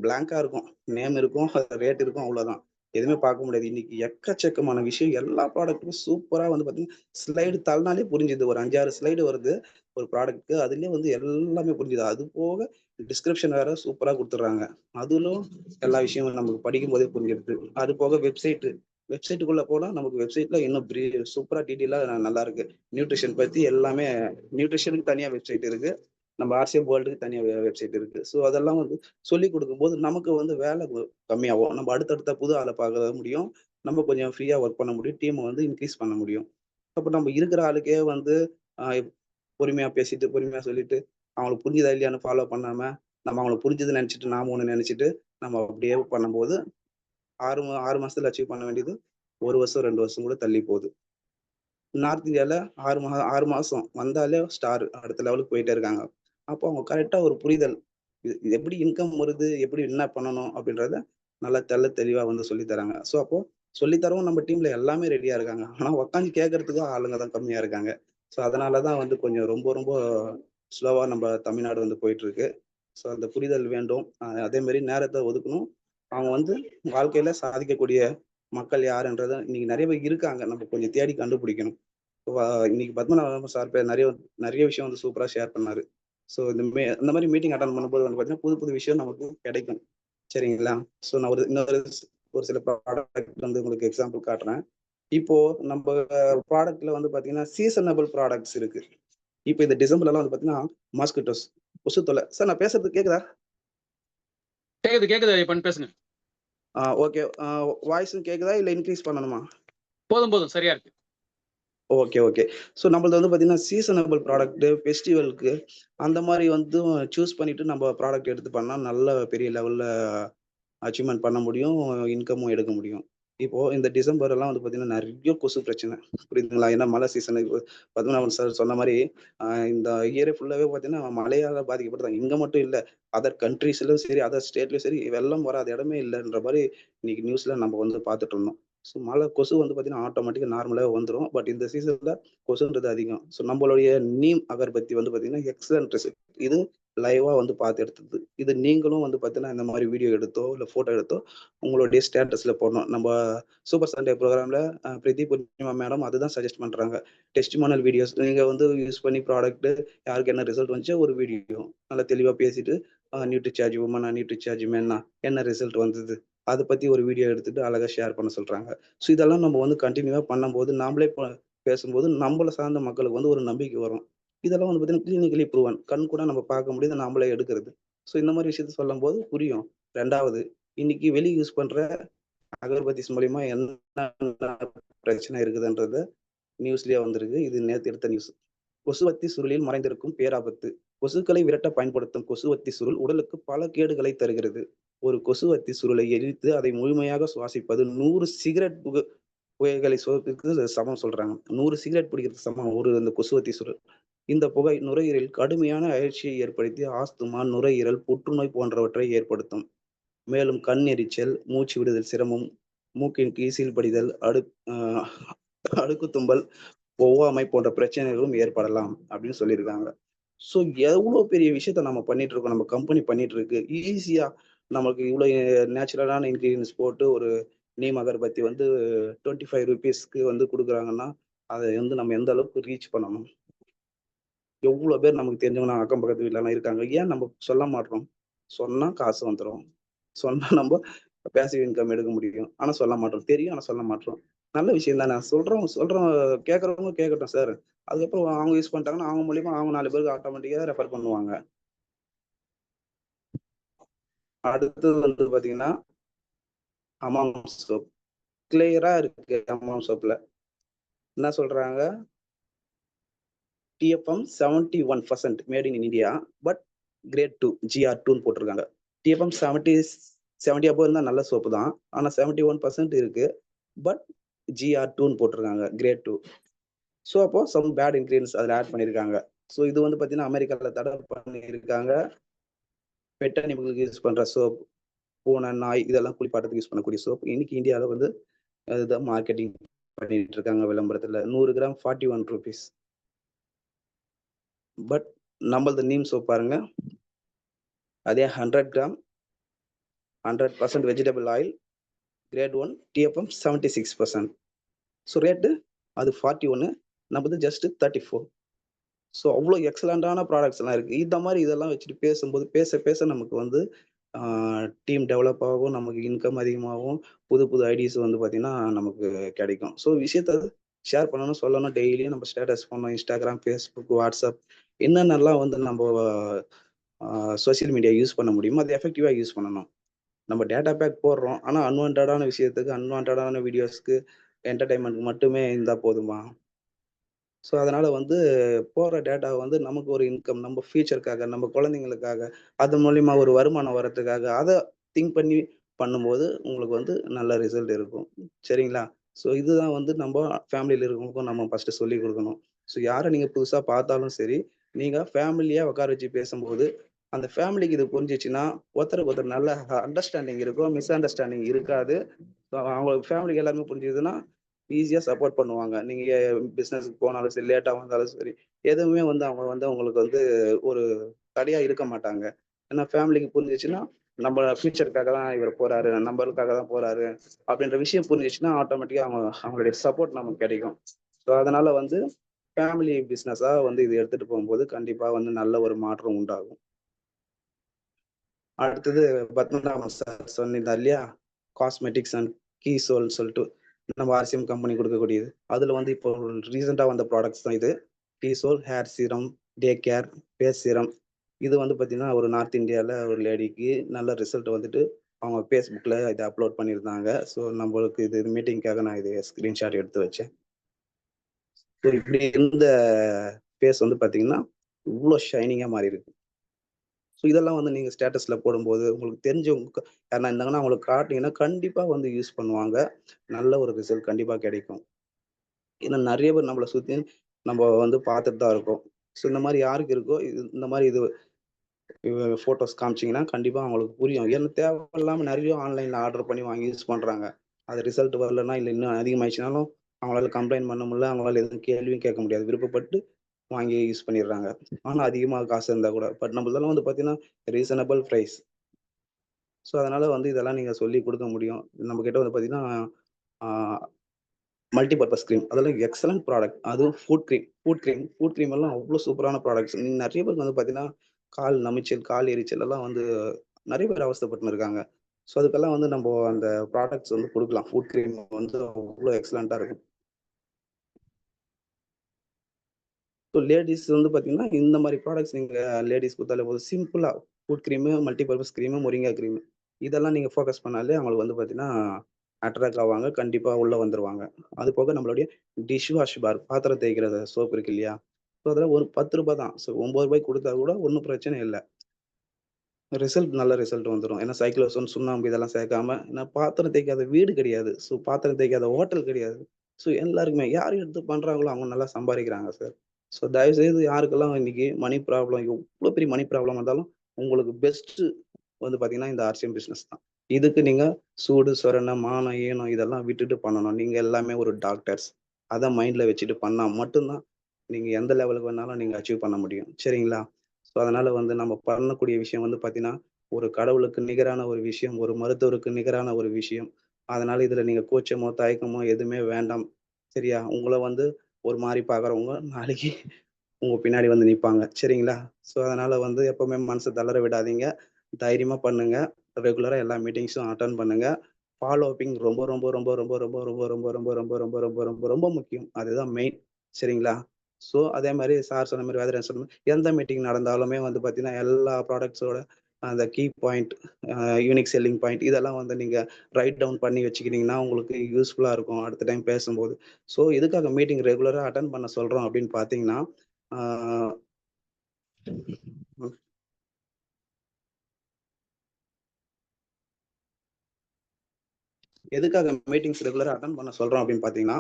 பிளாங்கா இருக்கும். நேம் இருக்கும், ரேட் இருக்கும் அவ்வளோதான். எதுவுமே பார்க்க முடியாது. இன்னைக்கு எக்கச்சக்கமான விஷயம் எல்லா ப்ராடக்ட்டுமே சூப்பரா வந்து பார்த்தீங்கன்னா, ஸ்லைடு தள்ளினாலே புரிஞ்சுது. ஒரு 5, 6 ஸ்லைடு வருது ஒரு ப்ராடக்ட்க்கு. அதிலயே வந்து எல்லாமே புரிஞ்சுது. அது போக டிஸ்கிரிப்ஷன் வேற சூப்பரா குடுத்துடுறாங்க. அதிலும் எல்லா விஷயமும் நமக்கு படிக்கும்போதே புரிஞ்சிருது. அது போக வெப்சைட்டுக்குள்ள போனா நமக்கு வெப்சைட்ல இன்னும் சூப்பரா டீட்டெயிலா நல்லா இருக்கு. நியூட்ரிஷன் பத்தி எல்லாமே நியூட்ரிஷனுக்கு தனியா வெப்சைட் இருக்கு. நம்ம ஆர்சிஎம் வேர்ல்டுக்கு தனியா வெப்சைட் இருக்கு. ஸோ அதெல்லாம் வந்து சொல்லிக் கொடுக்கும்போது நமக்கு வந்து வேலை கம்மியாகும். நம்ம அடுத்தடுத்த புது ஆளை பார்க்க முடியும். நம்ம கொஞ்சம் ஃப்ரீயா ஒர்க் பண்ண முடியும். டீமை வந்து இன்க்ரீஸ் பண்ண முடியும். அப்ப நம்ம இருக்கிற ஆளுக்கே வந்து பொறுமையா பேசிட்டு, பொறுமையா சொல்லிட்டு, அவங்களுக்கு புரிஞ்சுதா இல்லையான்னு ஃபாலோ பண்ணாம, நம்ம அவங்களுக்கு புரிஞ்சதுன்னு நினைச்சுட்டு, நாம ஒண்ணு நினைச்சுட்டு, நம்ம அப்படியே பண்ணும்போது 6 மாசத்துல அச்சீவ் பண்ண வேண்டியது 1 வருஷம், 2 வருஷம் கூட தள்ளி போகுது. நார்த் இந்தியால 6 மாசம் வந்தாலே ஸ்டார் அடுத்த லெவலுக்கு போயிட்டே இருக்காங்க. அப்போ அவங்க கரெக்டா ஒரு புரிதல். இது எப்படி இன்கம் வருது, எப்படி என்ன பண்ணணும் அப்படின்றத நல்லா தெளிவா வந்து சொல்லி தராங்க. ஸோ அப்போ சொல்லி தரவும் நம்ம டீம்ல எல்லாமே ரெடியா இருக்காங்க. ஆனா உட்காந்து கேட்கறதுக்கு ஆளுங்க தான் கம்மியா இருக்காங்க. ஸோ அதனாலதான் வந்து கொஞ்சம் ரொம்ப ரொம்ப ஸ்லோவா நம்ம தமிழ்நாடு வந்து போயிட்டு இருக்கு. ஸோ அந்த புரிதல் வேண்டும். அதே மாதிரி நேரத்தை ஒதுக்கணும். அவங்க வந்து வாழ்க்கையில சாதிக்கக்கூடிய மக்கள் யாருன்றத இன்னைக்கு நிறைய பேர் இருக்காங்க. நம்ம கொஞ்சம் தேடி கண்டுபிடிக்கணும். இன்னைக்கு பத்மநாபன் சார் நிறைய நிறைய விஷயம் வந்து சூப்பரா ஷேர் பண்ணாரு. ஸோ இந்த மாதிரி மீட்டிங் அட்டன் பண்ணும்போது வந்து பார்த்தீங்கன்னா புது புது விஷயம் நமக்கு கிடைக்கும். சரிங்களா? ஸோ நான் ஒரு சில ப்ராடக்ட் வந்து உங்களுக்கு எக்ஸாம்பிள் காட்டுறேன். இப்போ நம்ம ப்ராடக்ட்ல வந்து பார்த்தீங்கன்னா சீசனபிள் ப்ராடக்ட்ஸ் இருக்கு. இப்போ இந்த டிசம்பர்லாம் வந்து பார்த்தீங்கன்னா மாஸ்கிட்டோஸ் கொசு தொல்லை. சார் நான் பேசுறது கேக்குதா? கேக்குது ஐயப்பன், பேசுங்க. ஓகே. வாய்ஸும் கேக்குதா இல்ல இன்க்ரீஸ் பண்ணணுமா? போதும் சரியா இருக்கு. ஓகே. ஸோ நம்மளது வந்து பார்த்தீங்கன்னா சீசனபிள் ப்ராடக்ட் ஃபெஸ்டிவலுக்கு அந்த மாதிரி வந்து சூஸ் பண்ணிட்டு நம்ம ப்ராடக்ட் எடுத்து பண்ணா நல்ல பெரிய லெவல்ல அச்சீவ்மெண்ட் பண்ண முடியும். இன்கமும் எடுக்க முடியும். இப்போ இந்த டிசம்பர் எல்லாம் வந்து பார்த்தீங்கன்னா நிறைய கொசு பிரச்சனை. புரியுதுங்களா? ஏன்னா மழை சீசன். பத்மநாபன் சார் சொன்ன மாதிரி இந்த இயரே ஃபுல்லாவே பார்த்தீங்கன்னா மழையால பாதிக்கப்பட்டதாங்க. இங்க மட்டும் இல்ல, அதர் கண்ட்ரீஸ்லயும் சரி, அதர் ஸ்டேட்லயும் சரி, வெள்ளம் வராத இடமே இல்லைன்ற மாதிரி இன்னைக்கு நியூஸ்ல நம்ம வந்து பார்த்துட்டு இருந்தோம். ஸோ கொசு வந்து பார்த்தீங்கன்னா ஆட்டோமேட்டிக்கா நார்மலாவே வந்துடும். பட் இந்த சீசன்ல கொசுன்றது அதிகம். ஸோ நம்மளுடைய நீம் அகர்பத்தி வந்து பார்த்தீங்கன்னா எக்ஸலன்ட் ரிசல்ட். இது லைவா வந்து பார்த்து எடுத்தது. இது நீங்களும் வந்து பார்த்தீங்கன்னா இந்த மாதிரி வீடியோ எடுத்தோ இல்ல போட்டோ எடுத்தோ உங்களுடைய ஸ்டேட்டஸ்ல போடணும். நம்ம சூப்பர் சண்டே ப்ரோக்ராம்ல பிரீத்தி பூர்ணிமா மேடம் அதுதான் சஜஸ்ட் பண்றாங்க. டெஸ்டிமோனியல் வீடியோஸ் நீங்க வந்து யூஸ் பண்ணி ப்ராடக்ட் யாருக்கு என்ன ரிசல்ட் வந்துச்சு ஒரு வீடியோ நல்லா தெளிவா பேசிட்டு நியூட்ரி சார்ஜ் உமனா, நியூட்ரி சார்ஜ் மென்னா என்ன ரிசல்ட் வந்தது அதை பத்தி ஒரு வீடியோ எடுத்துட்டு அழகா ஷேர் பண்ண சொல்றாங்க. ஸோ இதெல்லாம் நம்ம வந்து கண்டினியூவா பண்ணும்போது நாமளே பேசும்போது நம்மள சார்ந்த மக்களுக்கு வந்து ஒரு நம்பிக்கை வரும். இதெல்லாம் வந்து பார்த்தீங்கன்னா கிளினிக்கலி ப்ரூவன். கண் கூட நம்ம பார்க்க முடியுது, நாமளே எடுக்கிறது. ஸோ இந்த மாதிரி விஷயத்த சொல்லும்போது புரியும். 2வது, இன்னைக்கு வெளியே யூஸ் பண்ற அகர்பத்திஸ் மூலியமா என்ன பிரச்சனை இருக்குதுன்றது நியூஸ்லயே வந்திருக்கு. இது நேத்து எடுத்த நியூஸ். கொசுவத்தி சுருளில் மறைந்திருக்கும் பேராபத்து. கொசுக்களை விரட்ட பயன்படுத்தும் கொசுவத்தி சுருள் உடலுக்கு பல கேடுகளை தருகிறது. ஒரு கொசுவத்தி சுருளை எரித்து அதை முழுமையாக சுவாசிப்பது 100 சிகரெட் புகைகளை சுவாசிப்பதற்கு சமம் சொல்றாங்க. 100 சிகரெட் பிடிக்கிறதுக்கு சமம் ஒரு அந்த கொசுவத்தி சுருள். இந்த புகை நுரையீரலில் கடுமையான அழற்சியை ஏற்படுத்தி ஆஸ்துமா, நுரையீரல், புற்றுநோய் போன்றவற்றை ஏற்படுத்தும். மேலும் கண் எரிச்சல், மூச்சு விடுதல் சிரமம், மூக்கின் கீழ் சீழ்படிதல், அடுக்கு தும்பல், ஒவ்வாமை போன்ற பிரச்சனைகளும் ஏற்படலாம் அப்படின்னு சொல்லியிருக்காங்க. ஸோ எவ்வளவு பெரிய விஷயத்த நம்ம பண்ணிட்டு இருக்கோம். நம்ம கம்பெனி பண்ணிட்டு இருக்கு. ஈஸியா நமக்கு இவ்வளவு நேச்சுரலான இன்கிரீடியன்ஸ் போட்டு ஒரு நீம் அகர்பத்தி வந்து 25 ருபீஸ்க்கு வந்து கொடுக்குறாங்கன்னா அதை வந்து நம்ம எந்த அளவுக்கு ரீச் பண்ணணும். எவ்வளவு பேர் நமக்கு தெரிஞ்சவங்க அக்கம் பக்கத்து வீட்டுல இருக்காங்க. ஏன் நம்ம சொல்ல மாட்டோம்? சொன்னா காசு வந்துடும். சொன்னா நம்ம பேசிவ் இன்கம் எடுக்க முடியும். ஆனா சொல்ல மாட்டோம். தெரியும் ஆனா சொல்ல மாட்டோம். நல்ல விஷயம் தானே. சொல்றோம் கேட்கறவங்க கேட்கட்டும் சார். அதுக்கப்புறம் அவங்க யூஸ் பண்ணிட்டாங்கன்னா அவங்க மூலியமா அவங்க 4 பேருக்கு ஆட்டோமேட்டிக்கா ரெஃபர் பண்ணுவாங்க. அடுத்தது வந்து பாத்தீங்கன்னா ஹமாம் சோப். கிளியரா இருக்கு ஹமாம் சோப்ல. என்ன சொல்றாங்க? TFM 71% made in India but grade 2 GR2 போட்டிருக்காங்க. டிஎஃப்எம் 70 above இருந்தா நல்ல சோப்பு தான். ஆனா 71% இருக்கு. பட் GR2ன்னு போட்டிருக்காங்க, கிரேட் 2. ஸோ அப்போ சம் பேட் இன்கிரீடியன்ஸ் அதில் ஆட் பண்ணியிருக்காங்க. ஸோ இது வந்து பார்த்தீங்கன்னா அமெரிக்காவில் தடை பண்ணியிருக்காங்க. பெட் அனிமலுக்கு யூஸ் பண்ணுற சோப், பூனை, நாய் இதெல்லாம் குளிப்பாட்டத்துக்கு யூஸ் பண்ணக்கூடிய சோப் இன்னைக்கு இந்தியாவில் வந்து அதுதான் மார்க்கெட்டிங் பண்ணிட்டு இருக்காங்க விளம்பரத்தில். 100 கிராம் 41 rupees. பட் நம்மளது நீம் சோப் பாருங்க, அதே 100 gram 100% vegetable oil, grade 1, TFM 76%. So rate அது 41, நம்மது ஜஸ்ட் 34. ஸோ அவ்வளோ எக்ஸலண்டான ப்ராடக்ட்ஸ் எல்லாம் இருக்கு. இந்த மாதிரி இதெல்லாம் வச்சுட்டு பேசும்போது பேச பேச நமக்கு வந்து டீம் டெவலப் ஆகும், நமக்கு இன்கம் அதிகமாகும், புது புது ஐடியாஸ் வந்து பார்த்தீங்கன்னா நமக்கு கிடைக்கும். ஸோ விஷயத்த ஷேர் பண்ணணும், சொல்லணும். டெய்லியும் நம்ம ஸ்டேட்டஸ் பண்ணணும், இன்ஸ்டாகிராம், ஃபேஸ்புக், வாட்ஸ்அப் என்னென்னலாம் வந்து நம்ம சோசியல் மீடியா யூஸ் பண்ண முடியுமோ அதை எஃபெக்டிவாக யூஸ் பண்ணணும். நம்ம டேட்டா பேக் போடுறோம், ஆனால் அன்வான்டான விஷயத்துக்கு, அன்வான்டான வீடியோஸ்க்கு, என்டர்டைன்மெண்ட்க்கு மட்டுமே இருந்தால் போதுமா? ஸோ அதனால வந்து போகிற டேட்டா வந்து நமக்கு ஒரு இன்கம், நம்ம ஃபியூச்சருக்காக, நம்ம குழந்தைங்களுக்காக, அது மூலிமா ஒரு வருமானம் வரத்துக்காக அதை திங்க் பண்ணி பண்ணும்போது உங்களுக்கு வந்து நல்ல ரிசல்ட் இருக்கும். சரிங்களா? ஸோ இதுதான் வந்து நம்ம ஃபேமிலியில் இருக்கவங்களுக்கும் நம்ம ஃபஸ்ட்டு சொல்லி கொடுக்கணும். ஸோ யாரை நீங்கள் புதுசாக பார்த்தாலும் சரி, நீங்கள் ஃபேமிலியாக உட்கார வச்சு பேசும்போது அந்த ஃபேமிலிக்கு இது புரிஞ்சிச்சுன்னா ஒருத்தருக்கு ஒருத்தர் நல்ல அண்டர்ஸ்டாண்டிங் இருக்கும், மிஸ் அண்டர்ஸ்டாண்டிங் இருக்காது. அவங்க ஃபேமிலிக்கு எல்லாருமே புரிஞ்சுதுன்னா ஈஸியாக சப்போர்ட் பண்ணுவாங்க. நீங்கள் பிஸ்னஸுக்கு போனாலும் சரி, லேட்டாக வந்தாலும் சரி, எதுவுமே வந்து அவங்க வந்து உங்களுக்கு வந்து ஒரு தடையாக இருக்க மாட்டாங்க. ஏன்னா ஃபேமிலிக்கு புரிஞ்சிச்சுன்னா நம்ம ஃபியூச்சருக்காக தான் இவர் போறாரு, நம்மளுக்காக தான் போறாரு அப்படின்ற விஷயம் புரிஞ்சிச்சுன்னா ஆட்டோமேட்டிக்காக அவங்களுடைய சப்போர்ட் நமக்கு கிடைக்கும். ஸோ அதனால வந்து ஃபேமிலி பிஸ்னஸாக வந்து இது எடுத்துட்டு போகும்போது கண்டிப்பாக வந்து நல்ல ஒரு மாற்றம் உண்டாகும். அடுத்தது பத்மநாபன் சார் சொன்னிருந்தார் இல்லையா, காஸ்மெட்டிக்ஸ் அண்ட் கீசோல் சொல்லிட்டு நம்ம RCM கம்பெனி கொடுக்கக்கூடியது. அதில் வந்து இப்போ ரீசெண்டாக வந்த ப்ராடக்ட்ஸ் தான் இது. கீசோல் hair serum, day care, face serum. இது வந்து பார்த்தீங்கன்னா ஒரு நார்த் இந்தியாவில் ஒரு லேடிக்கு நல்ல ரிசல்ட் வந்துட்டு அவங்க ஃபேஸ்புக்கில் இதை அப்லோட் பண்ணியிருந்தாங்க. ஸோ நம்மளுக்கு இது மீட்டிங்காக நான் இது ஸ்க்ரீன்ஷாட் எடுத்து வச்சேன். ஸோ இப்படி இருந்த ஃபேஸ் வந்து பார்த்தீங்கன்னா இவ்வளோ ஷைனிங்காக மாறி இருக்கு. ஸோ இதெல்லாம் வந்து நீங்கள் ஸ்டேட்டஸில் போடும்போது உங்களுக்கு தெரிஞ்சவங்க யாருன்னா இருந்தாங்கன்னா அவங்களுக்கு காட்டினீங்கன்னா கண்டிப்பாக வந்து யூஸ் பண்ணுவாங்க. நல்ல ஒரு ரிசல்ட் கண்டிப்பாக கிடைக்கும். ஏன்னா நிறைய பேர் நம்மளை சுற்றி நம்ம வந்து பார்த்துட்டு தான் இருக்கோம். ஸோ இந்த மாதிரி யாருக்கு இருக்கோ இந்த மாதிரி இது ஃபோட்டோஸ் காமிச்சிங்கன்னா கண்டிப்பாக அவங்களுக்கு புரியும். ஏன்னா தேவையில்லாமல் நிறைய ஆன்லைனில் ஆர்டர் பண்ணி வாங்கி யூஸ் பண்ணுறாங்க. அது ரிசல்ட் வரலன்னா இல்லை இன்னும் அதிகமாகிடுச்சுனாலும் அவங்களால கம்ப்ளைண்ட் பண்ண முடியல, அவங்களால எதுவும் கேள்வியும் கேட்க முடியாது. விருப்பப்பட்டு வாங்கி யூஸ் பண்ணிடுறாங்க. ஆனால் அதிகமாக காசு இருந்தால் கூட. பட் நம்மளதெல்லாம் வந்து பார்த்தீங்கன்னா ரீசனபிள் ப்ரைஸ். ஸோ அதனால வந்து இதெல்லாம் நீங்கள் சொல்லி கொடுக்க முடியும். நம்மக்கிட்ட வந்து பார்த்தீங்கன்னா மல்டி பர்பஸ் க்ரீம் அதெல்லாம் எக்ஸலண்ட் ப்ராடக்ட். அதுவும் ஃபுட் க்ரீம் எல்லாம் அவ்வளோ சூப்பரான ப்ராடக்ட்ஸ். நீங்கள் நிறைய பேருக்கு வந்து பார்த்தீங்கன்னா கால் நமைச்சல், கால் எரிச்சல் எல்லாம் வந்து நிறைய பேர் அவஸ்தைப்பட்டு இருக்காங்க. ஸோ அதுக்கெல்லாம் வந்து நம்ம அந்த ப்ராடக்ட்ஸ் வந்து கொடுக்கலாம். ஃபுட் க்ரீம் வந்து அவ்வளோ எக்ஸலண்ட்டாக இருக்கும். ஸோ லேடிஸ் வந்து பார்த்தீங்கன்னா இந்த மாதிரி ப்ராடக்ட்ஸ் நீங்கள் லேடிஸ் கொடுத்தாலே போதும். சிம்பிளாக food cream, multi purpose cream, moringa cream இதெல்லாம் நீங்கள் ஃபோக்கஸ் பண்ணாலே அவங்களுக்கு வந்து பார்த்தீங்கன்னா அட்ராக்ட் ஆவாங்க. கண்டிப்பாக உள்ளே வந்துருவாங்க. அது போக நம்மளுடைய டிஷ் வாஷ் பார், பாத்திரம் தேய்க்கிற சோப் இருக்கு இல்லையா? ஸோ அதில் ஒரு ₹10 தான். ஸோ ₹9 கொடுத்தா கூட ஒன்றும் பிரச்சனை இல்லை. நல்ல ரிசல்ட் வந்துரும். ஏன்னா சைக்ளோசோன், சுண்ணாம்பு இதெல்லாம் சேர்க்காம. ஏன்னா பாத்திரம் தேய்க்காத வீடு கிடையாது. ஸோ பாத்திரம் தேய்க்காத ஹோட்டல் கிடையாது. ஸோ எல்லாருக்குமே யார் எடுத்து பண்றாங்களோ அவங்க நல்லா சம்பாதிக்கிறாங்க சார். ஸோ தயவுசெய்து யாருக்கெல்லாம் இன்னைக்கு மணி ப்ராப்ளம், எவ்வளோ பெரிய மணி ப்ராப்ளம் வந்தாலும் உங்களுக்கு பெஸ்ட் வந்து பார்த்தீங்கன்னா இந்த RCM பிசினஸ் தான். இதுக்கு நீங்க சூடு, சொரணை, மானம், ஈனம் இதெல்லாம் விட்டுட்டு பண்ணணும். நீங்க எல்லாமே ஒரு டாக்டர்ஸ். அதை மைண்ட்ல வச்சுட்டு பண்ணா மட்டும்தான் நீங்க எந்த லெவலுக்கு வேணாலும் நீங்க அச்சீவ் பண்ண முடியும். சரிங்களா? ஸோ அதனால வந்து நம்ம பண்ணக்கூடிய விஷயம் வந்து பார்த்தீங்கன்னா, ஒரு கடவுளுக்கு நிகரான ஒரு விஷயம், ஒரு மருத்துவருக்கு நிகரான ஒரு விஷயம். அதனால இதுல நீங்க கூச்சமோ, தயக்கமோ எதுவுமே வேண்டாம். சரியா? உங்கள வந்து ஒரு மாரி பார்க்குறவங்க நாளைக்கு உங்க பின்னாடி வந்து நிப்பாங்க. சரிங்களா? ஸோ அதனால வந்து எப்பவுமே மனச தளர விடாதீங்க. தைரியமா பண்ணுங்க. ரெகுலரா எல்லா மீட்டிங்ஸும் அட்டெண்ட் பண்ணுங்க. ஃபாலோ அப்பிங் ரொம்ப ரொம்ப ரொம்ப ரொம்ப ரொம்ப ரொம்ப ரொம்ப ரொம்ப ரொம்ப ரொம்ப ரொம்ப ரொம்ப ரொம்ப முக்கியம். அதுதான் மெயின். சரிங்களா? ஸோ அதே மாரி சார் சொன்ன மாரி வேதராஜ் சொன்ன மாரி எந்த மீட்டிங் நடந்தாலுமே வந்து பார்த்தீங்கன்னா, எல்லா ப்ராடக்ட்ஸோட அந்த key point, unique selling point இதெல்லாம் வந்து நீங்க ரைட் டவுன் பண்ணி வச்சுக்கிட்டீங்கன்னா, உங்களுக்கு யூஸ்ஃபுல்லா இருக்கும் அடுத்த டைம் பேசும்போது. ஸோ எதுக்காக மீட்டிங் ரெகுலரா அட்டெண்ட் பண்ண சொல்றோம் அப்படின்னு பார்த்தீங்கன்னா, ஆ எதுக்காக மீட்டிங்ஸ் ரெகுலராக அட்டன் பண்ண சொல்கிறோம் அப்படின்னு பார்த்தீங்கன்னா,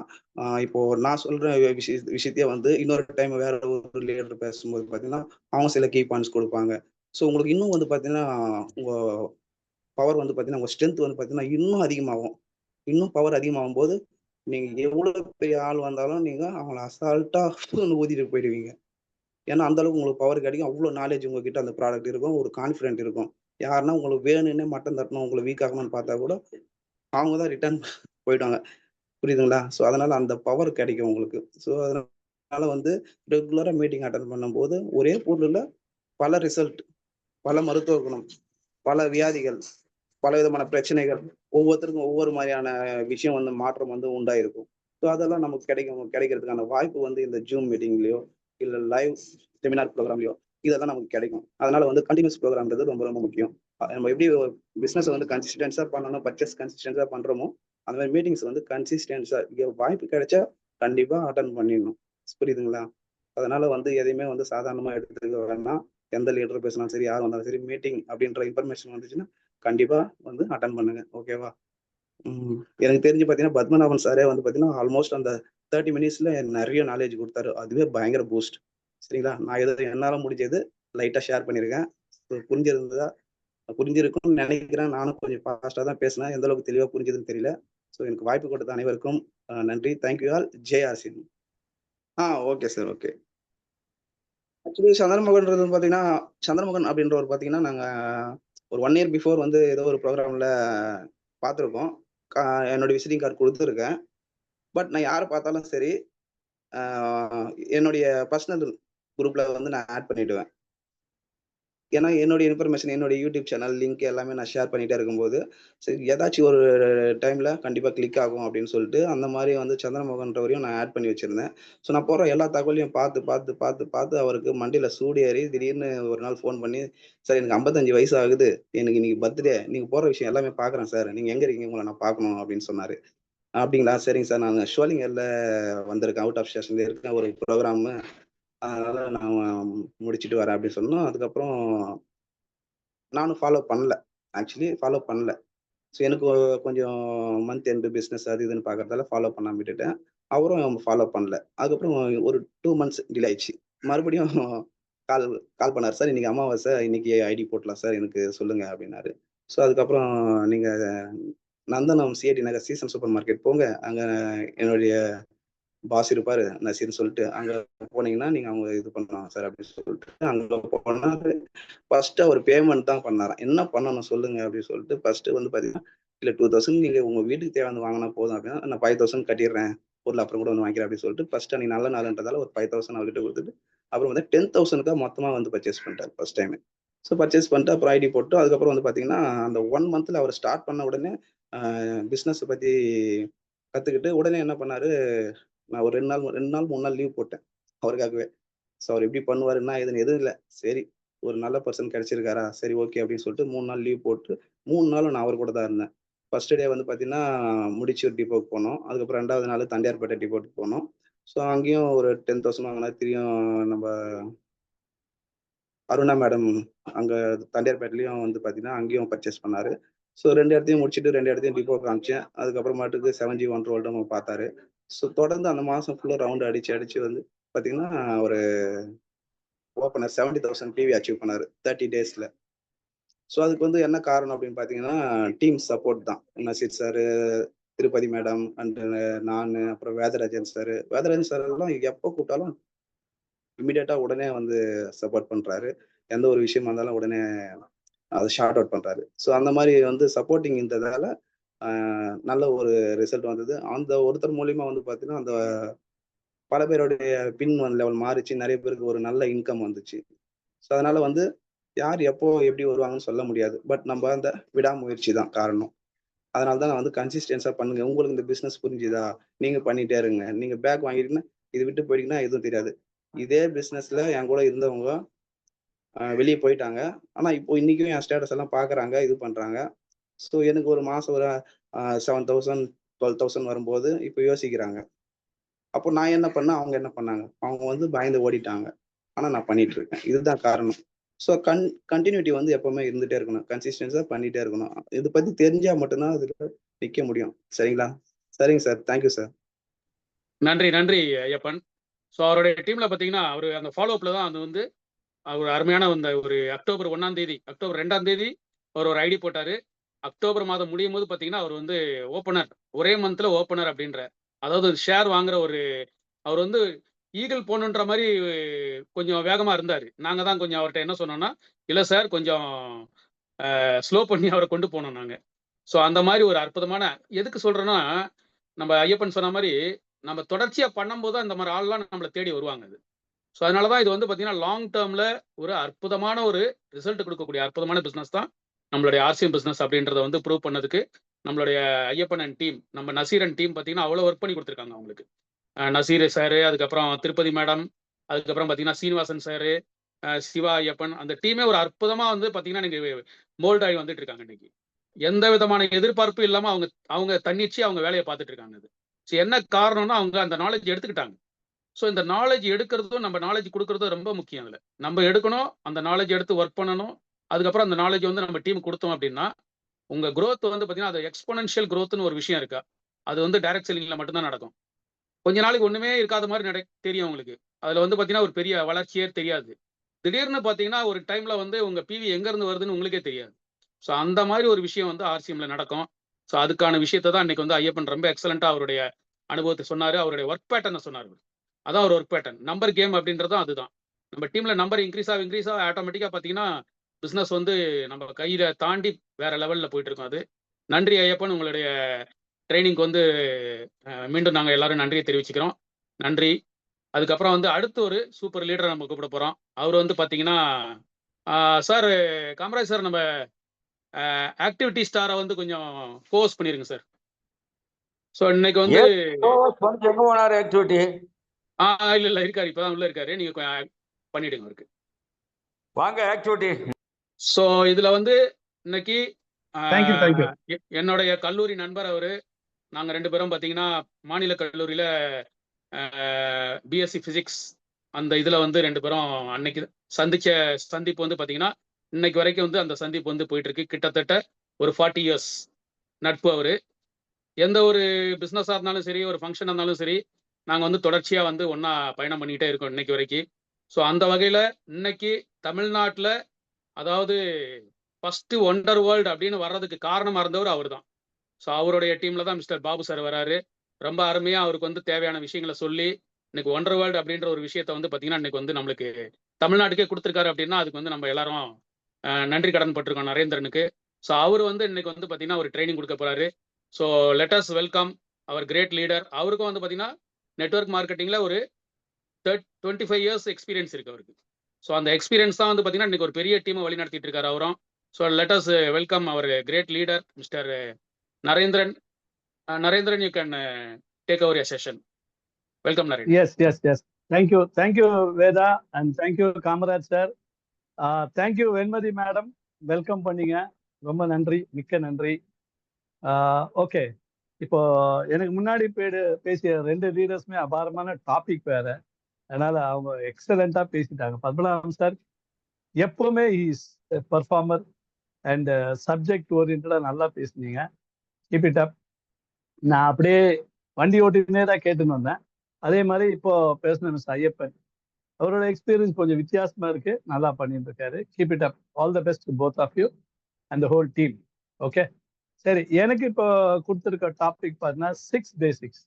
இப்போ நான் சொல்கிற விஷயத்தையே வந்து இன்னொரு டைம் வேற ஒரு லீடர் பேசும்போது பார்த்தீங்கன்னா, அவங்க சில கீ பாயிண்ட்ஸ் கொடுப்பாங்க. ஸோ உங்களுக்கு இன்னும் வந்து பார்த்தீங்கன்னா, உங்கள் பவர் வந்து பார்த்தீங்கன்னா, உங்கள் ஸ்ட்ரென்த் வந்து பார்த்தீங்கன்னா இன்னும் அதிகமாகும். இன்னும் பவர் அதிகமாகும்போது, நீங்க எவ்வளோ பெரிய ஆள் வந்தாலும் நீங்க அவங்கள அசால்ட்டா ஊதிட்டு போயிடுவீங்க. ஏன்னா, அந்த அளவுக்கு உங்களுக்கு பவர் கிடைக்கும். அவ்வளோ நாலேட்ஜ் உங்ககிட்ட அந்த ப்ராடக்ட் இருக்கும். ஒரு கான்ஃபிடென்ட் இருக்கும். யாருன்னா உங்களுக்கு வேணும்னே மட்டம் தட்டணும், உங்கள வீக் ஆக்கணும்னு பார்த்தா கூட, அவங்க தான் ரிட்டர்ன் போயிடுவாங்க. புரியுதுங்களா? ஸோ, அதனால அந்த பவர் கிடைக்கும் உங்களுக்கு. ஸோ, அதனால வந்து ரெகுலரா மீட்டிங் அட்டெண்ட் பண்ணும்போது, ஒரே பொருள்ல பல ரிசல்ட், பல மருத்துவ குணம், பல வியாதிகள், பலவிதமான பிரச்சனைகள், ஒவ்வொருத்தருக்கும் ஒவ்வொரு மாரியான விஷயம் வந்து மாற்றம் வந்து உண்டாயிருக்கும். ஸோ, அதெல்லாம் நமக்கு கிடைக்கிறதுக்கான வாய்ப்பு வந்து இந்த ஜூம் மீட்டிங்லயோ, இல்ல லைவ் செமினார் ப்ரோகிராம்லயோ இதெல்லாம் நமக்கு கிடைக்கும். அதனால வந்து கன்டினியூஸ் ப்ரோகிராம்ன்றது ரொம்ப ரொம்ப முக்கியம். நம்ம எப்படி பிசினஸ் வந்து கன்சிஸ்டன்ஸா பண்ணணும், பர்ச்சேஸ் கன்சிஸ்டன்ஸா பண்றோமோ, அந்த மாதிரி மீட்டிங்ஸ் வந்து கன்சிஸ்டன்ஸா வாய்ப்பு கிடைச்சா கண்டிப்பா அட்டெண்ட் பண்ணிடணும். புரியுதுங்களா? அதனால வந்து எதையுமே வந்து சாதாரணமா எடுத்துக்க வேண்டாம். எந்த லீடர் பேசினாலும் சரி, யார் வந்தாலும் சரி, மீட்டிங் அப்படின்ற இன்ஃபர்மேஷன் வந்துச்சுன்னா கண்டிப்பா வந்து அட்டெண்ட் பண்ணுங்க. ஓகேவா? எனக்கு தெரிஞ்சு பார்த்தீங்கன்னா, பத்மநாபன் சாரே வந்து பார்த்தீங்கன்னா, ஆல்மோஸ்ட் அந்த 30 மினிட்ஸ்ல நெறைய நாலேட்ஜ் குடுத்தாரு. அதுவே பயங்கர பூஸ்ட். சரிங்களா? நான் ஏதோ என்னால முடிஞ்சது லைட்டா ஷேர் பண்ணியிருக்கேன். ஸோ புரிஞ்சிருக்கும்னு நெனைக்கிறேன். நானும் கொஞ்சம் ஃபாஸ்ட்டா தான் பேசினேன். எந்த அளவுக்கு தெளிவா புரிஞ்சதுன்னு தெரியல. ஸோ எனக்கு வாய்ப்பு கொடுத்த அனைவருக்கும் நன்றி. Thank you all. Jai RCB. Okay sir. Okay. Actually சந்திரமோகன்றது வந்து பார்த்தீங்கன்னா, சந்திரமோகன் அப்படின்றவர் பார்த்தீங்கன்னா, நாங்க ஒரு 1 இயர் பிஃபோர் வந்து ஏதோ ஒரு ப்ரோகிராம்ல பார்த்துருக்கோம். கா என்னோட விசிட்டிங் கார்டு குடுத்துருக்கேன். பட் நான் யார பார்த்தாலும் சரி, ஆ என்னுடைய பர்சனல் குரூப்ல வந்து நான் ஆட் பண்ணிடுவேன். ஏன்னா, என்னுடைய இன்ஃபர்மேஷன், என்னுடைய யூடியூப் சேனல் லிங்க் எல்லாமே நான் ஷேர் பண்ணிட்டே இருக்கும்போது, சரி ஏதாச்சும் ஒரு டைம்ல கண்டிப்பா கிளிக் ஆகும் அப்படின்னு சொல்லிட்டு, அந்த மாரி வந்து சந்திரமோகன்றவரையும் நான் ஆட் பண்ணி வச்சிருந்தேன். ஸோ நான் போடுற எல்லா தகவலையும் பார்த்து அவருக்கு மண்டையில சூடு ஏறி திடீர்னு ஒரு நாள் ஃபோன் பண்ணி, "சார் எனக்கு 55 வயசு ஆகுது. எனக்கு இன்னைக்கு பர்த்டே. நீங்க போடுற விஷயம் எல்லாமே பார்க்குறேன் சார். நீங்க எங்க இருக்கீங்க? உங்கள நான் பார்க்கணும்" அப்படின்னு சொன்னாரு. "அப்படிங்களா? சரிங்க சார். நான் ஷோலிங்கர்ல வந்திருக்கேன். அவுட் ஆஃப் ஸ்டேஷன்ல இருக்கேன். ஒரு ப்ரோகிராமு. அதனால நான் முடிச்சுட்டு வரேன்" அப்படின்னு சொன்னோம். அதுக்கப்புறம் நானும் ஃபாலோ பண்ணல. ஆக்சுவலி ஃபாலோ பண்ணல. ஸோ எனக்கு கொஞ்சம் மந்த் எண்ட் பிசினஸ் அது இதுன்னு பார்க்கறதால ஃபாலோ பண்ணாம விட்டுட்டேன். அவரும் ஃபாலோ பண்ணல. அதுக்கப்புறம் ஒரு 2 மந்த்ஸ் டிலே ஆயிடுச்சு. மறுபடியும் கால் கால் பண்ணாரு. "சார் இன்னைக்கு அமாவாசை. இன்னைக்கு ஐடி போடலாம் சார். எனக்கு சொல்லுங்க" அப்படின்னாரு. ஸோ அதுக்கப்புறம் நீங்க நந்தனம் சிஐடி நகர் சீசன் சூப்பர் மார்க்கெட் போங்க. அங்க என்னுடைய பாஸ் இருப்பாரு. நசீர்ன்னு சொல்லிட்டு. அங்க போனீங்கன்னா, நீங்க அவங்க இது பண்ணலாம் சார் அப்படின்னு சொல்லிட்டு அங்க போனாரு. ஃபர்ஸ்ட் அவரு பேமெண்ட் தான் பண்ணாராம். என்ன பண்ணணும் சொல்லுங்க அப்படின்னு சொல்லிட்டு ஃபர்ஸ்ட் வந்து பார்த்தீங்கன்னா, இல்ல 2000 நீங்க உங்க வீட்டுக்கு தேவையானது வாங்குனா போதும் அப்படின்னா, நான் 5000 கட்டிடுறேன். பொருள் அப்புறம் கூட வந்து வாங்கிக்கிறேன் அப்படின்னு சொல்லிட்டு ஃபர்ஸ்ட் அன்னைக்கு நல்ல நாளுன்றதால ஒரு 5000 அவர்கிட்ட குடுத்துட்டு, அப்புறம் வந்து 10,000க்கா மொத்தமா வந்து பர்ச்சேஸ் பண்ணிட்டாரு ஃபர்ஸ்ட் டைமே. ஸோ பர்ச்சேஸ் பண்ணிட்டு அப்புறம் ஐடி போட்டு அதுக்கப்புறம் வந்து பார்த்தீங்கன்னா, அந்த 1 மந்த்ல அவர் ஸ்டார்ட் பண்ண உடனே பிசினஸ பத்தி கத்துக்கிட்டு உடனே என்ன பண்ணாரு, நான் ஒரு 2 நாள் 3 நாள் லீவ் போட்டேன். அவருக்காகவே. ஸோ அவரு எப்படி பண்ணுவாரு, என்ன ஏதுன்னு எதுவும் இல்ல. சரி ஒரு நல்ல பெர்சன் கிடைச்சிருக்காரா, சரி ஓகே அப்படின்னு சொல்லிட்டு 3 நாள் லீவ் போட்டு 3 நாளும் நான் அவர் கூட தான் இருந்தேன். ஃபர்ஸ்ட் டே வந்து பார்த்தீங்கன்னா, முடிச்சூர் டிப்போக்கு போனோம். அதுக்கப்புறம் 2வது நாள் தண்டையார்பேட்டை டிப்போக்கு போனோம். ஸோ அங்கேயும் ஒரு 10,000 வாங்குனாரு. திரும்பியும் நம்ம அருணா மேடம் அங்க தண்டையார்பேட்லயும் வந்து பார்த்தீங்கன்னா, அங்கேயும் பர்ச்சேஸ் பண்ணாரு. ஸோ 2 இடத்தையும் முடிச்சுட்டு 2 இடத்தையும் டிப்போ காமிச்சேன். அதுக்கப்புறமாட்டுக்கு 7G ஒன் ரோல்டும் பார்த்தாரு. ஸோ தொடர்ந்து அந்த மாசம் ஃபுல்லா ரவுண்ட் அடிச்சு வந்து பார்த்தீங்கன்னா, ஒரு ஓப்பனர் 70,000 பிவி அச்சீவ் பண்ணாரு 30 டேஸ்ல. ஸோ அதுக்கு வந்து என்ன காரணம் அப்படின்னு பார்த்தீங்கன்னா, டீம் சப்போர்ட் தான். Nazeer sir, Tirupati madam and நானு, அப்புறம் வேதராஜன் சாரு. வேதராஜன் சார் எல்லாம் எப்போ கூப்பிட்டாலும் இமிடியேட்டா உடனே வந்து சப்போர்ட் பண்றாரு. எந்த ஒரு விஷயமா இருந்தாலும் உடனே அத ஷார்ட் அவுட் பண்றாரு. ஸோ அந்த மாரி வந்து சப்போர்ட்டிங் இருந்ததால, அ நல்ல ஒரு ரிசல்ட் வந்தது. அந்த ஒருத்தர் மூலியமா வந்து பார்த்தீங்கன்னா, அந்த பல பேருடைய பின் லெவல் மாறிச்சு. நெறைய பேருக்கு ஒரு நல்ல இன்கம் வந்துச்சு. ஸோ அதனால வந்து யார் எப்போ எப்படி வருவாங்கன்னு சொல்ல முடியாது. பட் நம்ப அந்த விடாமுயற்சி தான் காரணம். அதனால தான் நான் வந்து கன்சிஸ்டன்ஸா பண்ணுங்க. உங்களுக்கு இந்த பிசினஸ் புரிஞ்சுதா? நீங்க பண்ணிட்டே இருங்க. நீங்க பேக் வாங்கிட்டீங்கன்னா, இத விட்டு போயிட்டீங்கன்னா எதுவும் தெரியாது. இதே பிசினஸ்ல என் கூட இருந்தவங்க வெளிய போயிட்டாங்க. ஆனா இப்போ இன்னைக்கும் என் ஸ்டேட்டஸ் எல்லாம் பார்க்குறாங்க, இது பண்றாங்க. ஸோ எனக்கு ஒரு மாசம் ஒரு 7,000 12,000 வரும்போது இப்ப யோசிக்கிறாங்க. அப்போ நான் என்ன பண்ணேன், அவங்க என்ன பண்ணாங்க? அவங்க வந்து பயந்து ஓடிட்டாங்க. ஆனா நான் பண்ணிட்டு இருக்கேன். இதுதான் காரணம். ஸோ கன்டினியூட்டி வந்து எப்பவுமே இருந்துட்டே இருக்கணும். கன்சிஸ்டன்ஸா பண்ணிட்டே இருக்கணும். இத பத்தி தெரிஞ்சா மட்டும் தான் அதுல நிக்க முடியும். சரிங்களா? சரிங்க சார். Thank you sir. நன்றி நன்றி ஐயப்பன். ஸோ அவருடைய டீம்ல பார்த்தீங்கன்னா அவர் அந்த ஃபாலோ அப்ல தான் அது வந்து அவர் அருமையான அந்த ஒரு அக்டோபர் 1ஆம் தேதி அக்டோபர் 2ஆம் தேதி அவர் ஒரு ஐடி போட்டாரு. அக்டோபர் மாதம் முடியும் போது பார்த்தீங்கன்னா அவர் வந்து ஓப்பனர், ஒரே மந்த்ல ஓப்பனர் அப்படின்ற, அதாவது ஷேர் வாங்குற ஒரு, அவர் வந்து ஈகிள் போகணுன்ற மாதிரி கொஞ்சம் வேகமா இருந்தாரு. நாங்க தான் கொஞ்சம் அவர்கிட்ட என்ன சொன்னோம்னா, இல்ல சார் கொஞ்சம் ஸ்லோ பண்ணி அவரை கொண்டு போனோம் நாங்க. ஸோ அந்த மாதிரி ஒரு அற்புதமான, எதுக்கு சொல்றேன்னா, நம்ம ஐயப்பன் சொன்ன மாதிரி நம்ம தொடர்ச்சியா பண்ணும்போது தான் இந்த மாதிரி ஆள்லாம் நம்மளை தேடி வருவாங்க. அது ஸோ அதனால தான் இது வந்து பார்த்தீங்கன்னா லாங் டேர்ம்ல ஒரு அற்புதமான ஒரு ரிசல்ட் கொடுக்கக்கூடிய அற்புதமான பிஸ்னஸ் தான் நம்மளுடைய ஆர்சிஎம் பிஸ்னஸ் அப்படின்றத வந்து ப்ரூவ் பண்ணதுக்கு நம்மளுடைய ஐயப்பன் அண்ட் டீம், நம்ம நசீர் அண்ட் டீம் பார்த்தீங்கன்னா அவ்வளோ ஒர்க் பண்ணி கொடுத்துருக்காங்க அவங்களுக்கு. நசீர் சார், அதுக்கப்புறம் திருப்பதி மேடம், அதுக்கப்புறம் பார்த்தீங்கன்னா சீனிவாசன் சார், சிவா ஐயப்பன், அந்த டீமே ஒரு அற்புதமா வந்து பார்த்தீங்கன்னா நீங்க மோல்ட் ஆகி வந்துட்டு இருக்காங்க இன்னைக்கு. எந்த விதமான எதிர்பார்ப்பும் இல்லாம அவங்க அவங்க தன்னிச்சு அவங்க வேலையை பார்த்துட்டு இருக்காங்க. அது ஸோ என்ன காரணம்னா அவங்க அந்த நாலேஜ் எடுத்துக்கிட்டாங்க. ஸோ இந்த நாலேஜ் எடுக்கிறதும் நம்ம நாலேஜ் கொடுக்கறதும் ரொம்ப முக்கியம். அதில் நம்ம எடுக்கணும், அந்த நாலேஜ் எடுத்து ஒர்க் பண்ணணும். அதுக்கப்புறம் அந்த நாலேஜ் வந்து நம்ம டீம் கொடுத்தோம் அப்படின்னா உங்க growth வந்து பார்த்தீங்கன்னா அது எக்ஸ்பொனென்ஷியல் growthன்னு ஒரு விஷயம் இருக்கா, அது வந்து டைரக்ட் செல்லிங்ல மட்டும்தான் நடக்கும். கொஞ்ச நாளைக்கு ஒண்ணுமே இருக்காத மாதிரி தெரியும் உங்களுக்கு. அதுல வந்து பார்த்தீங்கன்னா ஒரு பெரிய வளர்ச்சியே தெரியாது. திடீர்னு பார்த்தீங்கன்னா ஒரு டைம்ல வந்து உங்க பிவி எங்க இருந்து வருதுன்னு உங்களுக்கே தெரியாது. ஸோ அந்த மாதிரி ஒரு விஷயம் வந்து ஆர்சிஎம்ல நடக்கும். ஸோ அதுக்கான விஷயத்தை தான் இன்னைக்கு வந்து ஐயப்பன் ரொம்ப எக்ஸலண்டா அவருடைய அனுபவத்தை சொன்னாரு. அவருடைய ஒர்க் பேட்டர்னை சொன்னார். அதான் ஒரு ஒர்க் பேட்டர்ன். நம்பர் கேம் அப்படின்றதும் அதுதான். நம்ம டீம்ல நம்பர் இன்க்ரீஸ் ஆக ஆட்டோமேட்டிக்கா பார்த்தீங்கன்னா பிசினஸ் வந்து நம்ம கையில தாண்டி வேற லெவல்ல போயிட்டு இருக்கோம். அது நன்றி ஐயப்பன், உங்களுடைய ட்ரைனிங்க்கு வந்து மீண்டும் நாங்கள் எல்லாரும் நன்றியை தெரிவிச்சுக்கிறோம். நன்றி. அதுக்கப்புறம் வந்து அடுத்து ஒரு சூப்பர் லீடரை நம்ம கூப்பிட போறோம். அவர் வந்து பார்த்தீங்கன்னா சார் காமராஜ் சார், நம்ம ஆக்டிவிட்டி ஸ்டாரை வந்து கொஞ்சம் கோர்ஸ் பண்ணிருங்க சார். ஸோ இன்னைக்கு வந்து எங்க போனாரு ஆக்டிவிட்டி? இல்ல இருக்காரு, இப்பதான் உள்ள இருக்காரு. நீங்க பண்ணிடுங்க அவருக்கு. வாங்க ஆக்டிவிட்டி. ஸோ இதுல வந்து இன்னைக்கு தேங்க்யூ. என்னுடைய கல்லூரி நண்பர் அவரு. நாங்க 2 பேரும் பார்த்தீங்கன்னா மாநில கல்லூரியில பிஎஸ்சி பிசிக்ஸ் அந்த இதுல வந்து 2 பேரும் அன்னைக்கு சந்திச்ச சந்திப்பு வந்து பார்த்தீங்கன்னா இன்னைக்கு வரைக்கும் வந்து அந்த சந்திப்பு வந்து போயிட்டு இருக்கு. கிட்டத்தட்ட ஒரு 40 இயர்ஸ் நட்பு அவரு. எந்த ஒரு பிஸ்னஸாக இருந்தாலும் சரி, ஒரு ஃபங்க்ஷன் இருந்தாலும் சரி, நாங்கள் வந்து தொடர்ச்சியாக வந்து ஒன்றா பயணம் பண்ணிக்கிட்டே இருக்கோம் இன்னைக்கு வரைக்கும். ஸோ அந்த வகையில் இன்னைக்கு தமிழ்நாட்டில், அதாவது ஃபர்ஸ்ட் ஒண்டர் வேர்ல்டு அப்படின்னு வர்றதுக்கு காரணமாக இருந்தவர் அவர் தான். ஸோ அவருடைய டீமில் தான் மிஸ்டர் பாபு சார் வராரு. ரொம்ப அருமையாக அவருக்கு வந்து தேவையான விஷயங்களை சொல்லி இன்னைக்கு ஒண்டர் வேர்ல்டு அப்படின்ற ஒரு விஷயத்த வந்து பார்த்தீங்கன்னா இன்னைக்கு வந்து நம்மளுக்கு தமிழ்நாட்டுக்கே கொடுத்துருக்காரு. அப்படின்னா அதுக்கு வந்து நம்ம எல்லாரும் நன்றி கடன் பட்டிருக்கோம் நரேந்திரனுக்கு. ஸோ அவர் வந்து இன்னைக்கு வந்து பார்த்தீங்கன்னா ஒரு ட்ரைனிங் கொடுக்க போறாரு. So let us welcome our great leader. அவருக்கும் வந்து பார்த்தீங்கன்னா நெட்வொர்க் மார்க்கெட்டிங்கில் ஒரு 25 இயர்ஸ் எக்ஸ்பீரியன்ஸ் இருக்கு அவருக்கு. ஸோ அந்த எக்ஸ்பீரியன்ஸ் தான் வந்து பார்த்தீங்கன்னா இன்னைக்கு ஒரு பெரிய டீமை வழி நடத்திட்டு இருக்காரு அவரும். So let us welcome our great leader mister Narendran. Narendran, you can take over your session. Welcome Narendran. Yes. Thank you Veda and thank you Kamaraj sir. Thank you Venmathi madam, welcome பண்ணீங்க. ரொம்ப நன்றி, மிக்க நன்றி. ஓகே, இப்போ எனக்கு முன்னாடி பேசிய 2 லீடர்ஸுமே அபாரமான டாபிக் வேற, அதனால அவங்க எக்ஸலண்டா பேசிட்டாங்க. பத்மநாபன் சார் எப்பவுமே இஸ் பர்ஃபார்மர் அண்ட் சப்ஜெக்ட் ஓரியன்டா நல்லா பேசுனீங்க. கீப் இட் அப். நான் அப்படியே வண்டி ஓட்டினே தான் கேட்டுன்னு வந்தேன். அதே மாதிரி இப்போ பேசின மிஸ்டர் ஐயப்பன், அவரோட எக்ஸ்பீரியன்ஸ் கொஞ்சம் வித்தியாசமா இருக்கு, நல்லா பண்ணிட்டு இருக்காரு. Keep it up. All the best to both of you and the whole team. Okay, சரி. எனக்கு இப்போ கொடுத்துருக்க டாபிக் பார்த்தீங்கன்னா 6 பேசிக்ஸ்.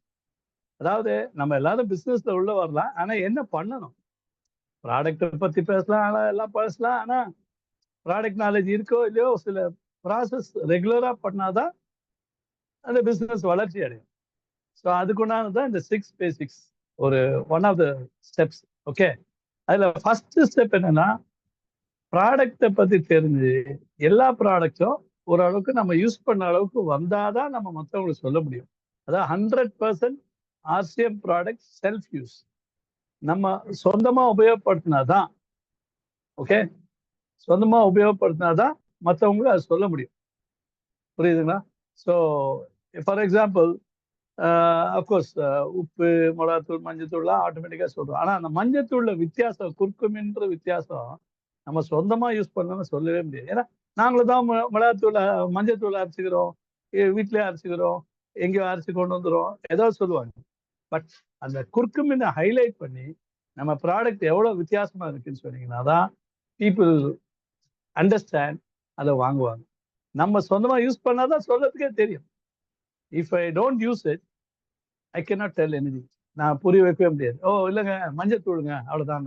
அதாவது நம்ம எல்லாரும் பிஸ்னஸ்ல உள்ள வரலாம், ஆனா என்ன பண்ணணும்? ப்ராடக்டை பத்தி பேசலாம், ஆனா எல்லாம் பேசலாம், ஆனா ப்ராடக்ட் நாலேஜ் இருக்கோ இல்லையோ சில ப்ராசஸ் ரெகுலரா பண்ணாதான் அந்த பிஸ்னஸ் வளர்ச்சி அடையும். ஸோ அதுக்குண்டானதான் இந்த 6 பேசிக்ஸ், ஒரு one of the steps. Okay, அதுல ஃபர்ஸ்ட் ஸ்டெப் என்னன்னா, ப்ராடக்டை பத்தி தெரிஞ்சு எல்லா ப்ராடக்ட்டும் ஓரளவுக்கு நம்ம யூஸ் பண்ண அளவுக்கு வந்தாதான் நம்ம மற்றவங்களுக்கு சொல்ல முடியும். அதாவது 100% ஆர்சிஎம் ப்ராடக்ட் செல்ஃப் யூஸ், நம்ம சொந்தமா உபயோகப்படுத்தினாதான். ஓகே, சொந்தமா உபயோகப்படுத்தினாதான் மற்றவங்களுக்கு அது சொல்ல முடியும். புரியுதுங்களா? ஸோ ஃபார் எக்ஸாம்பிள், அஃப்கோர்ஸ் உப்பு, மிளகாத்தூள், மஞ்சத்தூள்லாம் ஆட்டோமேட்டிக்காக சொல்றோம். ஆனால் அந்த மஞ்சத்தூள்ல வித்தியாசம், குறுக்குமின்ற வித்தியாசம் நம்ம சொந்தமா யூஸ் பண்ணணும்னு சொல்லவே முடியாது. ஏன்னா நாங்களும் தான் மிளகாத்தூள் மஞ்சத்தூள் அரைச்சிக்கிறோம், வீட்லயே அரைச்சிக்கிறோம், எங்கேயோ அரைச்சி கொண்டு வந்துடும், ஏதோ சொல்லுவாங்க. பட் அந்த குறுக்கு மீனை ஹைலைட் பண்ணி நம்ம ப்ராடக்ட் எவ்வளவு வித்தியாசமா இருக்குன்னு சொன்னீங்கன்னா தான் பீப்புள் அண்டர்ஸ்டாண்ட், அதை வாங்குவாங்க. நம்ம சொந்தமா யூஸ் பண்ணாதான் சொல்றதுக்கே தெரியும். If I don't use it I cannot del anything. நான் புரிய வைக்கவே முடியாது. ஓ இல்லைங்க மஞ்சள் தூளுங்க அவ்வளவுதான்.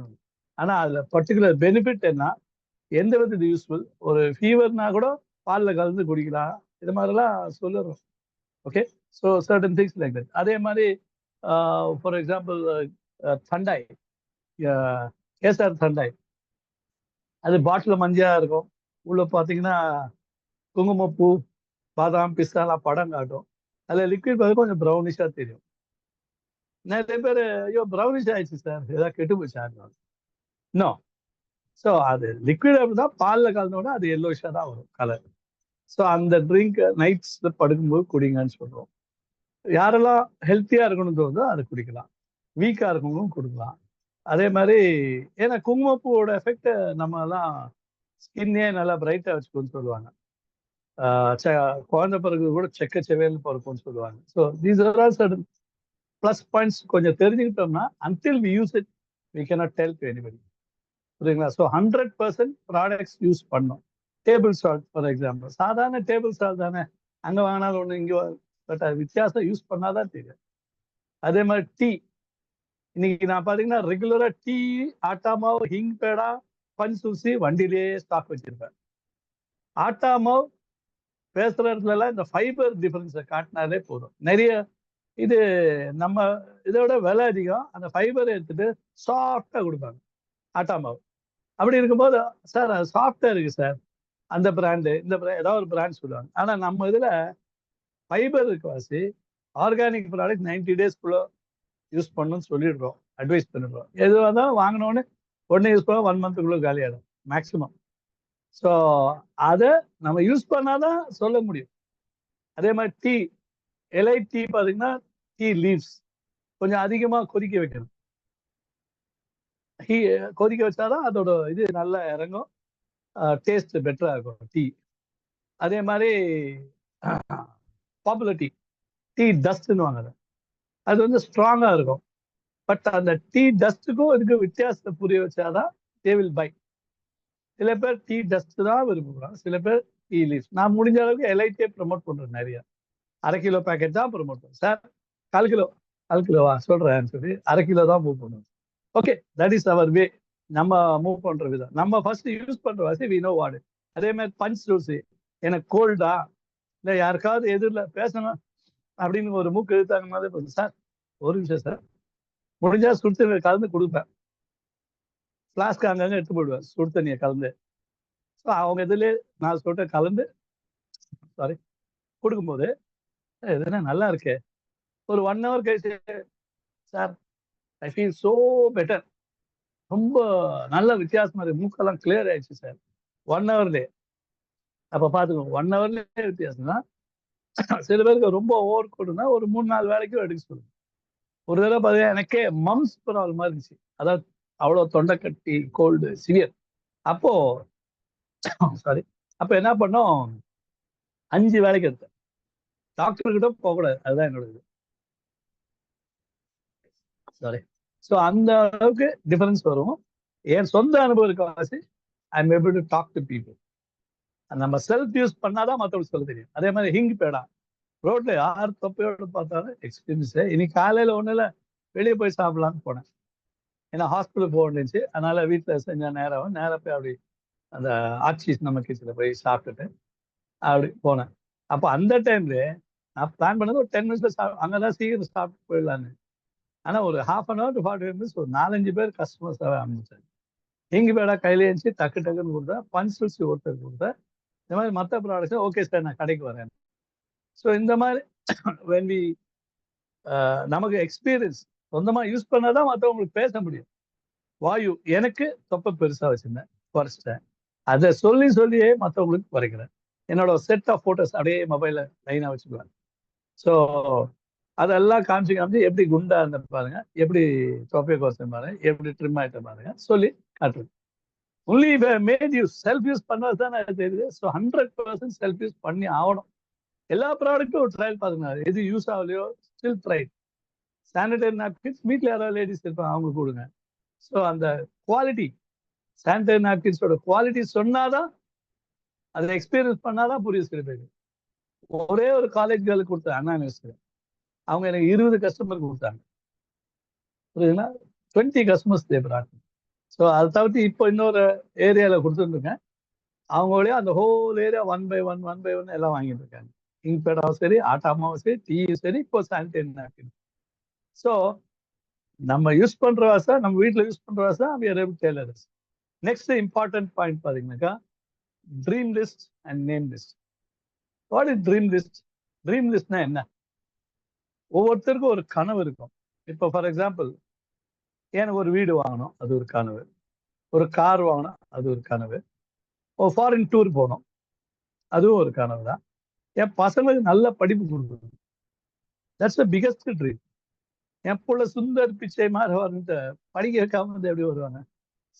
ஆனா அதுல பர்டிகுலர் பெனிஃபிட் என்ன, எந்த விதத்துக்கு யூஸ்ஃபுல், ஒரு ஃபீவர்னா கூட பால்ல கலந்து குடிக்கலாம், இது மாதிரிலாம் சொல்லுறோம். Okay, so certain things like that. அதே மாதிரி ஃபார் எக்ஸாம்பிள் தண்டாய், கேசர் தண்டாய், அது பாட்டில் மஞ்சா இருக்கும், உள்ள பார்த்தீங்கன்னா குங்குமப்பூ, பாதாம், பிஸ்தாலாம் படம் காட்டும். அதில் லிக்விட் பார்த்து கொஞ்சம் ப்ரௌனிஷாக தெரியும். நிறைய பேர் ஐயோ ப்ரௌனிஷ் ஆயிடுச்சு சார், ஏதாவது கெட்டு போச்சான்னு. இன்னும் ஸோ அது லிக்விட் அப்படிதான், பாலில் கலந்தோட அது எல்லோஷாக தான் வரும் கலர். ஸோ அந்த ட்ரிங்க் நைட்ஸ் படுக்கும்போது குடிங்கன்னு சொல்கிறோம். யாரெல்லாம் ஹெல்த்தியாக இருக்கணும்னு தோணுதோ அதை குடிக்கலாம், வீக்காக இருக்கவங்களும் கொடுக்கலாம். அதே மாதிரி ஏன்னா குங்குமப்பூவோட எஃபெக்ட் நம்ம எல்லாம் ஸ்கின்னே நல்லா பிரைட்டாக வச்சுக்கோன்னு சொல்லுவாங்க. குழந்தை பிறகு கூட செக்க செவேல்னு பிறக்கும்னு சொல்லுவாங்க. So these are all certain plus points. கொஞ்சம் தெரிஞ்சுக்கிட்டோம்னா until we use it we cannot tell to anybody. புரியுங்களா? ஸோ 100% ப்ராடக்ட்ஸ் யூஸ் பண்ணோம். டேபிள் சால்ட் ஃபார் எக்ஸாம்பிள், சாதாரண டேபிள் சால்ட் தானே, அங்கே வாங்கினாலும் ஒன்று இங்கே, பட் அது வித்தியாசம் யூஸ் பண்ணாதான் தெரியும். அதே மாதிரி டீ, இன்னைக்கு நான் பார்த்தீங்கன்னா ரெகுலராக டீ, ஆட்டா மாவு, ஹிங் பேடா, பஞ்சுசி வண்டியிலேயே ஸ்டாக் வச்சிருப்பேன். ஆட்டா மாவு பேசுற இடத்துலலாம் இந்த ஃபைபர் டிஃபரன்ஸை காட்டினாலே போதும். நிறைய இது நம்ம இதோட விலை அதிகம், அந்த ஃபைபரை எடுத்துட்டு சாஃப்டாக கொடுப்பாங்க ஆட்டா மாவு. அப்படி இருக்கும்போது சார் அது சாஃப்டாக இருக்கு சார், அந்த பிராண்டு இந்த ஏதாவது ஒரு பிராண்ட் சொல்லுவாங்க. ஆனால் நம்ம இதில் ஃபைபர் இருக்கவாசி ஆர்கானிக் ப்ராடக்ட் 90 டேஸ்க்குள்ள யூஸ் பண்ணணும்னு சொல்லிடுறோம், அட்வைஸ் பண்ணிடுறோம். எதுவாக இருந்தாலும் வாங்கினோடனே உடனே யூஸ் பண்ண 1 மந்த்துக்குள்ளே காலியாகிடும் மேக்ஸிமம். ஸோ அதை நம்ம யூஸ் பண்ணாதான் சொல்ல முடியும். அதே மாதிரி டீ, இலை டீ பார்த்தீங்கன்னா டீ லீவ்ஸ் கொஞ்சம் அதிகமாக கொதிக்க வைக்கணும். கொதிக்க வச்சாதான் அதோட இது நல்லா இறங்கும், டேஸ்ட் பெட்டரா இருக்கும் டீ. அதே மாதிரி பாப்புலர் டீ, டீ டஸ்ட்னு வாங்குறது, அது வந்து ஸ்ட்ராங்கா இருக்கும். பட் அந்த டீ டஸ்ட்டுக்கும் இதுக்கு வித்தியாசத்தை புரிய வச்சாதான் தே வில் பை. சில பேர் டீ டஸ்ட் தான் விரும்புகிறாங்க, சில பேர் டீ லீவ்ஸ். நான் முடிஞ்ச அளவுக்கு எலைட்டே ப்ரமோட் பண்றேன். நிறைய 1/2 கிலோ பேக்கெட் தான் ப்ரமோட் பண்ணுறேன். சார் 1/4 கிலோவா சொல்றேன்னு சொல்லி 1/2 கிலோ தான் மூவ் பண்ணுவோம். ஓகே, தட் இஸ் அவர் வே. நம்ம மூவ் பண்ற விதம், நம்ம ஃபர்ஸ்ட் யூஸ் பண்ற வாசி வி நோ வாட். அதே மாதிரி பஞ்ச் ஜூஸ், எனக்கு கோல்டா இல்லை யாருக்காவது எதிரில் பேசணும் அப்படின்னு ஒரு மூக்கு எழுத்தாங்க மாதிரி போதும், சார் ஒரு நிமிஷம் சார், முடிஞ்சா சுடு தண்ணி கலந்து கொடுப்பேன். ஃப்ளாஸ்க் அங்கங்க எடுத்து போடுவேன் சுடு தண்ணியை கலந்து. ஸோ அவங்க இதுலேயே நான் சொல்லிட்டு கலந்து கொடுக்கும்போது எதுனா நல்லா இருக்கு. ஒரு 1 hour கழிச்சு sir I feel so better, ரொம்ப நல்ல வித்தியாசமா இருக்கு, மூக்கெல்லாம் கிளியர் ஆயிடுச்சு சார் 1 hourலேயே. அப்போ பார்த்துக்கோங்க 1 hourலேயே வித்தியாசம்னா. சில பேருக்கு ரொம்ப ஓவர் கோல்டுனா ஒரு 3-4 வேலைக்கும் எடுக்க சொல்லுங்க. ஒரு தடவை பார்த்தீங்கன்னா எனக்கே மம்ஸ் ப்ராப்ளமா இருந்துச்சு, அதாவது அவ்வளோ தொண்டை கட்டி கோல்டு சிவியர். அப்போ அப்போ என்ன பண்ணோம், 5 வேலைக்கு எடுத்தேன். டாக்டர்கிட்ட போகக்கூடாது, அதுதான் என்னோட இது. ஸோ அந்த அளவுக்கு டிஃபரன்ஸ் வரும். என் சொந்த அனுபவம் இருக்கவாசி I am able to talk to people. நம்ம செல்ஃப் யூஸ் பண்ணாதான் மற்றவங்களுக்கு சொல்ல தெரியும். அதே மாதிரி ஹிங் பேடா ரோட்ல யார் தொப்பையோடு பார்த்தாலும் எக்ஸ்பீரியன்ஸ். இன்னைக்கு காலையில ஒண்ணுல வெளியே போய் சாப்பிடலான்னு போனேன், ஏன்னா ஹாஸ்பிட்டல் போக வேண்டியது. அதனால வீட்டில் செஞ்ச நேரம் போய் அப்படி அந்த ஆக்சிஸ் நம்ம கிச்சனில் போய் சாப்பிட்டுட்டு அப்படி போனேன். அப்போ அந்த டைம்ல நான் பிளான் பண்ணது ஒரு 10 minutes அங்கதான் சீக்கிரம் சாப்பிட்டு போயிடலான்னு. ஆனா ஒரு 1/2 hour to 45 minutes ஒரு 4-5 பேர் கஸ்டமர்ஸாவே அமைஞ்சாங்க. ஹிங் பேடா கையில இருந்துச்சு, டக்கு டக்குன்னு கொடுத்தேன். பஞ்சுசி ஒருத்தர் கொடுத்தேன். இந்த மாதிரி மற்ற ப்ராடக்ட்ஸ் ஓகே சார் நான் கடைக்கு வரேன். ஸோ இந்த மாதிரி when we நமக்கு எக்ஸ்பீரியன்ஸ் சொந்தமா யூஸ் பண்ணாதான் மற்றவங்களுக்கு பேச முடியும். வாயு எனக்கு தொப்பை பெருசா வச்சிருந்தேன், குறைச்சிட்டேன். அதை சொல்லியே மற்றவங்களுக்கு குறைக்கிறேன். என்னோட செட் ஆஃப் போட்டோஸ் அப்படியே மொபைல்ல லைனா வச்சுக்குவேன். ஸோ அதெல்லாம் காமிச்சு எப்படி குண்டா இருந்த பாருங்க, எப்படி தொப்பையை குறைச்ச பாருங்க, எப்படி ட்ரிம் ஆயிட்ட பாருங்க சொல்லி காட்டுறது. Only mat use, self use பண்ணது தான் தெரியுது. ஸோ 100% செல்ஃப் யூஸ் பண்ணி ஆகணும். எல்லா ப்ராடக்ட்டும் ஒரு ட்ரையல் பாருங்க, எது யூஸ் ஆகலையோ ஸ்டில் ட்ரை. சானிடரி நாப்கின்ஸ் வீட்டில் யாராவது லேடிஸ் இருப்பாங்க, அவங்க கொடுங்க. ஸோ அந்த குவாலிட்டி, சானிடரி நாப்கின்ஸோட குவாலிட்டி சொன்னாதான், அதை எக்ஸ்பீரியன்ஸ் பண்ணாதான் புரியும் சில பேருக்கு. ஒரே ஒரு காலேஜ் கேர்ளுக்கு கொடுத்தேன் அண்ணா யூனிவர்சிட்டி, அவங்க எனக்கு 20 கஸ்டமருக்கு கொடுத்தாங்க. புரியுதுங்களா? 20 கஸ்டமர்ஸ் தேவைப்படாது. ஸோ அதை தவிர்த்து இப்போ இன்னொரு ஏரியாவில் கொடுத்துருந்துருக்கேன். அவங்களே அந்த ஹோல் ஏரியா 1 by 1 எல்லாம் வாங்கிட்டு இருக்காங்க. இங்க் பேடாவும் சரி, ஆட்டாமாவும் சரி, டீயும் சரி, இப்போ சானிடரி நாப்கின். ஸோ நம்ம யூஸ் பண்ற வாசா, நம்ம வீட்டில் யூஸ் பண்ற வாசா, we are able to tailor this. Next important point பாத்தீங்கன்னாக்கா, dream list and name list. What is dream list? Dream லிஸ்ட்னா என்ன? ஒவ்வொருத்தருக்கும் ஒரு கனவு இருக்கும். இப்போ ஃபார் எக்ஸாம்பிள், எனக்கு ஒரு வீடு வாங்கணும், அது ஒரு கனவு. ஒரு கார் வாங்கணும், அது ஒரு கனவு. ஒரு ஃபாரின் டூர் போகணும், அதுவும் ஒரு கனவு தான். என் பசங்களுக்கு நல்ல படிப்பு கொடுக்கணும், தட்ஸ் த பிகஸ்ட் ட்ரீம். என் புள்ள சுந்தர் பிச்சை மாதிரி வந்து படிக்க வைக்காம வந்து எப்படி வருவாங்க?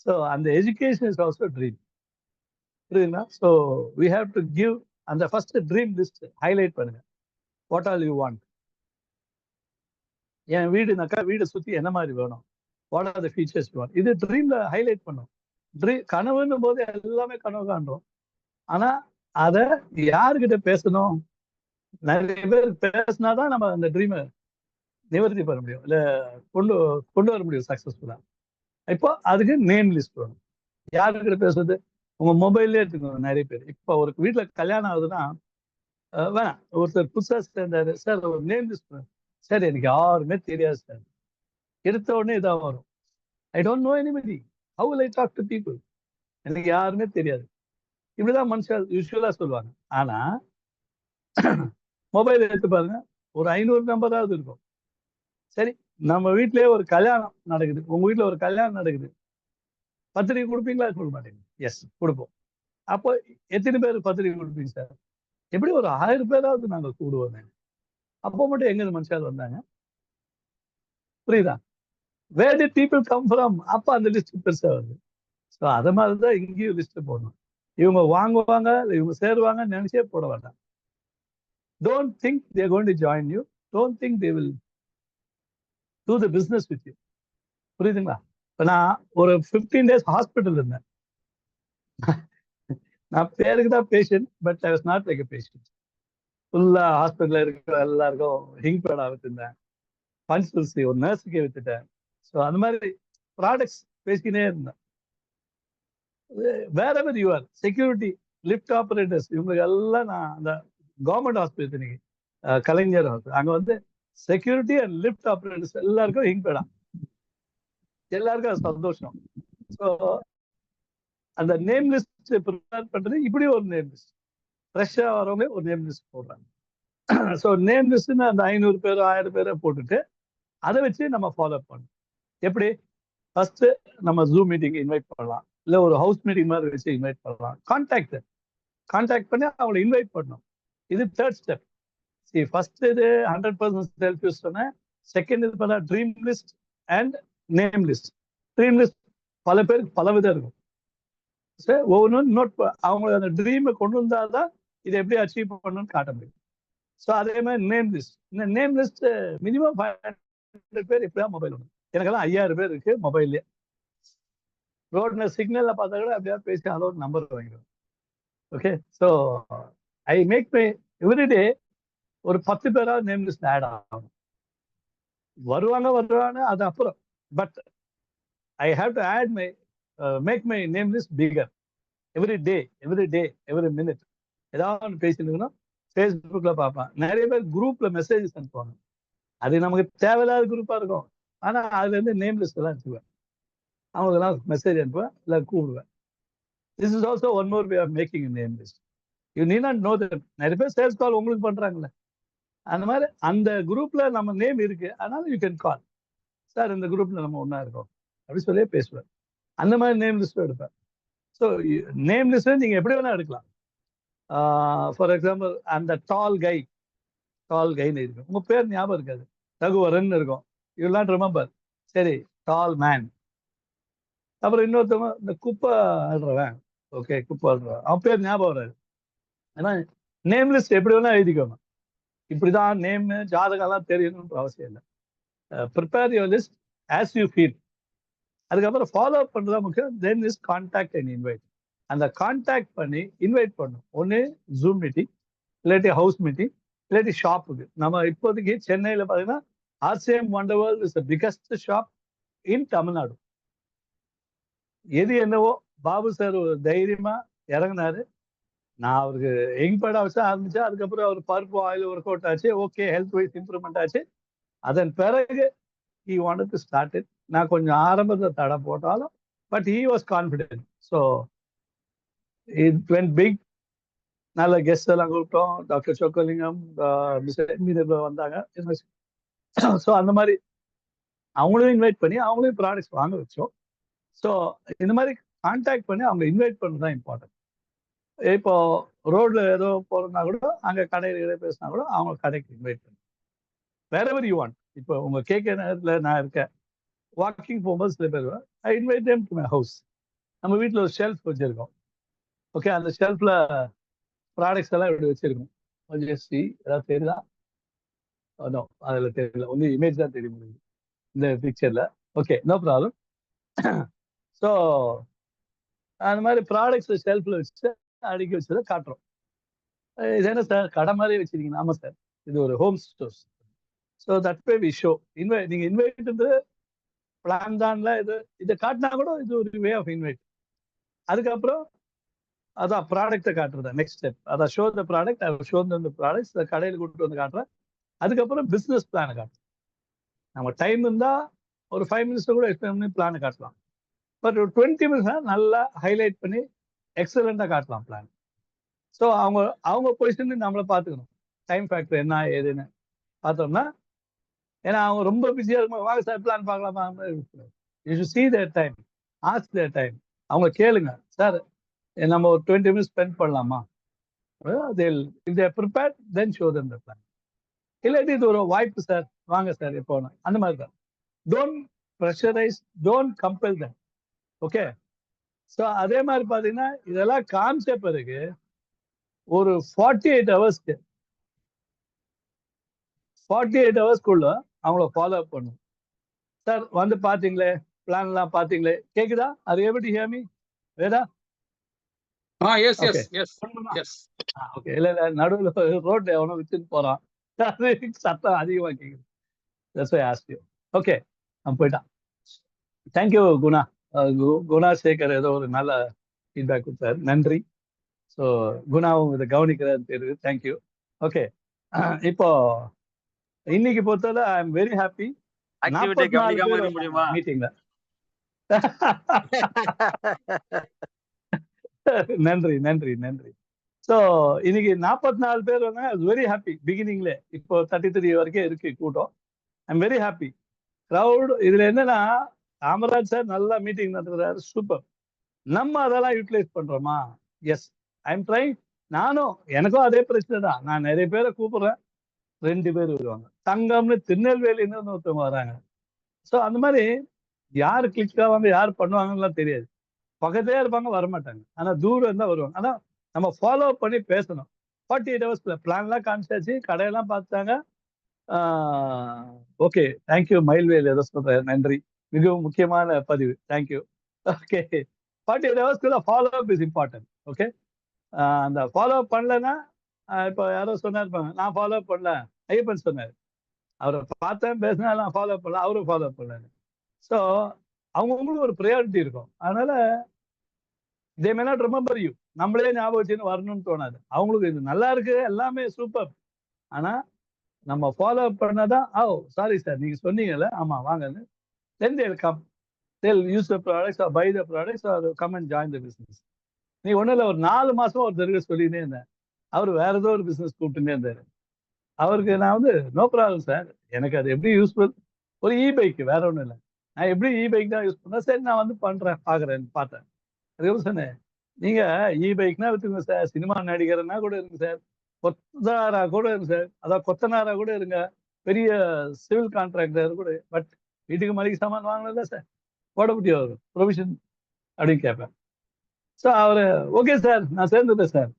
ஸோ அந்த எஜுகேஷன் இஸ் ஆல்சோ ட்ரீம். புரியுதுங்களா? So we have to give அந்த ஃபர்ஸ்ட் ட்ரீம் லிஸ்ட் ஹைலைட் பண்ணுங்க. What all you want? என் வீடுனாக்கா வீடை சுற்றி என்ன மாதிரி வேணும்? What are the features you want? இது ட்ரீம்ல ஹைலைட் பண்ணும். கனவுன்னும் போது எல்லாமே கனவு காண்றோம். ஆனா அதை யாருக்கிட்ட பேசணும்? நிறைய பேர் பேசினாதான் நம்ம அந்த ட்ரீமை நிவர்த்தி பண்ண முடியும், இல்லை கொண்டு வர முடியும் சக்சஸ்ஃபுல்லா. இப்போ அதுக்கு நேம் லிஸ்ட் வேணும். யாருக்கிட்ட பேசுறது? உங்க மொபைல்லே எடுத்துக்கோங்க. நிறைய பேர் இப்போ ஒரு வீட்டுல கல்யாணம் ஆகுதுன்னா, வேணாம், ஒருத்தர் புதுசா சேர்ந்தாரு, சார் ஒரு நேம் லிஸ்ட். சார் எனக்கு யாருமே தெரியாது சார். எடுத்த உடனே இதான் வரும், I don't know anybody, how will I talk to people? எனக்கு யாருமே தெரியாது. இப்படிதான் மனுஷன் யூஸ்வலா சொல்லுவாங்க. ஆனா மொபைல் எடுத்து பாருங்க, ஒரு 500 நம்பராவது இருக்கும். சரி, நம்ம வீட்லயே ஒரு கல்யாணம் நடக்குது, உங்க வீட்டுல ஒரு கல்யாணம் நடக்குது, பத்திரிகை கொடுப்பீங்களா? கொடுக்க மாட்டீங்க. எஸ், கொடுப்போம். அப்போ எத்தனை பேர் பத்திரிகை கொடுப்பீங்க சார்? எப்படி ஒரு 1000 பேராவது நாங்க கூடுவோம். அப்போ மட்டும் எங்க மனுஷால் வந்தாங்க? புரியுதா? Where did people come from? அப்ப அந்த லிஸ்ட் பெருசா வருது. ஸோ அதை மாதிரிதான் இங்கேயும் லிஸ்ட் போடணும். இவங்க வாங்குவாங்க, இவங்க சேருவாங்க நினைச்சே போட வேண்டாம். Don't think they are going to join you, don't think they will do the business with you. புரியுதுங்களா? இப்போ நான் ஒரு 15 days ஹாஸ்பிட்டல் இருந்தேன். நான் பேருக்கு தான் patient, but I was not like a patient. ஃபுல்லா ஹாஸ்பிட்டல்ல இருக்கிற எல்லாருக்கும் ஹிங் பேடா வித்துட்டேன், பன்சுல்சி ஒரு நர்ஸுக்கே வித்துட்டேன். ஸோ அந்த மாதிரி ப்ராடக்ட்ஸ் பேசிக்கினே இருந்தேன். வேற ever you are, security, lift operators, இவங்களுக்கு எல்லாம் நான் அந்த கவர்மெண்ட் ஹாஸ்பிட்டல் இன்னைக்கு கலைஞர் ஹாஸ்பிட்டல், அங்க வந்து செக்யூரிட்டி அண்ட் லிஃப்ட் ஆபரேட்டர்ஸ் எல்லாருக்கும் ஹிங் பேடா, எல்லாருக்கும் அது சந்தோஷம். ஸோ அந்த நேம் லிஸ்ட் ப்ரிப்பேர் பண்றது இப்படி ஒரு நேம் லிஸ்ட், ஃப்ரெஷ்ஷாக வரவங்க ஒரு நேம் லிஸ்ட் போடுறாங்க. ஸோ நேம் லிஸ்ட்னு அந்த 500 பேர் 1000 பேரை போட்டுட்டு அதை வச்சு நம்ம ஃபாலோ பண்ணணும். எப்படி? ஃபர்ஸ்ட் நம்ம ஜூம் மீட்டிங் இன்வைட் பண்ணலாம், இல்லை ஒரு ஹவுஸ் மீட்டிங் மாதிரி வச்சு இன்வைட் பண்ணலாம். கான்டாக்ட் பண்ணி அவங்களை இன்வைட் பண்ணணும். இது தேர்ட் ஸ்டெப். சி, ஃபர்ஸ்ட் இது 100% செல்ஃப் யூஸ் சொன்னேன். செகண்ட் இது பண்ண dream list and name list. Dream list பல பேருக்கு பல விதம் இருக்கும். சரி, ஒவ்வொன்றும் நோட் அவங்க அந்த ட்ரீமை கொண்டு வந்தாதான் இதை எப்படி அச்சீவ் பண்ணணும்னு காட்ட முடியும். ஸோ அதே மாதிரி நேம் லிஸ்ட். இந்த நேம் லிஸ்ட் மினிமம் 500 பேர் எப்படியா மொபைல் ஒன்று. எனக்கெல்லாம் 5000 பேர் இருக்கு மொபைல்லே. ரோட்ல சிக்னல்ல பார்த்தா கூட அப்படியா பேசி அதோட நம்பர் வாங்கிடுவேன். Okay, so I make my everyday ஒரு 10 பேராவது நேம் லிஸ்ட் ஆட் ஆகும். வருவாங்க அது அப்புறம். But I have to add my make my name list bigger every day, every minute. ஏதாவது ஒன்று பேசிட்டு ஃபேஸ்புக்ல பார்ப்பேன். நிறைய பேர் குரூப்ல மெசேஜஸ் அனுப்புவாங்க. அது நமக்கு தேவையில்லாத குரூப்பா இருக்கும். ஆனா அதுல இருந்து நேம் லிஸ்ட் எல்லாம் எடுத்துவேன், அவங்களுக்கெல்லாம் மெசேஜ் அனுப்புவேன், இல்லை கூப்பிடுவேன். This is also one more way of making name list. You need not know that. நிறைய பேர் சேல்ஸ் கால் உங்களுக்கு பண்றாங்களே, அந்த மாதிரி அந்த குரூப்ல நம்ம நேம் இருக்கு, அதனால யூ கேன் கால், சார் இந்த குரூப்ல நம்ம ஒன்னா இருக்கோம் அப்படி சொல்லியே பேசுவேன். அந்த மாதிரி நேம் லிஸ்ட் எடுப்பேன். ஸோ நேம் லிஸ்ட் நீங்க எப்படி வேணா எடுக்கலாம். ஃபார் எக்ஸாம்பிள், அந்த டால் கைன்னு இருக்கு, உங்க பேர் ஞாபகம் இருக்காது, ரகுவரன் இருக்கும், யூ நாட் ரிமெம்பர். சரி, டால் மேன். அப்புறம் இன்னொருத்தவங்க இந்த குப்பை ஆடுறவன், ஓகே, குப்பை ஆடுறவன், அவன் பேர் ஞாபகம் வராது. ஏன்னா நேம் லிஸ்ட் எப்படி வேணா எழுதிக்கோங்க. இப்படிதான் நேம் ஜாதகம்லாம் தெரியணும்ன்ற அவசியம் இல்லை. Prepare your list as you feel. அதுக்கப்புறம் ஃபாலோ அப் பண்றதா முக்கியம். Then is contact and invite. அந்த கான்டாக்ட் பண்ணி இன்வைட் பண்ணும். ஒன்று ஜூம் மீட்டிங், இல்லாட்டி ஹவுஸ் மீட்டிங், இல்லாட்டி ஷாப்புக்கு. நம்ம இப்போதைக்கு சென்னையில் பார்த்தீங்கன்னா RCM Wonder World is the biggest shop இன் தமிழ்நாடு. எது என்னவோ பாபு சார் ஒரு தைரியமா இறங்கினாரு. நான் அவருக்கு எங் பேடா வச்சு ஆரம்பிச்சா, அதுக்கப்புறம் அவர் பருப்பு ஆயில் ஒர்க் அவுட் ஆச்சு. ஓகே, ஹெல்த் வைஸ் இம்ப்ரூவ்மெண்ட் ஆச்சு. அதன் பிறகு he wanted to start it. நான் கொஞ்சம் ஆரம்பத்தில் தடை போட்டாலும் but he was confident. So it went big. நல்ல கெஸ்ட் எல்லாம் கூப்பிட்டோம். டாக்டர் சொக்கலிங்கம், மிஸ்டர் மீனபா வந்தாங்க. ஸோ அந்த மாதிரி அவங்களையும் இன்வைட் பண்ணி அவங்களையும் ப்ராடக்ட்ஸ் வாங்க வச்சோம். ஸோ இந்த மாதிரி கான்டாக்ட் பண்ணி அவங்க இன்வைட் பண்ணுறது தான் இம்பார்ட்டன்ட். இப்போ ரோட்ல ஏதோ போறதுனா கூட அங்கே கடையில் பேசினா கூட அவங்க கடைக்கு இன்வைட் பண்ணி wherever you want. இப்போ உங்க கேட்க நேரத்தில் நான் இருக்கேன், வாக்கிங் போகும்போது சில பேர் I invite them to my house. நம்ம வீட்டில் ஒரு ஷெல்ஃப் வச்சிருக்கோம். ஓகே, அந்த ஷெல்ஃப்ல ப்ராடக்ட்ஸ் எல்லாம் இப்படி வச்சிருக்கோம். ஜெஸ்டி ஏதாவது தெரியுதா? நோ, அதில் தெரியல. ஒன்லி இமேஜ் தான் தெரிய முடியுது இந்த பிக்சர்ல. Okay, no problem. ஸோ அந்த மாதிரி ப்ராடக்ட்ஸ் ஷெல்ஃப்ல வச்சு அடுக்கி வச்சதை காட்டுறோம். இது என்ன சார் கடை மாதிரி வச்சிருக்கீங்க? ஆமாம் சார், இது ஒரு home stores. So that way we show. நீங்கள் இன்வைட் பிளான் தான்ல. இதை காட்டினா கூட இது ஒரு வே ஆஃப் இன்வைட். அதுக்கப்புறம் அதான் ப்ராடக்டை காட்டுறதா நெக்ஸ்ட் ஸ்டெப். அதான் show the product, show the products கடையில் கூப்பிட்டு வந்து காட்டுறேன். அதுக்கப்புறம் பிஸ்னஸ் பிளானை காட்டுறேன். நம்ம டைம் இருந்தால் ஒரு 5 minutes கூட எக்ஸ்பிளைன் பண்ணி பிளானை காட்டலாம். பட் ஒரு 20 minutes நல்லா ஹைலைட் பண்ணி எக்ஸலண்ட்டாக காட்டலாம் பிளான். ஸோ அவங்க பொசிஷன் நம்மளை பார்த்துக்கணும். டைம் ஃபேக்டர் என்ன ஏதுன்னு பார்த்தோம்னா, ஏன்னா அவங்க ரொம்ப பிஸியாக இருக்கும். வாங்க சார் பிளான் பார்க்கலாமா? You should see their time, ask their time. அவங்க கேளுங்க, சார் நம்ம ஒரு 20 minutes ஸ்பெண்ட் பண்ணலாமா? if they are prepared, then show them the plan. இல்லாட்டி இது ஒரு வாய்ப்பு சார், வாங்க சார் எப்போ அந்த மாதிரி தான். Don't pressurise, don't compel them. Okay, so அதே மாதிரி பார்த்தீங்கன்னா இதெல்லாம் காமிச்ச பிறகு ஒரு 48 ஹவர்ஸ்க்குள்ள அவங்கள ஃபாலோ அப் பண்ணும். சார் வந்து பார்த்தீங்களே, பிளான்லாம் பார்த்தீங்களே, கேக்குதா? அது எப்படி ஹேமி வேதா? Yes yes yes yes. Okay, இல்லை நடுவில் ரோட்ல எவனோ வித்துட்டு போறான், சத்தம் அதிகமாக கேட்குது. That's why I asked you. Okay, நான் போயிட்டான். தேங்க்யூ குணா. குணாசேகர் ஏதோ ஒரு நல்ல ஃபீட்பேக் கொடுத்தாரு, நன்றி. ஸோ குணாவும் இதை கவனிக்கிறான்னு தெரியுது. தேங்க்யூ. ஓகே, இப்போ இன்னைக்கு பொறுத்தவரை ஐ எம் வெரி ஹாப்பி. மீட்டிங்ல நன்றி நன்றி நன்றி. ஸோ இன்னைக்கு 44 பேர் வந்து வெரி ஹாப்பி. பிகினிங்ல இப்போ 33 வரைக்கும் இருக்கு கூட்டம். I am very happy. Crowd இதுல என்னன்னா, காமராஜ் சார் நல்லா மீட்டிங் நடத்துறாரு, சூப்பர். நம்ம அதெல்லாம் யூட்டிலைஸ் பண்றோமா? Yes, I am trying. நானும் எனக்கும் அதே பிரச்சனை தான். நான் நிறைய பேரை கூப்பிடுறேன், 2 பேர் வருவாங்க. தங்கம்னு திருநெல்வேலின்னு ஒருத்தவங்க வராங்க. ஸோ அந்த மாதிரி யார் கிளிக் ஆவாங்க, யார் பண்ணுவாங்கலாம் தெரியாது. பக்கத்தே இருப்பாங்க, வரமாட்டாங்க. ஆனா தூரம் இருந்தா வருவாங்க. ஆனா நம்ம ஃபாலோ பண்ணி பேசணும். 48 ஹவர்ஸ்ல பிளான்லாம் காமிச்சாச்சு, கடையெல்லாம் பார்த்தாங்க. Okay, thank you. மயில்வேல் ஏதோ சொல்றாரு, நன்றி. மிகவும் முக்கியமான பதிவு, தேங்க்யூ. ஓகே, 48 ஹவர்ஸ்க்குள்ள follow up is important. Okay, அந்த ஃபாலோ அப் பண்ணலன்னா, இப்போ யாரோ சொன்னார், நான் ஃபாலோ அப் பண்ணல, ஐயப்பன் சொன்னார். அவரை பார்த்தேன், பேசினா, நான் ஃபாலோ அப் பண்ணல, அவரும் ஃபாலோ அப் பண்ணல. ஸோ அவங்களுக்கு ஒரு ப்ரையாரிட்டி இருக்கும். அதனால they may not remember you. நம்மளே ஞாபகம் வச்சுன்னு வரணும்னு தோணாது. அவங்களுக்கு இது நல்லா இருக்கு, எல்லாமே சூப்பர். ஆனா நம்ம ஃபாலோ அப் பண்ணாதான், சாரி சார் நீங்க சொன்னீங்கல்ல, ஆமா வாங்கன்னு. then they'll come, they'll use the products or buy the products or come and join the business. நீ ஒன்றும் இல்லை, ஒரு 4 மாசமா ஒருத்தருக்கு சொல்லினே இருந்தேன். அவர் வேற ஏதோ ஒரு பிசினஸ் கூப்பிட்டுனே இருந்தாரு. அவருக்கு நான் வந்து நோ ப்ராப்ளம் சார், எனக்கு அது எப்படி யூஸ்ஃபுல், ஒரு பைக், வேற ஒன்றும் இல்லை, நான் எப்படி பைக் தான் யூஸ் பண்ணேன். சரி நான் வந்து பண்றேன், பாக்குறேன்னு பார்த்தேன். அதுக்கப்புறம் சொன்னேன், நீங்க பைக்னா வித்துங்க சார், சினிமா நடிகர்னா கூட இருங்க சார், கொத்தனாரா கூட இருங்க சார், அதான் கொத்தனாரா கூட இருங்க, பெரிய சிவில் கான்ட்ராக்டர் கூட. பட் வீட்டுக்கு மளிகை சாமான் வாங்கினதா சார், போட முடியும் அவர் ப்ரொவிஷன் அப்படின்னு கேட்பேன். ஸோ அவரு ஓகே சார் நான் சேர்ந்துட்டேன் சார்.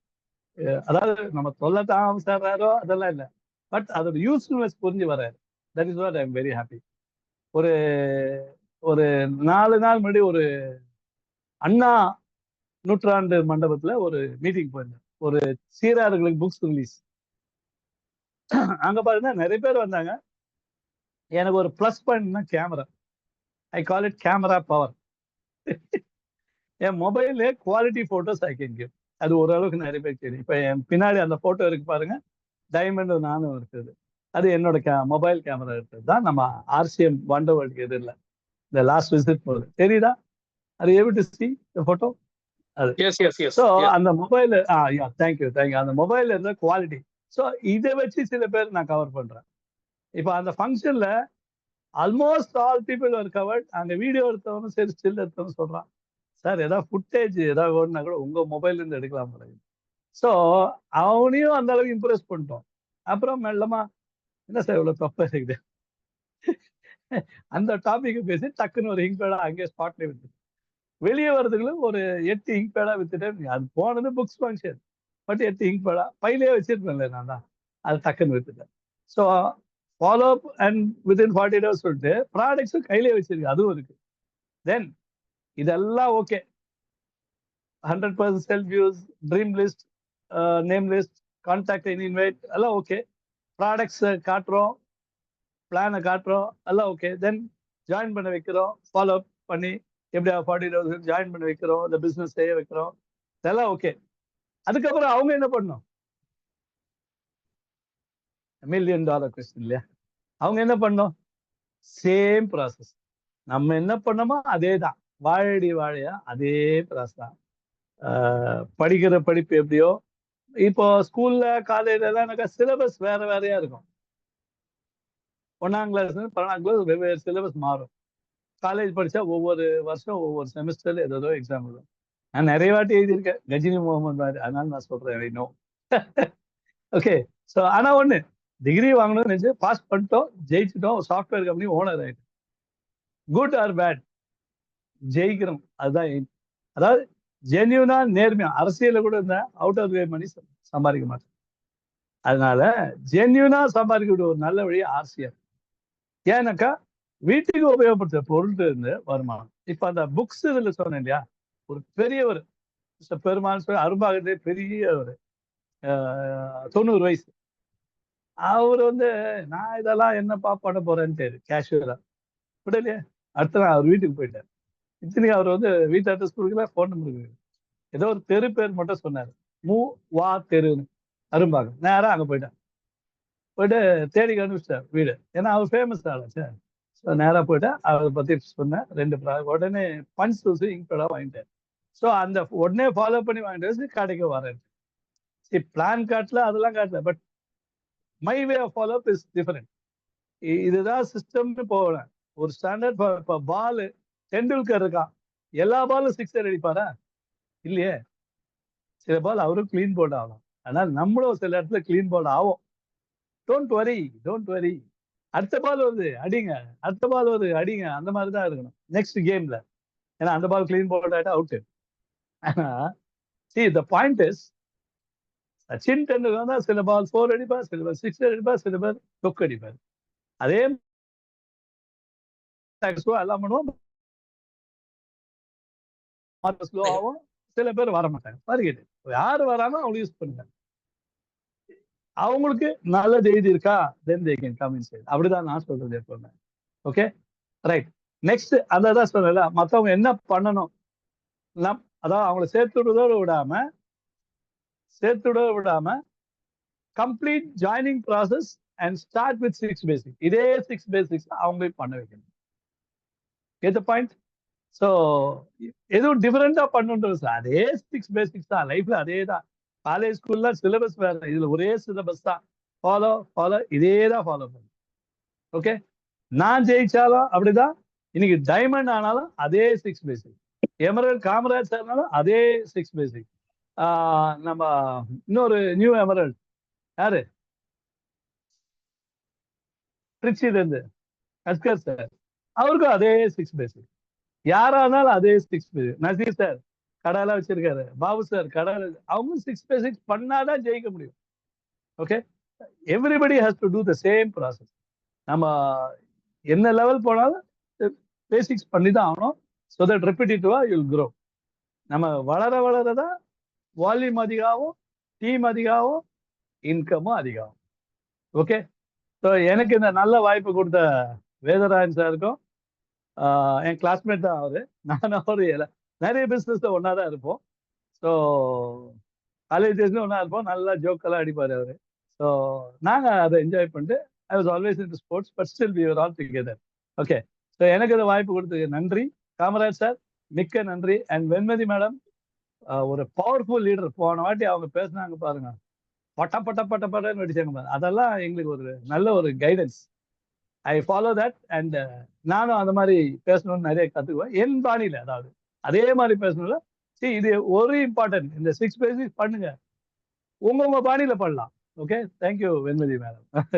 அதாவது நம்ம சொல்லத்தான் சார்றாரோ அதெல்லாம் இல்லை, பட் அதோட யூஸ்ஃபுல்னஸ் புரிஞ்சு வராரு. That is what I am very happy. ஒரு ஒரு 4 நாள் முன்னாடி ஒரு அண்ணா நூற்றாண்டு மண்டபத்துல ஒரு மீட்டிங் போயிருந்தேன். ஒரு சீரார்களுக்கு புக்ஸ் ரிலீஸ். அங்க பாருங்க நிறைய பேர் வந்தாங்க. எனக்கு ஒரு பிளஸ் பாயிண்ட்னா camera. I call it camera power. என் மொபைல்ல quality photos I can give. அது ஓரளவுக்கு நிறைய பேர் தெரியும். இப்ப என் பின்னாடி அந்த போட்டோ இருக்கு பாருங்க, டைமண்ட் நானும் இருக்குது. அது என்னோட மொபைல் கேமரா இருக்குது தான். நம்ம RCM வண்டர் வேர்ல்டுக்கு எதிரில் இந்த லாஸ்ட் விசிட் போகுது தெரியுதா? அது able to see the photo. அது ஸோ அந்த மொபைல் தேங்க்யூ அந்த மொபைல் இருந்த குவாலிட்டி. ஸோ இதை வச்சு சில பேர் நான் கவர் பண்றேன். இப்போ அந்த ஃபங்க்ஷன்ல almost all people are covert. அந்த வீடியோ எடுத்தவனும் சரி, ஸ்டில் எடுத்தவனும் சொல்றான், சார் ஏதாவது ஃபுட்டேஜ் ஏதாவது வேணும்னா கூட உங்க மொபைல்ல இருந்து எடுக்கலாம் போல. ஸோ அவனையும் அந்த அளவுக்கு இம்ப்ரெஸ் பண்ணிட்டோம். அப்புறம் மெல்லமா என்ன சார் இவ்வளவு தப்பா இருக்குது அந்த டாபிக் பேசி டக்குன்னு ஒரு இங்க் பேடா அங்கேயே ஸ்பாட்ல வித்து வெளியே வர்றதுக்குள்ள ஒரு 8 இங்க் பேடா வித்துட்டேன். அது போனது புக்ஸ் ஃபங்க்ஷன், பட் 8 இங்க் பேடா பையிலே வச்சிருப்பேன்ல நான் தான், அது டக்குன்னு வித்துட்டேன். So follow up and within 40 days சொல்லிட்டு ப்ராடக்ட்ஸும் கையிலே வச்சிருக்கு, அதுவும் இருக்கு. தென் இதெல்லாம் okay, 100% self use, dream list, name list, contact invite எல்லாம் ஓகே. ப்ராடக்ட்ஸ் காட்டுறோம், பிளானை காட்டுறோம், எல்லாம் ஓகே. தென் ஜாயின் பண்ண வைக்கிறோம், ஃபாலோ அப் பண்ணி எப்படியா 40 days ஜாயின் பண்ண வைக்கிறோம், இந்த பிஸ்னஸ் செய்ய வைக்கிறோம், இதெல்லாம் ஓகே. அதுக்கப்புறம் அவங்க என்ன பண்ணணும்? $1 million கொஸ்டின் இல்லையா? அவங்க என்ன பண்ணணும்? Same process. நம்ம என்ன பண்ணோமோ அதே தான், வாழடி வாழையா அதே ப்ராசஸ் தான். படிக்கிற படிப்பு எப்படியோ, இப்போ ஸ்கூல்ல காலேஜ்ல எல்லாம் எனக்கு சிலபஸ் வேற வேறையா இருக்கும். 1ஆம் கிளாஸ் 12ஆம் கிளாஸ் வெவ்வேறு சிலபஸ் மாறும். காலேஜ் படிச்சா ஒவ்வொரு வருஷம் ஒவ்வொரு செமஸ்டர்ல ஏதோ எக்ஸாம் வரும். நான் நிறைய வாட்டி எழுதியிருக்கேன், கஜினி முகமது மாதிரி. அதனால நான் சொல்றேன் இன்னும் ஓகே. ஸோ ஆனா ஒண்ணு, டிகிரி வாங்கணும்னு நினைச்சு பாஸ் பண்ணிட்டோம், ஜெயிச்சுட்டோம், சாஃப்ட்வேர் கம்பெனி ஓனர் ஆயிட்டோம். குட் ஆர் பேட், ஜெயிக்கிறோம், அதுதான். அதாவது ஜென்யூனா நேர்மையா, அரசியல கூட இருந்தா அவுட் ஆஃப் வே மணி சம்பாதிக்க மாட்டேன். அதனால ஜென்யூனா சம்பாதிக்க ஒரு நல்ல வழி RCM. ஏன்னாக்கா வீட்டுக்கு உபயோகப்படுத்த பொருள் இருந்து வருமானம். இப்ப அந்த புக்ஸ் இதுல சொன்னேன் இல்லையா, ஒரு பெரியவர் பெருமாள் சொல்லி அரும்பாகத்தே பெரியவர், 90 வயசு. அவர் நான் இதெல்லாம் என்னப்பா பண்ண போறேன்ட்டு கேஷுவலா விடலையே. அடுத்த நாள் அவர் வீட்டுக்கு போயிட்டார். இத்தனைக்கு அவர் வீட்டு அட்ரஸ் கொடுக்கல, போன் நம்பர் கொடுக்கல, ஏதோ ஒரு தெரு பேர் மட்டும் சொன்னாரு, வா தெருன்னு, அரும்பாகம். நேரம் அங்க போயிட்டேன். போயிட்டு தேடி கண்டுபிடிச்சார் வீடு, ஏன்னா அவர் ஃபேமஸ் ஆளாச்சு. ஸோ நேராக போயிட்டேன், அவரை பத்தி சொன்னேன். 2 உடனே பஞ்ச் தூசி இங்க் பேடா வாங்கிட்டேன். ஸோ அந்த உடனே ஃபாலோ பண்ணி வாங்கிட்டு கடைக்கு வரேன். சரி, பிளான் காட்டல, அதெல்லாம் காட்டல, but my way of follow up is different. இதுதான் சிஸ்டம்னு போவேன். ஒரு ஸ்டாண்டர்ட். இப்போ பால் டெண்டுல்கர் இருக்கான், எல்லா பாலும் 6 அடிப்பாரா? இல்லையே. சில பால் அவரும் கிளீன் போர்டு ஆகலாம். அதனால நம்மளும் சில இடத்துல கிளீன் போர்டு ஆகும். Don't worry. அடுத்த பால் வருது அடிங்க, அடுத்த பால் வருது அடிங்க, அந்த மாதிரி தான் இருக்கணும் நெக்ஸ்ட் கேம்ல. ஏன்னா அந்த பால் கிளீன் போர்டு ஆயிட்டா out. See, the point is, Sachin Tendulkar தான் சில பால் 4 அடிப்பார், சில பால் 6 அடிப்பார், சில பால் தொக்கு அடிப்பார். அதே எல்லாம் பண்ணுவோம், ஸ்லோ ஆகும். சில பேர் வர மாட்டாங்க. பாருங்க, யாரு வராமோ அவங்க யூஸ் பண்ணுங்க. அவங்களுக்கு நல்ல செய்தி இருக்கா, then they can come inside. அப்படிதான் நான் சொல்றது எப்பவுமே. Okay, right. நெக்ஸ்ட் அதான் சொல்லல, மத்தவங்க என்ன பண்ணணும், அதாவது அவங்கள சேர்த்துவிட விடாம complete joining process and start with 6 பேசிக். இதே 6 பேசிக்ஸ் அவங்களே பண்ண வைக்கணும். Get the point? ஸோ எதுவும் டிஃபரெண்டா பண்ணுன்றது அதே 6 பேசிக்ஸ் தான் லைஃப்ல, அதே தான். காலேஜ் ஸ்கூல்ல சிலபஸ் வேற, இதுல ஒரே சிலபஸ் தான். ஃபாலோ இதே தான் ஃபாலோ பண்ணு. ஓகே, நான் ஜெயிச்சாலும் அப்படிதான், இன்னைக்கு டைமண்ட் ஆனாலும் அதே 6 பேசிக், எமரல்ட் காமராஜ் ஆனாலும் அதே 6 பேசிக். நம்ம இன்னொரு நியூ எமரல்ட் யாரு, திருச்சியில இருந்து அஸ்கர் சார், அவருக்கும் அதே 6 பேசிக். யாரானாலும் அதே 6 பேசிக். நசீர் சார் கடையெல்லாம் வச்சிருக்காரு. பாபு சார் கடை, அவங்க 6x6 பண்ணாதான் ஜெயிக்க முடியும். Okay, everybody has to do the same process. நம்ம என்ன லெவல் போனாலும் பேசிக்ஸ் பண்ணி தான் ஆகணும். ஸோ தட் ரெப்பிட்டேட்டிவா யூல் க்ரோ. நம்ம வளர வளரதான் வால்யூம் அதிகமாகும், டீம் அதிகமாகும், இன்கமும் அதிகமாகும். ஓகே, ஸோ எனக்கு இந்த நல்ல வாய்ப்பு கொடுத்த வேதராஜன் சாருக்கும், என் கிளாஸ்மேட் தான் அவரு, நான் அவரு நிறைய பிஸ்னஸ்ல ஒன்னா தான் இருப்போம். ஸோ காலேஜ் டேஸ்ல ஒன்னா இருப்போம். நல்லா ஜோக்கெல்லாம் அடிப்பாரு அவரு. ஸோ நாங்க அதை என்ஜாய் பண்ணிட்டு, I was always in sports, but still we are all together. Okay, so எனக்கு இந்த வாய்ப்பு கொடுத்ததுக்கு நன்றி. காமராஜ் சார் மிக்க நன்றி. அண்ட் வெண்மதி மேடம், ஒரு பவர்ஃபுல் லீடர். போன வாட்டி அவங்க பேசினாங்க பாருங்க, பட்ட பட்ட பட்ட பட்டன்னு வெடிச்சாங்க பாருங்க. அதெல்லாம் எங்களுக்கு ஒரு நல்ல ஒரு guidance. I follow that. And நானும் அந்த மாதிரி பேசணும்னு நிறைய கத்துக்குவேன், என் பாணியில. அதாவது அதே மாதிரி பேசணும்ல. சரி, இது ஒரு இம்பார்ட்டன்ட். இந்த 6 பேசிக்ஸ் பண்ணுங்க, உங்க பாணியில பண்ணலாம். Okay, thank you Venmathi madam.